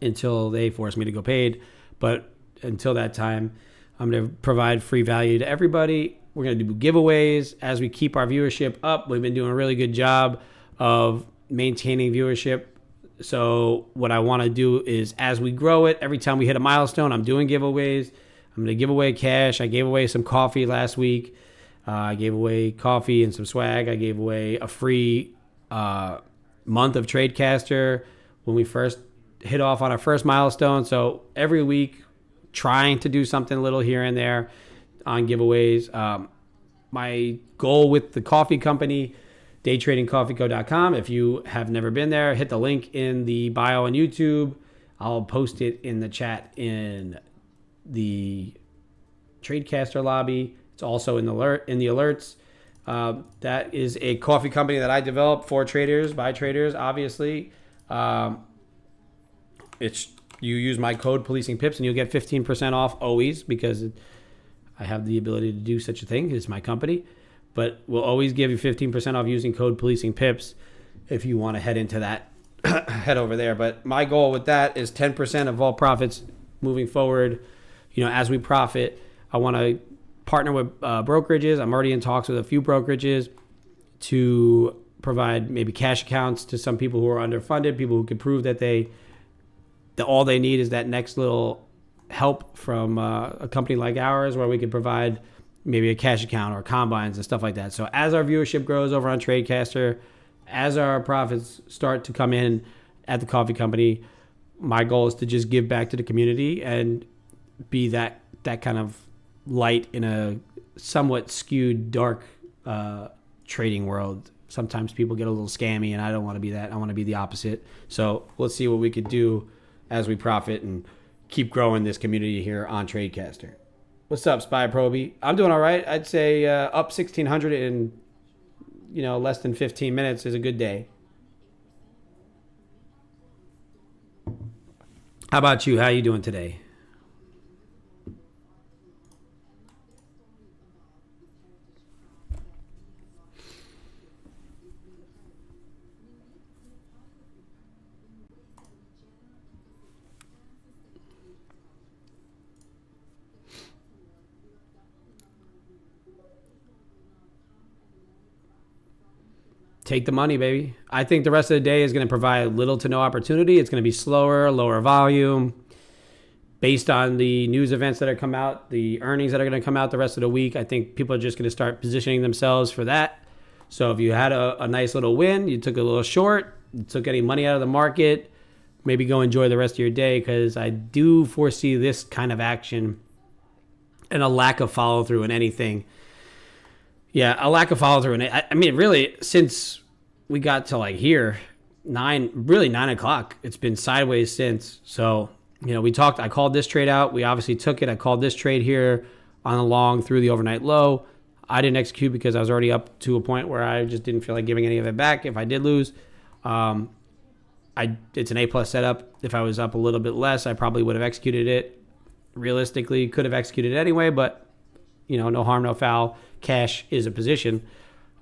until they force me to go paid. But until that time, I'm going to provide free value to everybody. We're going to do giveaways as we keep our viewership up. We've been doing a really good job of maintaining viewership. So what I want to do is as we grow it, every time we hit a milestone, I'm doing giveaways. I'm going to give away cash. I gave away some coffee last week. I gave away coffee and some swag. I gave away a free month of TradeCaster when we first hit off on our first milestone. So every week, trying to do something little here and there on giveaways. My goal with the coffee company, daytradingcoffeeco.com. If you have never been there, hit the link in the bio on YouTube. I'll post it in the chat in the TradeCaster lobby. It's also in the alerts. That is a coffee company that I developed for traders, by traders, obviously. You use my code Policing Pips and you'll get 15% off always because I have the ability to do such a thing. It's my company. But we'll always give you 15% off using code Policing Pips if you want to head into that. Head over there. But my goal with that is 10% of all profits moving forward. As we profit, I want to partner with brokerages. I'm already in talks with a few brokerages to provide maybe cash accounts to some people who are underfunded, people who can prove that all they need is that next little help from a company like ours, where we could provide maybe a cash account or combines and stuff like that. So as our viewership grows over on Tradecaster, as our profits start to come in at the coffee company, my goal is to just give back to the community and be that kind of light in a somewhat skewed, dark trading world. Sometimes people get a little scammy, and I don't want to be that. I want to be the opposite. So let's see what we could do as we profit and keep growing this community here on Tradecaster. What's up, Spy Proby? I'm doing all right. I'd say up 1,600 in less than 15 minutes is a good day. How about you? How you doing today? Take the money, baby. I think the rest of the day is going to provide little to no opportunity. It's going to be slower, lower volume. Based on the news events that are come out, the earnings that are going to come out the rest of the week, I think people are just going to start positioning themselves for that. So if you had a nice little win, you took a little short, you took any money out of the market, maybe go enjoy the rest of your day, because I do foresee this kind of action and a lack of follow through in anything. Yeah, a lack of follow through. And I mean, really, since we got to like here, 9 o'clock, it's been sideways since. So, I called this trade out. We obviously took it. I called this trade here on the long through the overnight low. I didn't execute because I was already up to a point where I just didn't feel like giving any of it back if I did lose. It's an A+ setup. If I was up a little bit less, I probably would have executed it. Realistically, could have executed it anyway, but no harm, no foul. Cash is a position,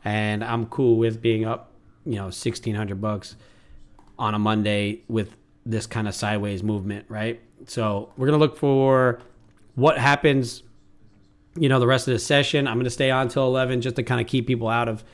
and I'm cool with being up, $1,600 on a Monday with this kind of sideways movement, right? So we're gonna look for what happens, the rest of the session. I'm gonna stay on till 11 just to kind of keep people out of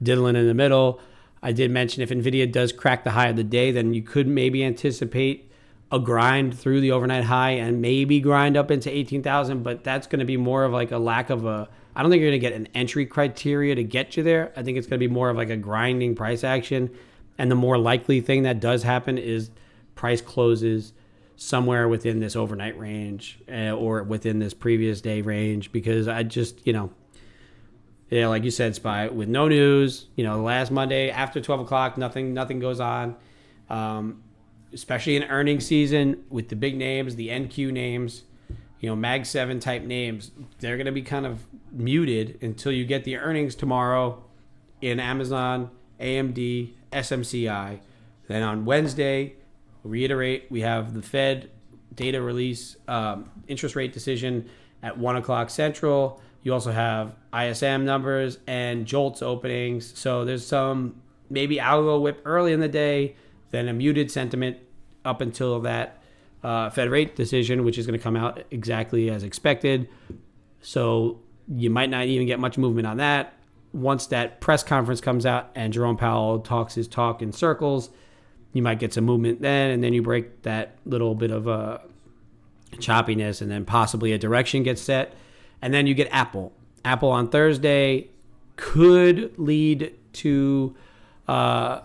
diddling in the middle. I did mention if Nvidia does crack the high of the day, then you could maybe anticipate a grind through the overnight high and maybe grind up into 18,000, but that's going to be more of like a lack of I don't think you're going to get an entry criteria to get you there. I think it's going to be more of like a grinding price action. And the more likely thing that does happen is price closes somewhere within this overnight range or within this previous day range, because I just, like you said, Spy, with no news, last Monday after 12 o'clock, nothing goes on. Especially in earnings season with the big names, the NQ names, Mag 7 type names, they're going to be kind of muted until you get the earnings tomorrow in Amazon, AMD, SMCI. Then on Wednesday, reiterate, we have the Fed data release, interest rate decision at 1 o'clock Central. You also have ISM numbers and JOLTS openings. So there's some maybe algo whip early in the day, then a muted sentiment up until that Fed rate decision, which is going to come out exactly as expected. So you might not even get much movement on that. Once that press conference comes out and Jerome Powell talks his talk in circles, you might get some movement then, and then you break that little bit of choppiness, and then possibly a direction gets set. And then you get Apple. Apple on Thursday could lead to a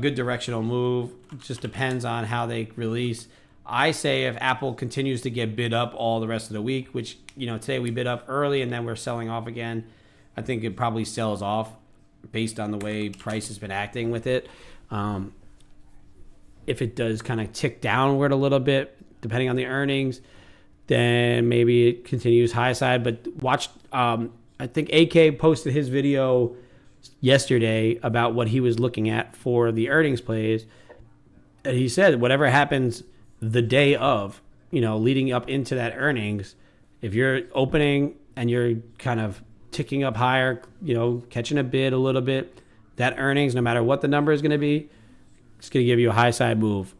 good directional move. It just depends on how they release. I say if Apple continues to get bid up all the rest of the week, which, today we bid up early and then we're selling off again, I think it probably sells off based on the way price has been acting with it. If it does kind of tick downward a little bit, depending on the earnings, then maybe it continues high side. But watch, I think AK posted his video yesterday about what he was looking at for the earnings plays. And he said whatever happens the day of, leading up into that earnings, if you're opening and you're kind of ticking up higher, catching a bid a little bit, that earnings, no matter what the number is going to be, it's going to give you a high side move.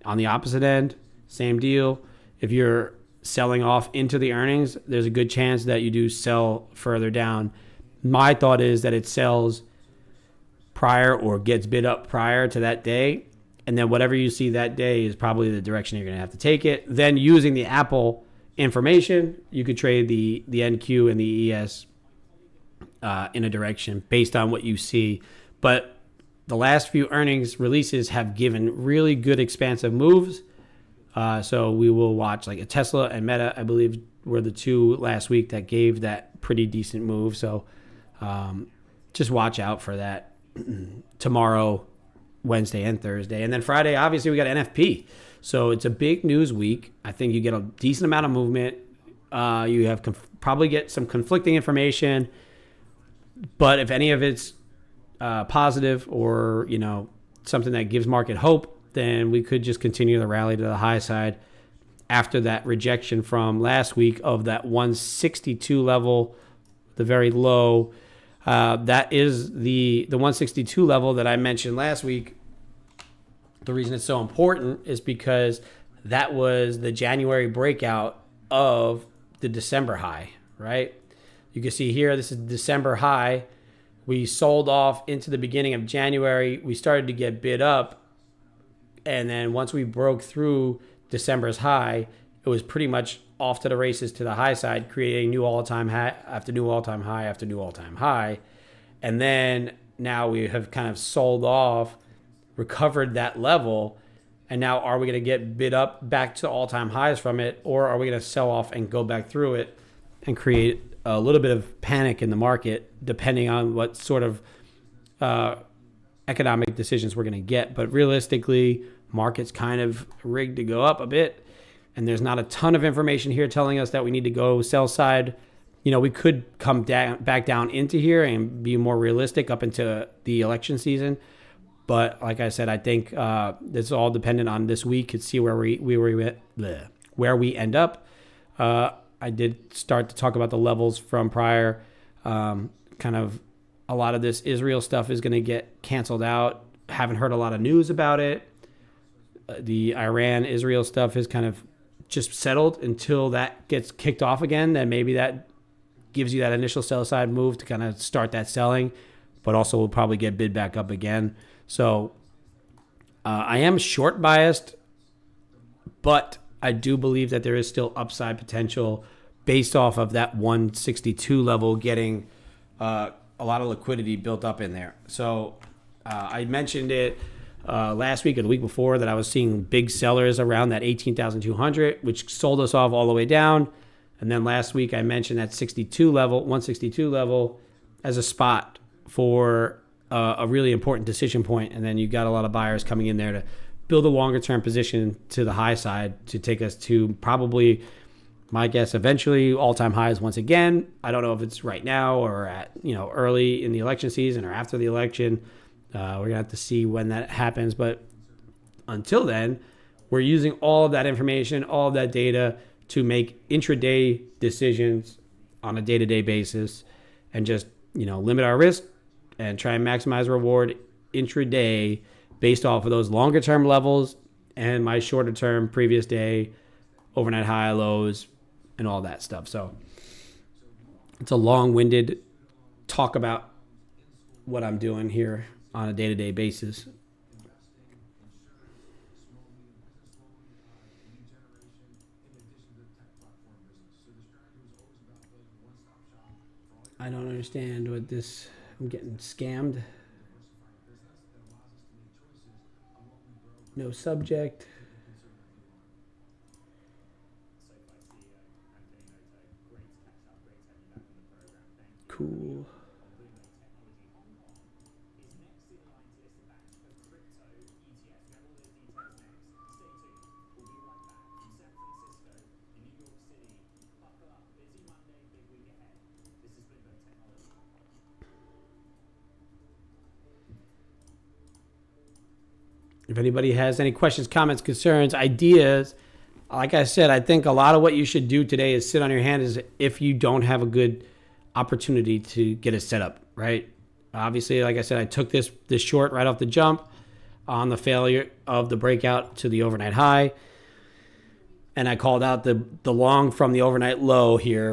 On the opposite end, same deal. If you're selling off into the earnings, there's a good chance that you do sell further down. My thought is that it sells prior or gets bid up prior to that day. And then whatever you see that day is probably the direction you're going to have to take it. Then using the Apple information, you could trade the NQ and the ES in a direction based on what you see. But the last few earnings releases have given really good expansive moves. So we will watch like a Tesla and Meta, I believe, were the two last week that gave that pretty decent move. So just watch out for that tomorrow, Wednesday, and Thursday. And then Friday, obviously, we got NFP. So it's a big news week. I think you get a decent amount of movement. You have probably get some conflicting information. But if any of it's positive or, something that gives market hope, then we could just continue the rally to the high side after that rejection from last week of that 162 level, the very low. That is the 162 level that I mentioned last week. The reason it's so important is because that was the January breakout of the December high, right? You can see here, this is December high. We sold off into the beginning of January. We started to get bid up. And then once we broke through December's high, it was pretty much off to the races to the high side, creating new all-time high after new all-time high after new all-time high. And then now we have kind of sold off, recovered that level. And now are we going to get bid up back to all-time highs from it? Or are we going to sell off and go back through it and create a little bit of panic in the market, depending on what sort of economic decisions we're going to get? But realistically, market's kind of rigged to go up a bit, and there's not a ton of information here telling us that we need to go sell side. We could come back down into here and be more realistic up into the election season. But like I said, I think it's all dependent on this week to see where we end up. I did start to talk about the levels from prior. Kind of a lot of this Israel stuff is going to get canceled out. Haven't heard a lot of news about it. The Iran-Israel stuff is kind of just settled until that gets kicked off again. Then maybe that gives you that initial sell side move to kind of start that selling, but also will probably get bid back up again. So I am short biased, but I do believe that there is still upside potential based off of that 162 level getting a lot of liquidity built up in there. So I mentioned it last week or the week before that I was seeing big sellers around that 18,200, which sold us off all the way down. And then last week I mentioned that 162 level as a spot for a really important decision point. And then you got a lot of buyers coming in there to build a longer term position to the high side to take us to probably, my guess, eventually all-time highs once again. I don't know if it's right now or at early in the election season or after the election. We're going to have to see when that happens. But until then, we're using all of that information, all of that data to make intraday decisions on a day-to-day basis and just, limit our risk and try and maximize reward intraday based off of those longer-term levels and my shorter-term previous day, overnight high, lows, and all that stuff. So it's a long-winded talk about what I'm doing here on a day-to-day basis. I don't understand what this, I'm getting scammed. No subject. Cool. If anybody has any questions, comments, concerns, ideas, like I said, I think a lot of what you should do today is sit on your hands if you don't have a good opportunity to get it set up, right? Obviously, like I said, I took this short right off the jump on the failure of the breakout to the overnight high. And I called out the long from the overnight low here,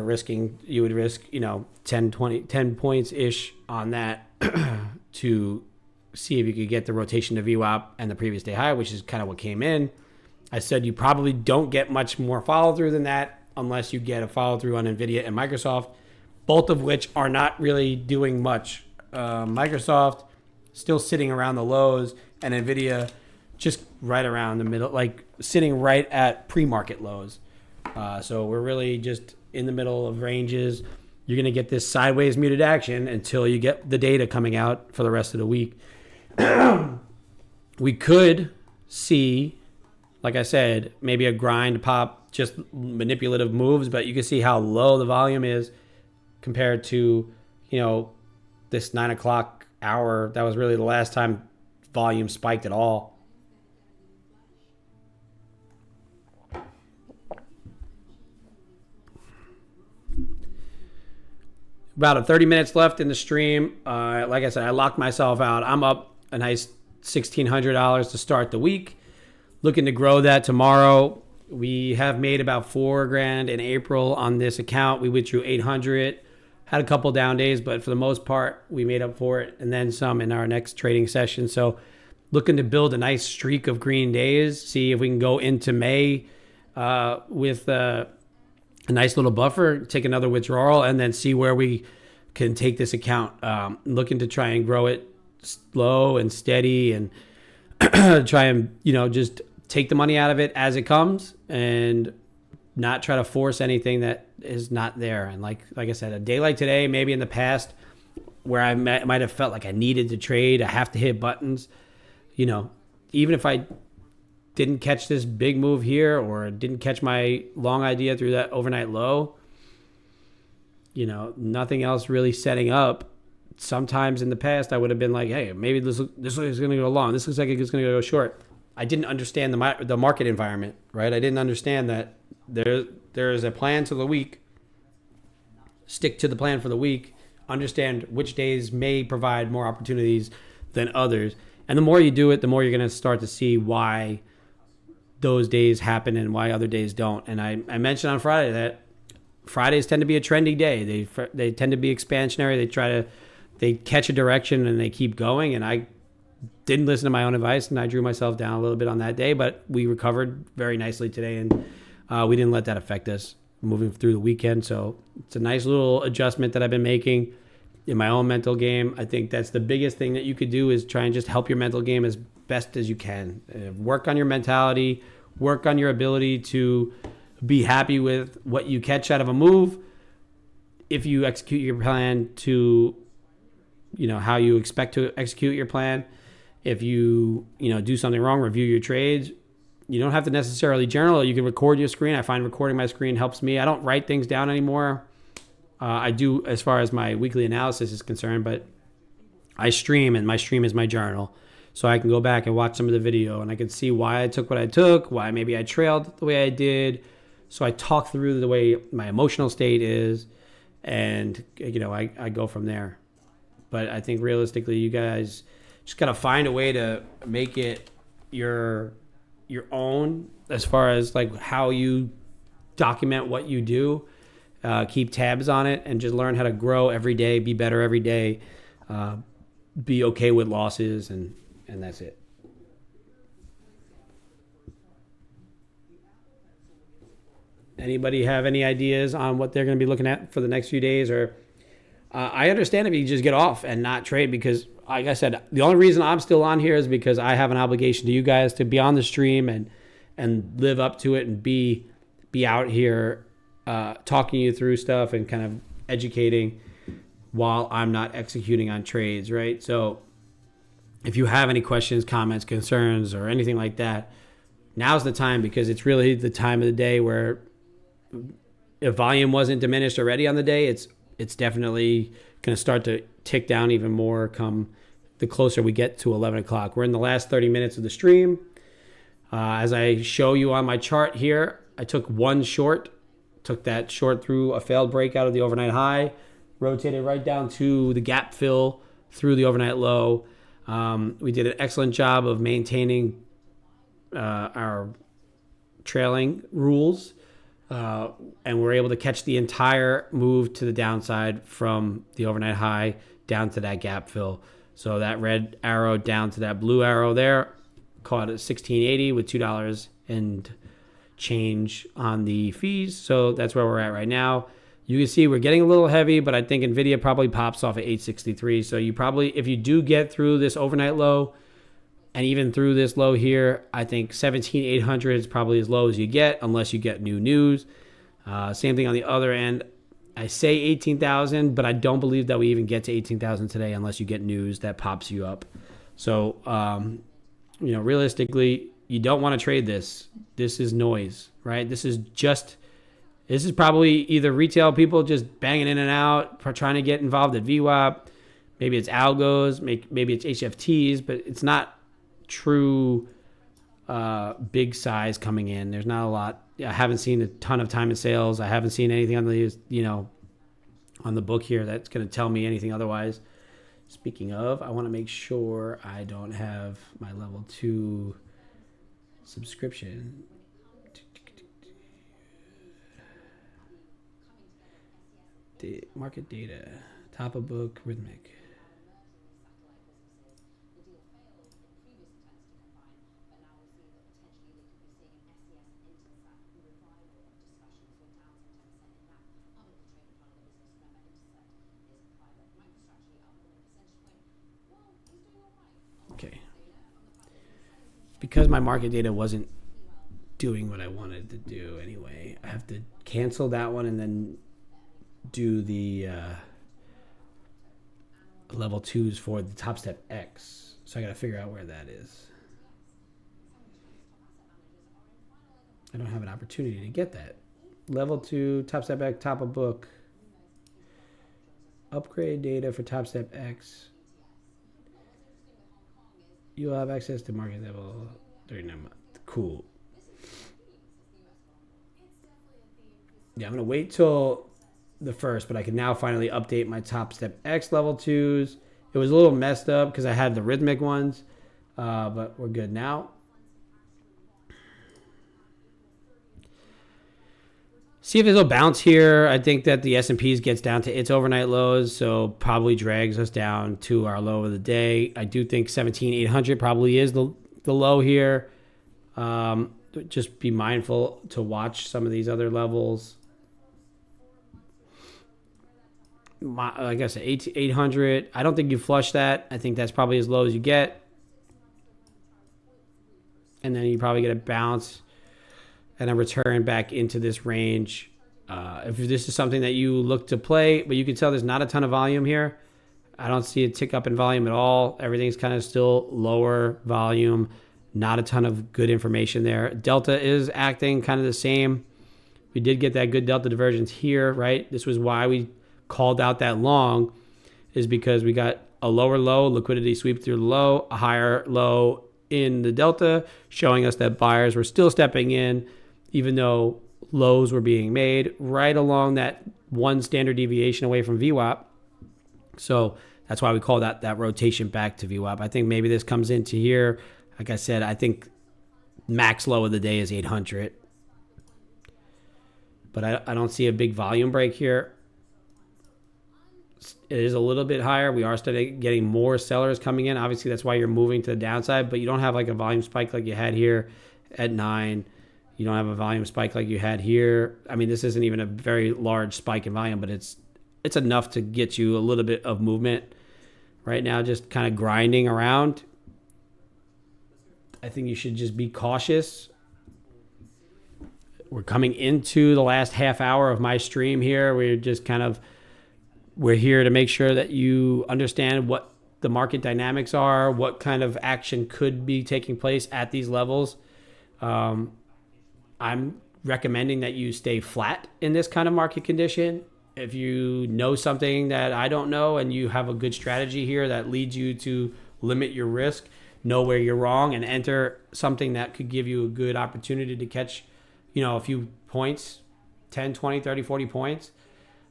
you would risk, 10 points-ish on that to see if you could get the rotation to VWAP and the previous day high, which is kind of what came in. I said you probably don't get much more follow through than that unless you get a follow through on NVIDIA and Microsoft, both of which are not really doing much. Microsoft still sitting around the lows, and NVIDIA just right around the middle, like sitting right at pre-market lows. So we're really just in the middle of ranges. You're going to get this sideways muted action until you get the data coming out for the rest of the week. We could see, like I said, maybe a grind pop, just manipulative moves, but you can see how low the volume is compared to, this 9 o'clock hour. That was really the last time volume spiked at all. About 30 minutes left in the stream. Like I said, I locked myself out. I'm up a nice $1,600 to start the week. Looking to grow that tomorrow. We have made about $4,000 in April on this account. We withdrew 800. Had a couple down days, but for the most part, we made up for it and then some in our next trading session. So looking to build a nice streak of green days. See if we can go into May with a nice little buffer, take another withdrawal, and then see where we can take this account. Looking to try and grow it slow and steady and try and, just take the money out of it as it comes and not try to force anything that is not there. And like I said, a day like today, maybe in the past where I might have felt like I needed to trade, I have to hit buttons, even if I didn't catch this big move here or didn't catch my long idea through that overnight low, nothing else really setting up. Sometimes in the past, I would have been like, hey, maybe this is going to go long. This looks like it's going to go short. I didn't understand the market environment, right? I didn't understand that there is a plan to the week. Stick to the plan for the week. Understand which days may provide more opportunities than others. And the more you do it, the more you're going to start to see why those days happen and why other days don't. And I mentioned on Friday that Fridays tend to be a trendy day. They tend to be expansionary. They catch a direction and they keep going. And I didn't listen to my own advice and I drew myself down a little bit on that day, but we recovered very nicely today and we didn't let that affect us moving through the weekend. So it's a nice little adjustment that I've been making in my own mental game. I think that's the biggest thing that you could do is try and just help your mental game as best as you can. Work on your mentality, work on your ability to be happy with what you catch out of a move. If you execute your plan to, how you expect to execute your plan. If you, do something wrong, review your trades. You don't have to necessarily journal. You can record your screen. I find recording my screen helps me. I don't write things down anymore. I do as far as my weekly analysis is concerned, but I stream and my stream is my journal. So I can go back and watch some of the video and I can see why I took what I took, why maybe I trailed the way I did. So I talk through the way my emotional state is and, I go from there. But I think realistically, you guys just got to find a way to make it your own as far as like how you document what you do. Keep tabs on it and just learn how to grow every day, be better every day, be okay with losses, and that's it. Anybody have any ideas on what they're going to be looking at for the next few days? Or I understand if you just get off and not trade because, like I said, the only reason I'm still on here is because I have an obligation to you guys to be on the stream and live up to it and be out here talking you through stuff and kind of educating while I'm not executing on trades, right? So if you have any questions, comments, concerns, or anything like that, now's the time because it's really the time of the day where if volume wasn't diminished already on the day, it's definitely going to start to tick down even more come the closer we get to 11 o'clock. We're in the last 30 minutes of the stream. As I show you on my chart here, I took one short, took that short through a failed breakout of the overnight high, rotated right down to the gap fill through the overnight low. We did an excellent job of maintaining our trailing rules, and we're able to catch the entire move to the downside from the overnight high down to that gap fill. So that red arrow down to that blue arrow there, caught at 1680 with $2 and change on the fees. So that's where we're at right now. You can see we're getting a little heavy, but I think NVIDIA probably pops off at 863. So you probably, if you do get through this overnight low and even through this low here, I think 17,800 is probably as low as you get unless you get new news. Same thing on the other end. I say 18,000, but I don't believe that we even get to 18,000 today unless you get news that pops you up. So, realistically, you don't want to trade this. This is noise, right? This is probably either retail people just banging in and out, trying to get involved at VWAP. Maybe it's algos, maybe it's HFTs, but it's not true big size coming in. There's not a lot. I haven't seen a ton of time in sales. I haven't seen anything on the, on the book here that's going to tell me anything otherwise. Speaking of, I want to make sure I don't have my level 2 subscription. Market data, top of book, Rhythmic. Okay. Because my market data wasn't doing what I wanted to do anyway, I have to cancel that one and then do the level 2s for the Top Step X. So I got to figure out where that is. I don't have an opportunity to get that. Level 2, Top Step X, top of book. Upgrade data for Top Step X. You'll have access to market level 39 months. Cool. Yeah, I'm going to wait till the first, but I can now finally update my Top Step X level 2s. It was a little messed up because I had the Rhythmic ones, but we're good now. See if it'll bounce here. I think that the S&P gets down to its overnight lows, so probably drags us down to our low of the day. I do think 17,800 probably is the low here. Just be mindful to watch some of these other levels. Like I said, 800. I don't think you flush that. I think that's probably as low as you get. And then you probably get a bounce and a return back into this range. If this is something that you look to play, but you can tell there's not a ton of volume here. I don't see a tick up in volume at all. Everything's kind of still lower volume. Not a ton of good information there. Delta is acting kind of the same. We did get that good Delta divergence here, right? This was why we called out that long, is because we got a lower low, liquidity sweep through the low, a higher low in the Delta, showing us that buyers were still stepping in, even though lows were being made right along that one standard deviation away from VWAP. So that's why we call that rotation back to VWAP. I think maybe this comes into here. Like I said, I think max low of the day is 800. But I don't see a big volume break here. It is a little bit higher. We are starting getting more sellers coming in. Obviously, that's why you're moving to the downside, but you don't have like a volume spike like you had here at 9. You don't have a volume spike like you had here. I mean, this isn't even a very large spike in volume, but it's enough to get you a little bit of movement. Right now, just kind of grinding around. I think you should just be cautious. We're coming into the last half hour of my stream here. We're here to make sure that you understand what the market dynamics are, what kind of action could be taking place at these levels. I'm recommending that you stay flat in this kind of market condition. If you know something that I don't know and you have a good strategy here that leads you to limit your risk, know where you're wrong, and enter something that could give you a good opportunity to catch, a few points, 10, 20, 30, 40 points,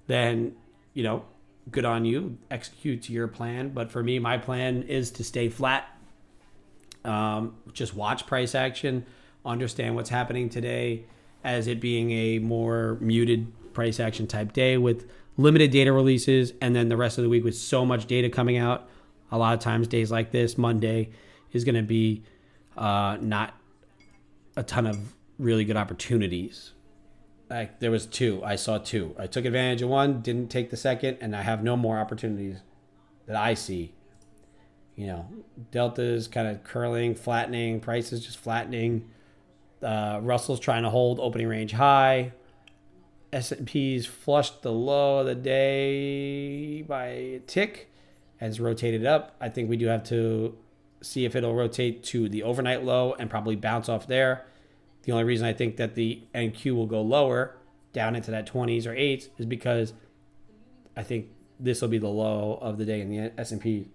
then, good on you. Execute to your plan. But for me, my plan is to stay flat. Just watch price action, understand what's happening today as it being a more muted price action type day with limited data releases, and then the rest of the week with so much data coming out. A lot of times, days like this, Monday is going to be not a ton of really good opportunities. Like there was two. I saw two. I took advantage of one, didn't take the second, and I have no more opportunities that I see. Delta's kind of curling, flattening, prices just flattening. Russell's trying to hold opening range high. S&P's flushed the low of the day by a tick and it's rotated up. I think we do have to see if it'll rotate to the overnight low and probably bounce off there. The only reason I think that the NQ will go lower down into that 20s or 8s is because I think this will be the low of the day in the S&P.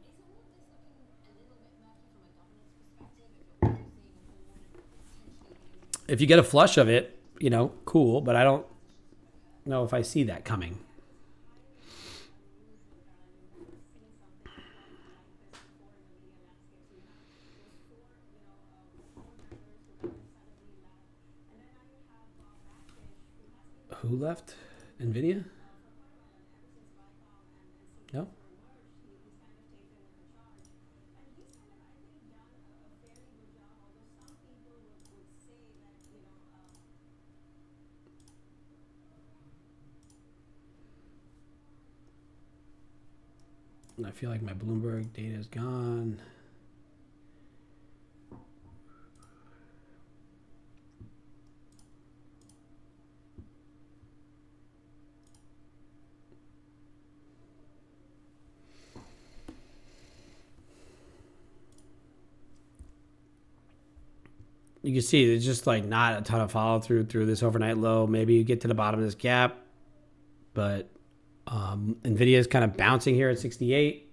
If you get a flush of it, cool, but I don't know if I see that coming. Who left? NVIDIA? No? I feel like my Bloomberg data is gone. You can see there's just like not a ton of follow through this overnight low. Maybe you get to the bottom of this gap, but NVIDIA is kind of bouncing here at 68.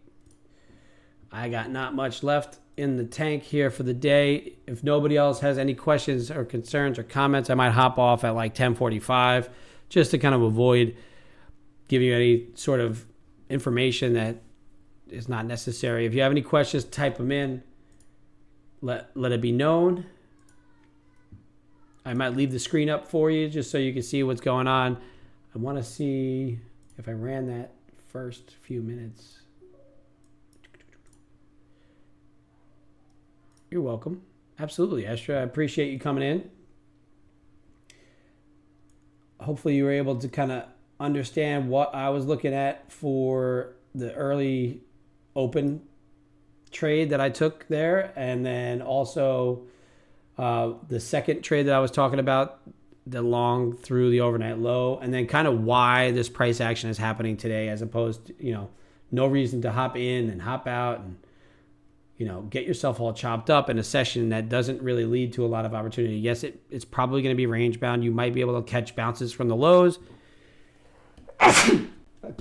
I got not much left in the tank here for the day. If nobody else has any questions or concerns or comments, I might hop off at like 10:45 just to kind of avoid giving you any sort of information that is not necessary. If you have any questions, type them in. Let it be known. I might leave the screen up for you just so you can see what's going on. I want to see if I ran that first few minutes. You're welcome. Absolutely, Estra. I appreciate you coming in. Hopefully you were able to kind of understand what I was looking at for the early open trade that I took there. And then also the second trade that I was talking about, the long through the overnight low, and then kind of why this price action is happening today as opposed to, no reason to hop in and hop out and, get yourself all chopped up in a session that doesn't really lead to a lot of opportunity. Yes, it's probably going to be range bound. You might be able to catch bounces from the lows,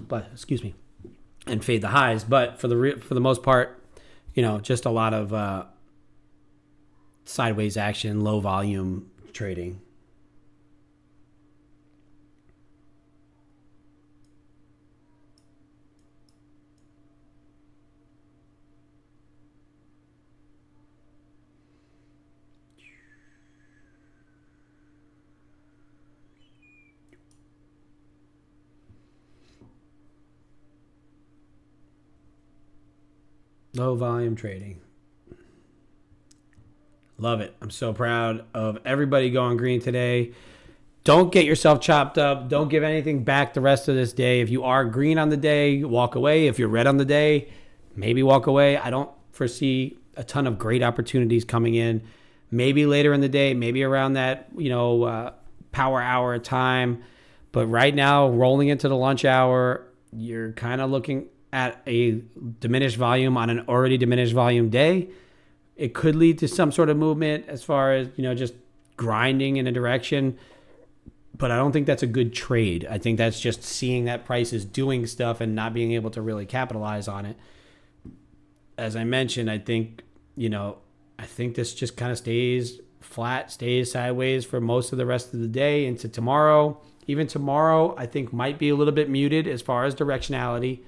but excuse me, and fade the highs. But for the most part, just a lot of sideways action, low volume trading. Low volume trading. Love it. I'm so proud of everybody going green today. Don't get yourself chopped up. Don't give anything back the rest of this day. If you are green on the day, walk away. If you're red on the day, maybe walk away. I don't foresee a ton of great opportunities coming in. Maybe later in the day, maybe around that, power hour time. But right now, rolling into the lunch hour, you're kind of looking at a diminished volume on an already diminished volume day. It could lead to some sort of movement as far as, just grinding in a direction. But I don't think that's a good trade. I think that's just seeing that price is doing stuff and not being able to really capitalize on it. As I mentioned, I think this just kind of stays flat, stays sideways for most of the rest of the day into tomorrow. Even tomorrow, I think might be a little bit muted as far as directionality.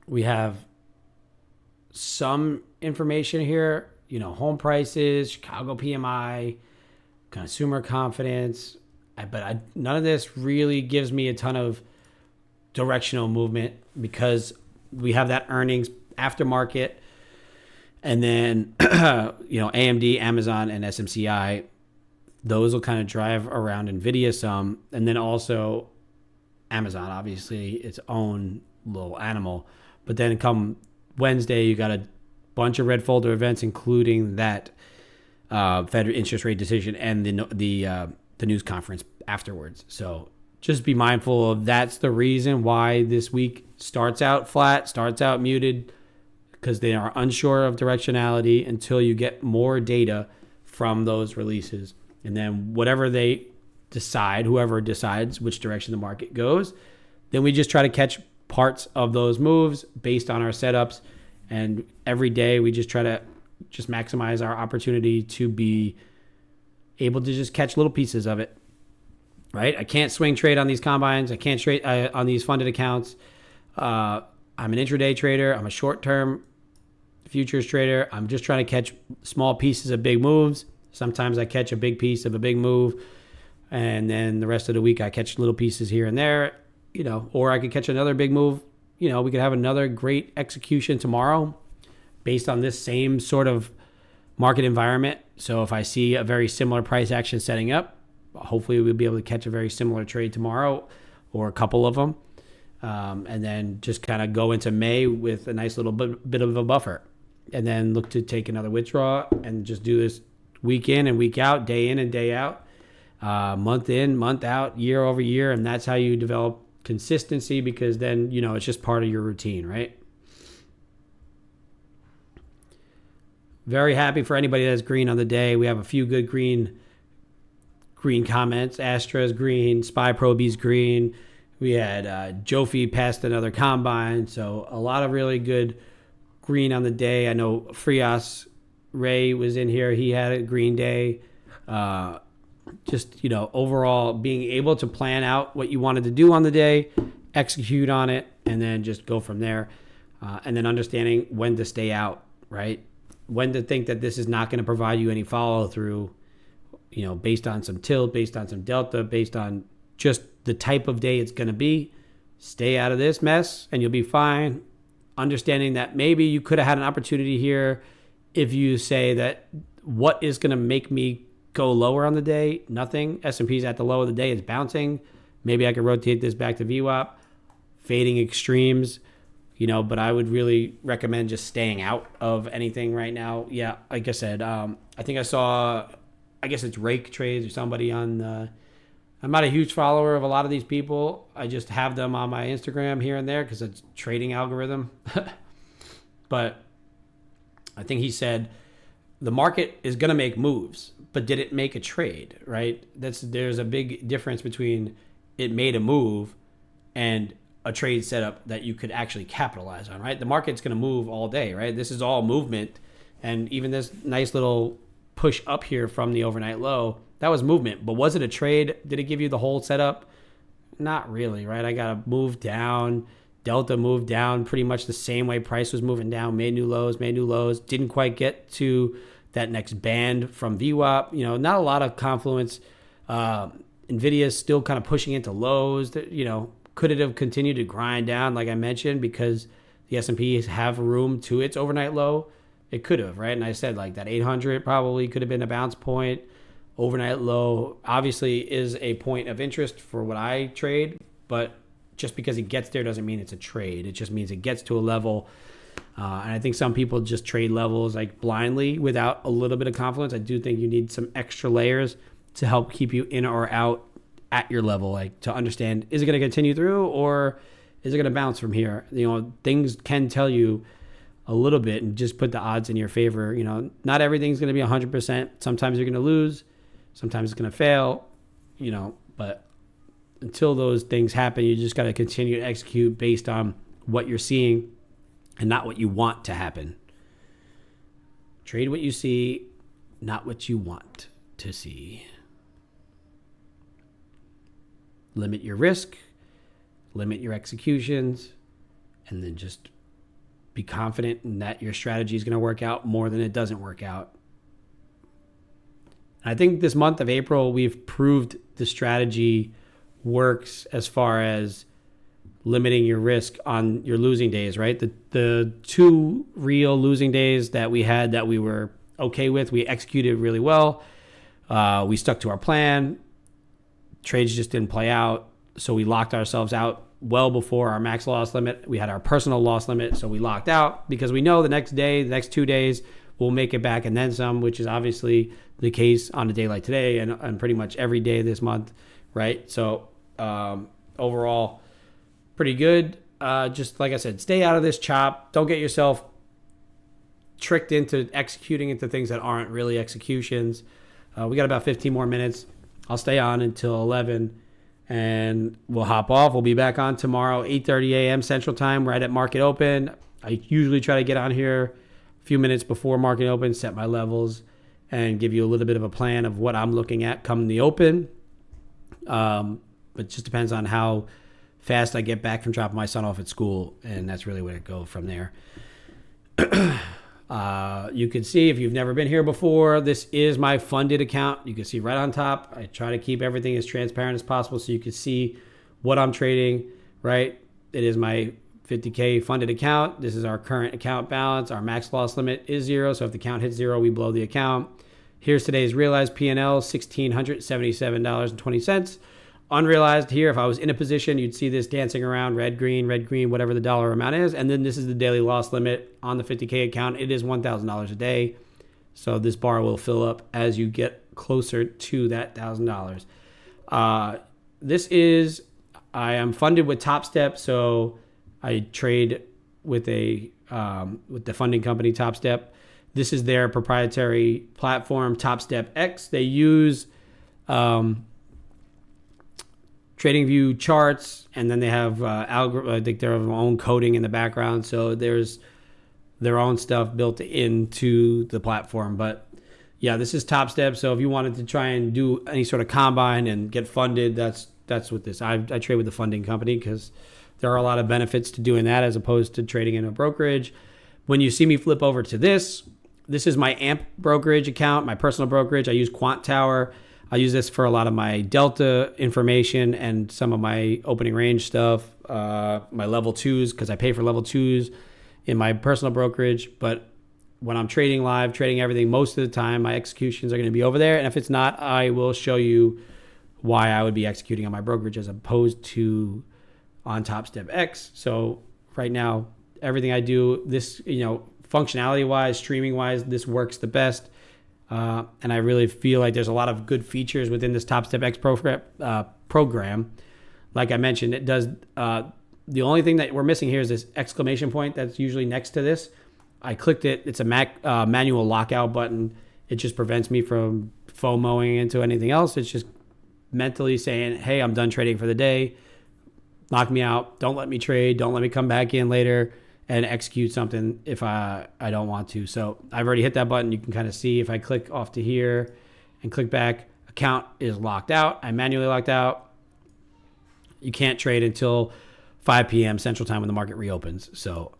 We have some information here, home prices, Chicago PMI, consumer confidence, but none of this really gives me a ton of directional movement because we have that earnings aftermarket, and then AMD, Amazon, and SMCI. Those will kind of drive around NVIDIA some, and then also Amazon, obviously its own little animal. But then come Wednesday, you got a bunch of red folder events, including that Fed interest rate decision and the news conference afterwards. So just be mindful of that's the reason why this week starts out flat, starts out muted, because they are unsure of directionality until you get more data from those releases. And then whatever they decide, whoever decides which direction the market goes, then we just try to catch parts of those moves based on our setups. And every day we just try to just maximize our opportunity to be able to just catch little pieces of it, right? I can't swing trade on these combines. I can't trade on these funded accounts. I'm an intraday trader. I'm a short-term futures trader. I'm just trying to catch small pieces of big moves. Sometimes I catch a big piece of a big move, and then the rest of the week I catch little pieces here and there, or I could catch another big move. We could have another great execution tomorrow based on this same sort of market environment. So if I see a very similar price action setting up, hopefully we'll be able to catch a very similar trade tomorrow or a couple of them. And then just kind of go into May with a nice little bit of a buffer, and then look to take another withdrawal and just do this week in and week out, day in and day out, month in, month out, year over year. And that's how you develop consistency, because then, it's just part of your routine, right? Very happy for anybody that's green on the day. We have a few good green comments. Astra's green, Spy Proby's green. We had Jofi passed another combine. So a lot of really good green on the day. I know Frias Ray was in here. He had a green day. Overall being able to plan out what you wanted to do on the day, execute on it, and then just go from there. And then understanding when to stay out, right? When to think that this is not going to provide you any follow through, based on some tilt, based on some delta, based on just the type of day it's going to be. Stay out of this mess and you'll be fine. Understanding that maybe you could have had an opportunity here if you say that what is going to make me go lower on the day? Nothing. S&P's at the low of the day. It's bouncing. Maybe I could rotate this back to VWAP. Fading extremes, but I would really recommend just staying out of anything right now. Yeah, like I said, I think I guess it's Rake Trades or somebody on I'm not a huge follower of a lot of these people. I just have them on my Instagram here and there because it's trading algorithm. But I think he said the market is going to make moves, but did it make a trade, right? There's a big difference between it made a move and a trade setup that you could actually capitalize on, right? The market's going to move all day, right? This is all movement. And even this nice little push up here from the overnight low, that was movement. But was it a trade? Did it give you the whole setup? Not really, right? I got to move down. Delta moved down pretty much the same way price was moving down. Made new lows. Didn't quite get to that next band from VWAP. Not a lot of confluence. NVIDIA is still kind of pushing into lows. That, could it have continued to grind down, like I mentioned, because the S&P have room to its overnight low? It could have, right? And I said like that 800 probably could have been a bounce point. Overnight low obviously is a point of interest for what I trade, but just because it gets there doesn't mean it's a trade. It just means it gets to a level. And I think some people just trade levels like blindly without a little bit of confidence. I do think you need some extra layers to help keep you in or out at your level, like to understand, is it going to continue through or is it going to bounce from here? Things can tell you a little bit and just put the odds in your favor. Not everything's going to be 100%. Sometimes you're going to lose. Sometimes it's going to fail, but until those things happen, you just got to continue to execute based on what you're seeing and not what you want to happen. Trade what you see, not what you want to see. Limit your risk, limit your executions, and then just be confident in that your strategy is going to work out more than it doesn't work out. I think this month of April, we've proved the strategy works as far as limiting your risk on your losing days, right? The two real losing days that we had that we were okay with, we executed really well. We stuck to our plan. Trades just didn't play out. So we locked ourselves out well before our max loss limit. We had our personal loss limit. So we locked out because we know the next day, the next 2 days, we'll make it back and then some, which is obviously the case on a day like today and pretty much every day this month, right? So overall, pretty good. Just like I said, stay out of this chop. Don't get yourself tricked into executing into things that aren't really executions. We got about 15 more minutes. I'll stay on until 11 and we'll hop off. We'll be back on tomorrow, 8:30 a.m. Central Time, right at market open. I usually try to get on here a few minutes before market open, set my levels, and give you a little bit of a plan of what I'm looking at come the open. But it just depends on how fast I get back from dropping my son off at school, and that's really where it goes from there. You can see if you've never been here before, this is my funded account. You can see right on top. I try to keep everything as transparent as possible so you can see what I'm trading, right? It is my 50K funded account. This is our current account balance. Our max loss limit is 0. So if the account hits 0, we blow the account. Here's today's realized P&L, $1,677.20. Unrealized here, if I was in a position, you'd see this dancing around red, green, whatever the dollar amount is. And then this is the daily loss limit on the 50K account. It is $1,000 a day. So this bar will fill up as you get closer to that $1,000. I am funded with Top Step. So I trade with the funding company Top Step. This is their proprietary platform, Top Step X. They use TradingView charts, and then they have I think their own coding in the background. So there's their own stuff built into the platform. But yeah, this is Top Step. So if you wanted to try and do any sort of combine and get funded, that's what this. I trade with the funding company because there are a lot of benefits to doing that as opposed to trading in a brokerage. When you see me flip over to this is my AMP brokerage account, my personal brokerage. I use Quant Tower. I use this for a lot of my Delta information and some of my opening range stuff, my level 2s, because I pay for level 2s in my personal brokerage. But when I'm trading live, trading everything, most of the time, my executions are going to be over there. And if it's not, I will show you why I would be executing on my brokerage as opposed to on Top Step X. So right now, everything I do, this, functionality-wise, streaming-wise, this works the best. And I really feel like there's a lot of good features within this Top Step X program. Like I mentioned, it does. The only thing that we're missing here is this exclamation point that's usually next to this. I clicked it. It's a manual lockout button. It just prevents me from FOMOing into anything else. It's just mentally saying, hey, I'm done trading for the day. Knock me out. Don't let me trade. Don't let me come back in later and execute something if I don't want to. So I've already hit that button. You can kind of see if I click off to here and click back, account is locked out. I manually locked out. You can't trade until 5 p.m. Central Time when the market reopens. So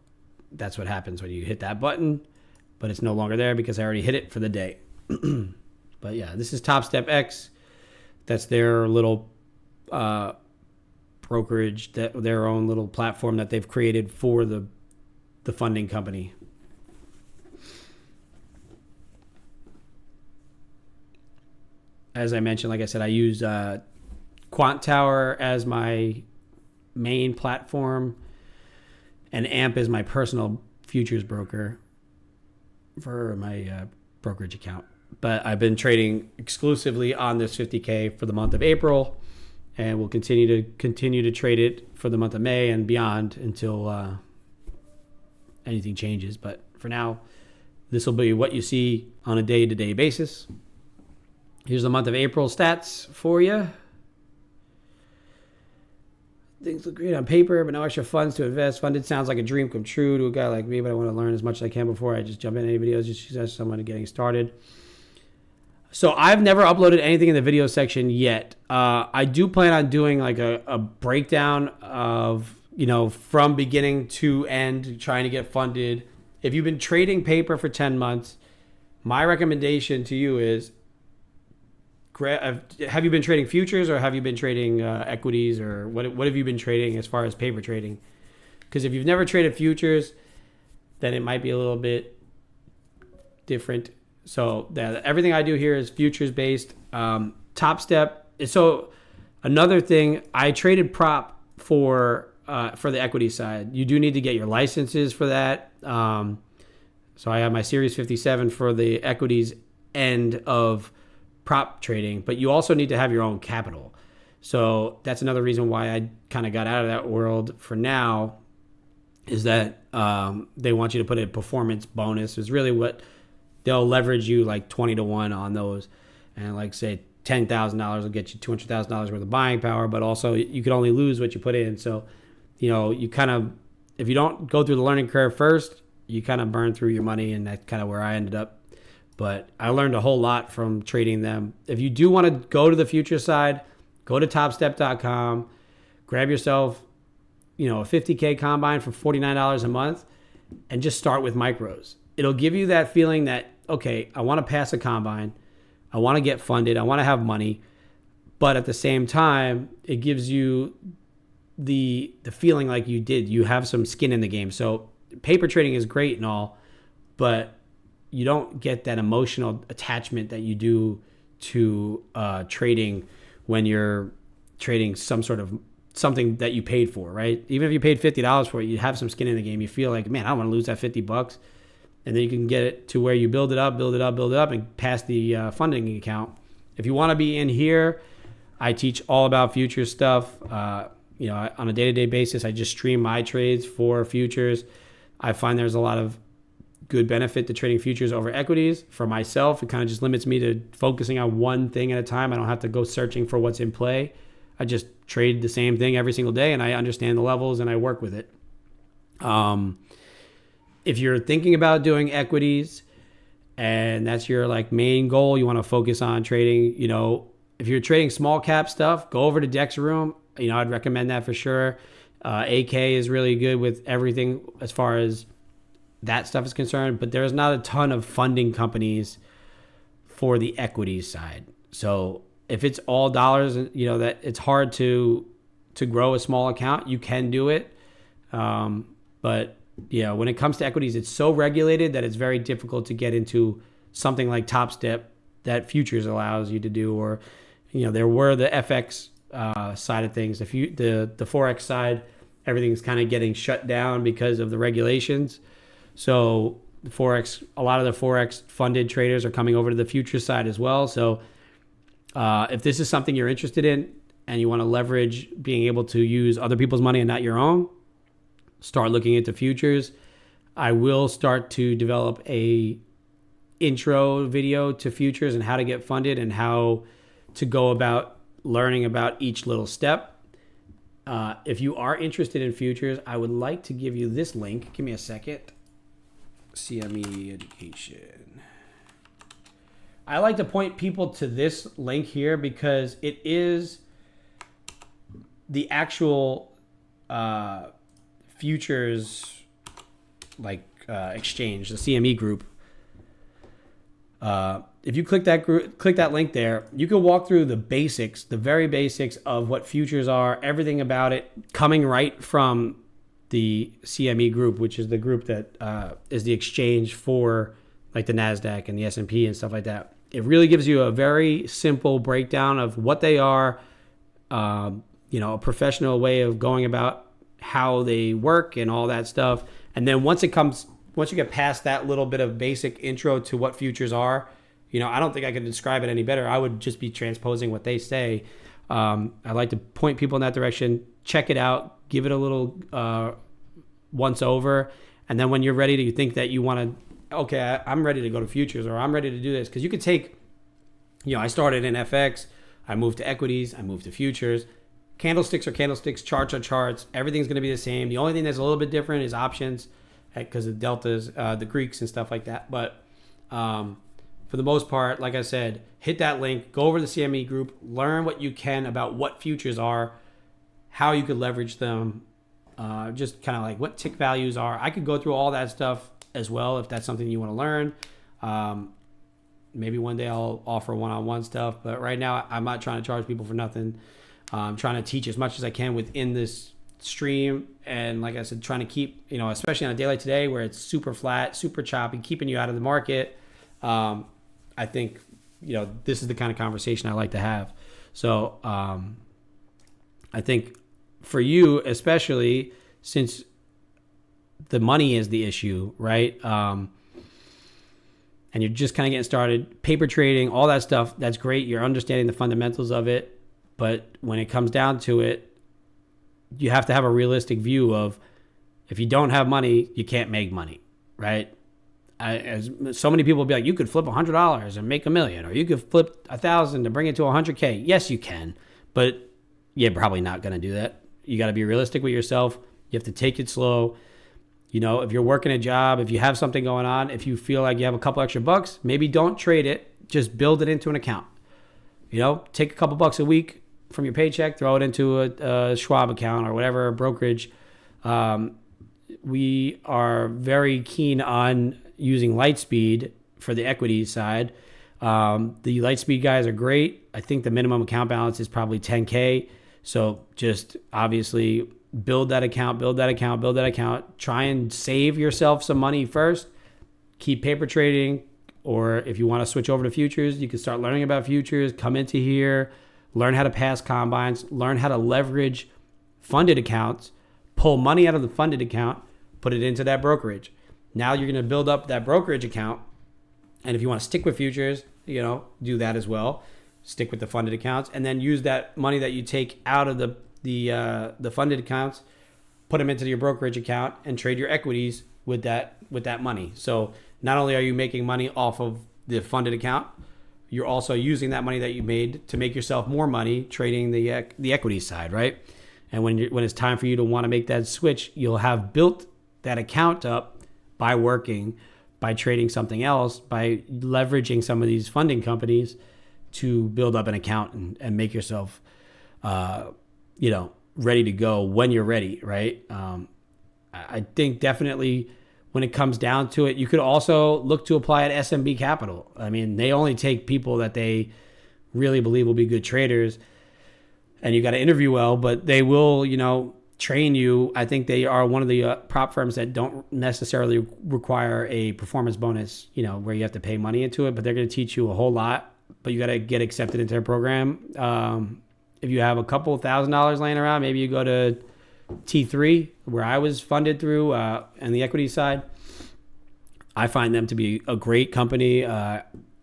that's what happens when you hit that button, but it's no longer there because I already hit it for the day. But yeah, this is Top Step X. That's their little brokerage, their own little platform that they've created for the funding company. As I mentioned, like I said, I use Quant Tower as my main platform, and AMP is my personal futures broker for my brokerage account. But I've been trading exclusively on this 50K for the month of April, and we'll continue to trade it for the month of May and beyond until anything changes. But for now, this will be what you see on a day-to-day basis. Here's the month of April stats for you. Things look great on paper, but no extra funds to invest. Funded sounds like a dream come true to a guy like me, but I want to learn as much as I can before I just jump in any videos. Just suggest someone getting started. So I've never uploaded anything in the video section yet. I do plan on doing like a breakdown of, from beginning to end, trying to get funded. If you've been trading paper for 10 months, my recommendation to you is have you been trading futures or have you been trading equities, or what have you been trading as far as paper trading? Because if you've never traded futures, then it might be a little bit different. So everything I do here is futures based. Top Step. So another thing, I traded prop for the equity side. You do need to get your licenses for that. So I have my Series 57 for the equities end of prop trading, but you also need to have your own capital. So that's another reason why I kind of got out of that world for now, is that they want you to put a performance bonus. Is really what they'll leverage you like 20 to 1 on those. And like say $10,000 will get you $200,000 worth of buying power, but also you could only lose what you put in. So, you kind of, if you don't go through the learning curve first, you kind of burn through your money, and that's kind of where I ended up. But I learned a whole lot from trading them. If you do want to go to the future side, go to topstep.com, grab yourself, a 50K combine for $49 a month, and just start with micros. It'll give you that feeling that, okay, I want to pass a combine, I want to get funded, I want to have money, but at the same time, it gives you the feeling like you have some skin in the game. So paper trading is great and all, but you don't get that emotional attachment that you do to trading when you're trading something that you paid for, right? Even if you paid $50 for it, you have some skin in the game. You feel like, man, I don't want to lose that $50. And then you can get it to where you build it up, and pass the funding account. If you want to be in here, I teach all about futures stuff. On a day-to-day basis, I just stream my trades for futures. I find there's a lot of good benefit to trading futures over equities. For myself, it kind of just limits me to focusing on one thing at a time. I don't have to go searching for what's in play. I just trade the same thing every single day, and I understand the levels, and I work with it. If you're thinking about doing equities and that's your main goal, you want to focus on trading, if you're trading small cap stuff, go over to Dexroom. I'd recommend that for sure. AK is really good with everything as far as that stuff is concerned, but there's not a ton of funding companies for the equities side. So if it's all dollars, that it's hard to grow a small account. You can do it. But when it comes to equities, it's so regulated that it's very difficult to get into something like Top Step that futures allows you to do, or, there were the FX side of things. If the Forex side, everything's kind of getting shut down because of the regulations. So a lot of the Forex funded traders are coming over to the futures side as well. So if this is something you're interested in and you want to leverage being able to use other people's money and not your own, start looking into futures. I will start to develop a intro video to futures and how to get funded and how to go about learning about each little step. If you are interested in futures, I would like to give you this link. Give me a second. CME Education. I like to point people to this link here because it is the actual futures exchange, the CME group. If you click that link there, you can walk through the basics, the very basics of what futures are, everything about it, coming right from the CME group, which is the group that is the exchange for the NASDAQ and the S&P and stuff like that. It really gives you a very simple breakdown of what they are, a professional way of going about how they work and all that stuff. And then once you get past that little bit of basic intro to what futures are, I don't think I could describe it any better. I would just be transposing what they say. I like to point people in that direction. Check it out. Give it a little once over. And then when you're ready to think that you want to, okay, I'm ready to go to futures, or I'm ready to do this. Because you could take, I started in FX. I moved to equities. I moved to futures. Candlesticks are candlesticks. Charts are charts. Everything's going to be the same. The only thing that's a little bit different is options, because of deltas, the Greeks and stuff like that. But for the most part, like I said, hit that link, go over to the CME group, learn what you can about what futures are, how you could leverage them, just kind of like what tick values are. I could go through all that stuff as well if that's something you want to learn. Maybe one day I'll offer one-on-one stuff, but right now I'm not trying to charge people for nothing. I'm trying to teach as much as I can within this stream, and like I said, trying to keep, especially on a day like today where it's super flat, super choppy, keeping you out of the market. I think this is the kind of conversation I like to have. So I think for you, especially since the money is the issue, right? And you're just kind of getting started, paper trading, all that stuff, that's great. You're understanding the fundamentals of it. But when it comes down to it, you have to have a realistic view of, if you don't have money, you can't make money, right? As so many people will be like, you could flip $100 and make $1 million, or you could flip 1,000 to bring it to 100K. Yes, you can, but you're probably not going to do that. You got to be realistic with yourself. You have to take it slow. If you're working a job, if you have something going on, if you feel like you have a couple extra bucks, maybe don't trade it. Just build it into an account. Take a couple bucks a week from your paycheck, throw it into a Schwab account or whatever, a brokerage. We are very keen on using Lightspeed for the equity side. The Lightspeed guys are great. I think the minimum account balance is probably 10K. So just obviously build that account. Try and save yourself some money first. Keep paper trading. Or if you want to switch over to futures, you can start learning about futures. Come into here, learn how to pass combines, learn how to leverage funded accounts, pull money out of the funded account, put it into that brokerage. Now you're going to build up that brokerage account. And if you want to stick with futures, do that as well. Stick with the funded accounts, and then use that money that you take out of the funded accounts, put them into your brokerage account, and trade your equities with that money. So not only are you making money off of the funded account, you're also using that money that you made to make yourself more money trading the equity side, right? And when it's time for you to want to make that switch, you'll have built that account up by working, by trading something else, by leveraging some of these funding companies to build up an account and make yourself, ready to go when you're ready, right? I think definitely when it comes down to it, you could also look to apply at SMB Capital. I mean, they only take people that they really believe will be good traders, and you got to interview well, but they will, train you. I think they are one of the prop firms that don't necessarily require a performance bonus, where you have to pay money into it, but they're going to teach you a whole lot, but you got to get accepted into their program. If you have a couple $1,000s laying around, maybe you go to T3, where I was funded through, and the equity side. I find them to be a great company.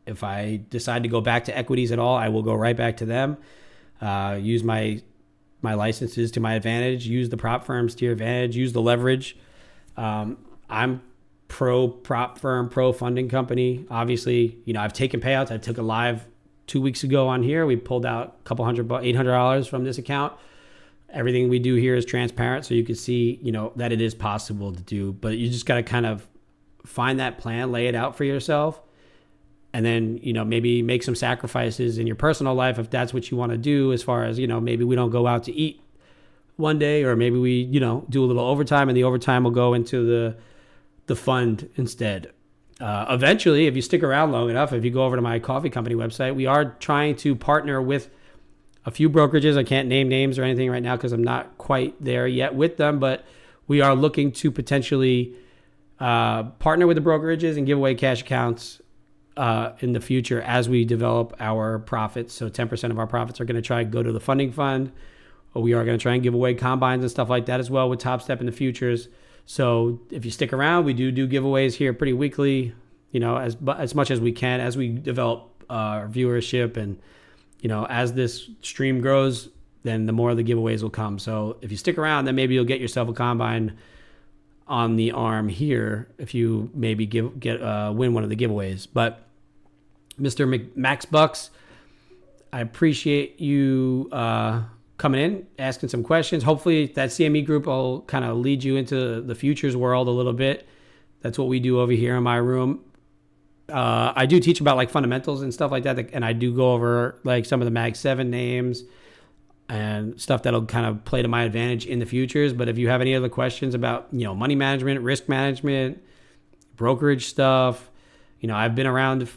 If I decide to go back to equities at all, I will go right back to them. Use my licenses to my advantage. Use the prop firms to your advantage. Use the leverage. I'm pro prop firm, pro funding company. Obviously, I've taken payouts. I took a live 2 weeks ago on here. We pulled out a couple $800 from this account. Everything we do here is transparent, so you can see, that it is possible to do. But you just got to kind of find that plan, lay it out for yourself, and then, maybe make some sacrifices in your personal life if that's what you want to do, as far as, maybe we don't go out to eat one day, or maybe we, do a little overtime, and the overtime will go into the fund instead. Eventually, if you stick around long enough, if you go over to my coffee company website, we are trying to partner with a few brokerages. I can't name names or anything right now because I'm not quite there yet with them, but we are looking to potentially partner with the brokerages and give away cash accounts in the future as we develop our profits. So 10% of our profits are going to try to go to the funding fund, or we are going to try and give away combines and stuff like that as well with Top Step in the futures. So if you stick around, we do giveaways here pretty weekly, as much as we can, as we develop our viewership, and as this stream grows, then the more of the giveaways will come. So if you stick around, then maybe you'll get yourself a combine on the arm here if you maybe win one of the giveaways. But Mr. Max Bucks, I appreciate you coming in, asking some questions. Hopefully that CME group will kind of lead you into the futures world a little bit. That's what we do over here in my room. I do teach about like fundamentals and stuff like that, and I do go over like some of the Mag 7 names and stuff that'll kind of play to my advantage in the futures. But if you have any other questions about, money management, risk management, brokerage stuff, I've been around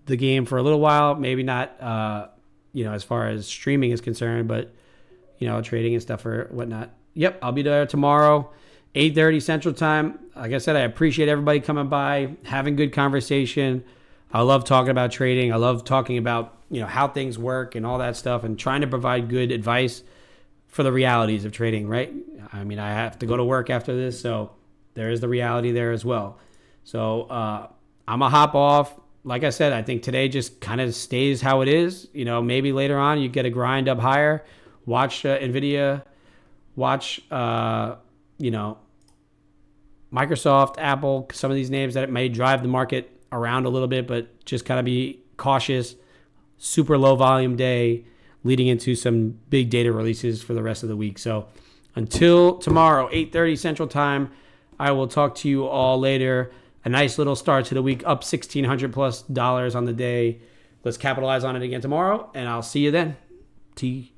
the game for a little while. Maybe not, as far as streaming is concerned, but, trading and stuff or whatnot. Yep, I'll be there tomorrow, 8:30 Central Time. Like I said, I appreciate everybody coming by, having good conversation. I love talking about trading. I love talking about, how things work and all that stuff and trying to provide good advice for the realities of trading, right? I mean, I have to go to work after this, so there is the reality there as well. So I'm going to hop off. Like I said, I think today just kind of stays how it is. Maybe later on you get a grind up higher. Watch NVIDIA. Watch, Microsoft, Apple, some of these names that may drive the market around a little bit, but just kind of be cautious. Super low volume day leading into some big data releases for the rest of the week. So until tomorrow, 8:30 Central Time, I will talk to you all later. A nice little start to the week, up $1,600+ on the day. Let's capitalize on it again tomorrow, and I'll see you then. T.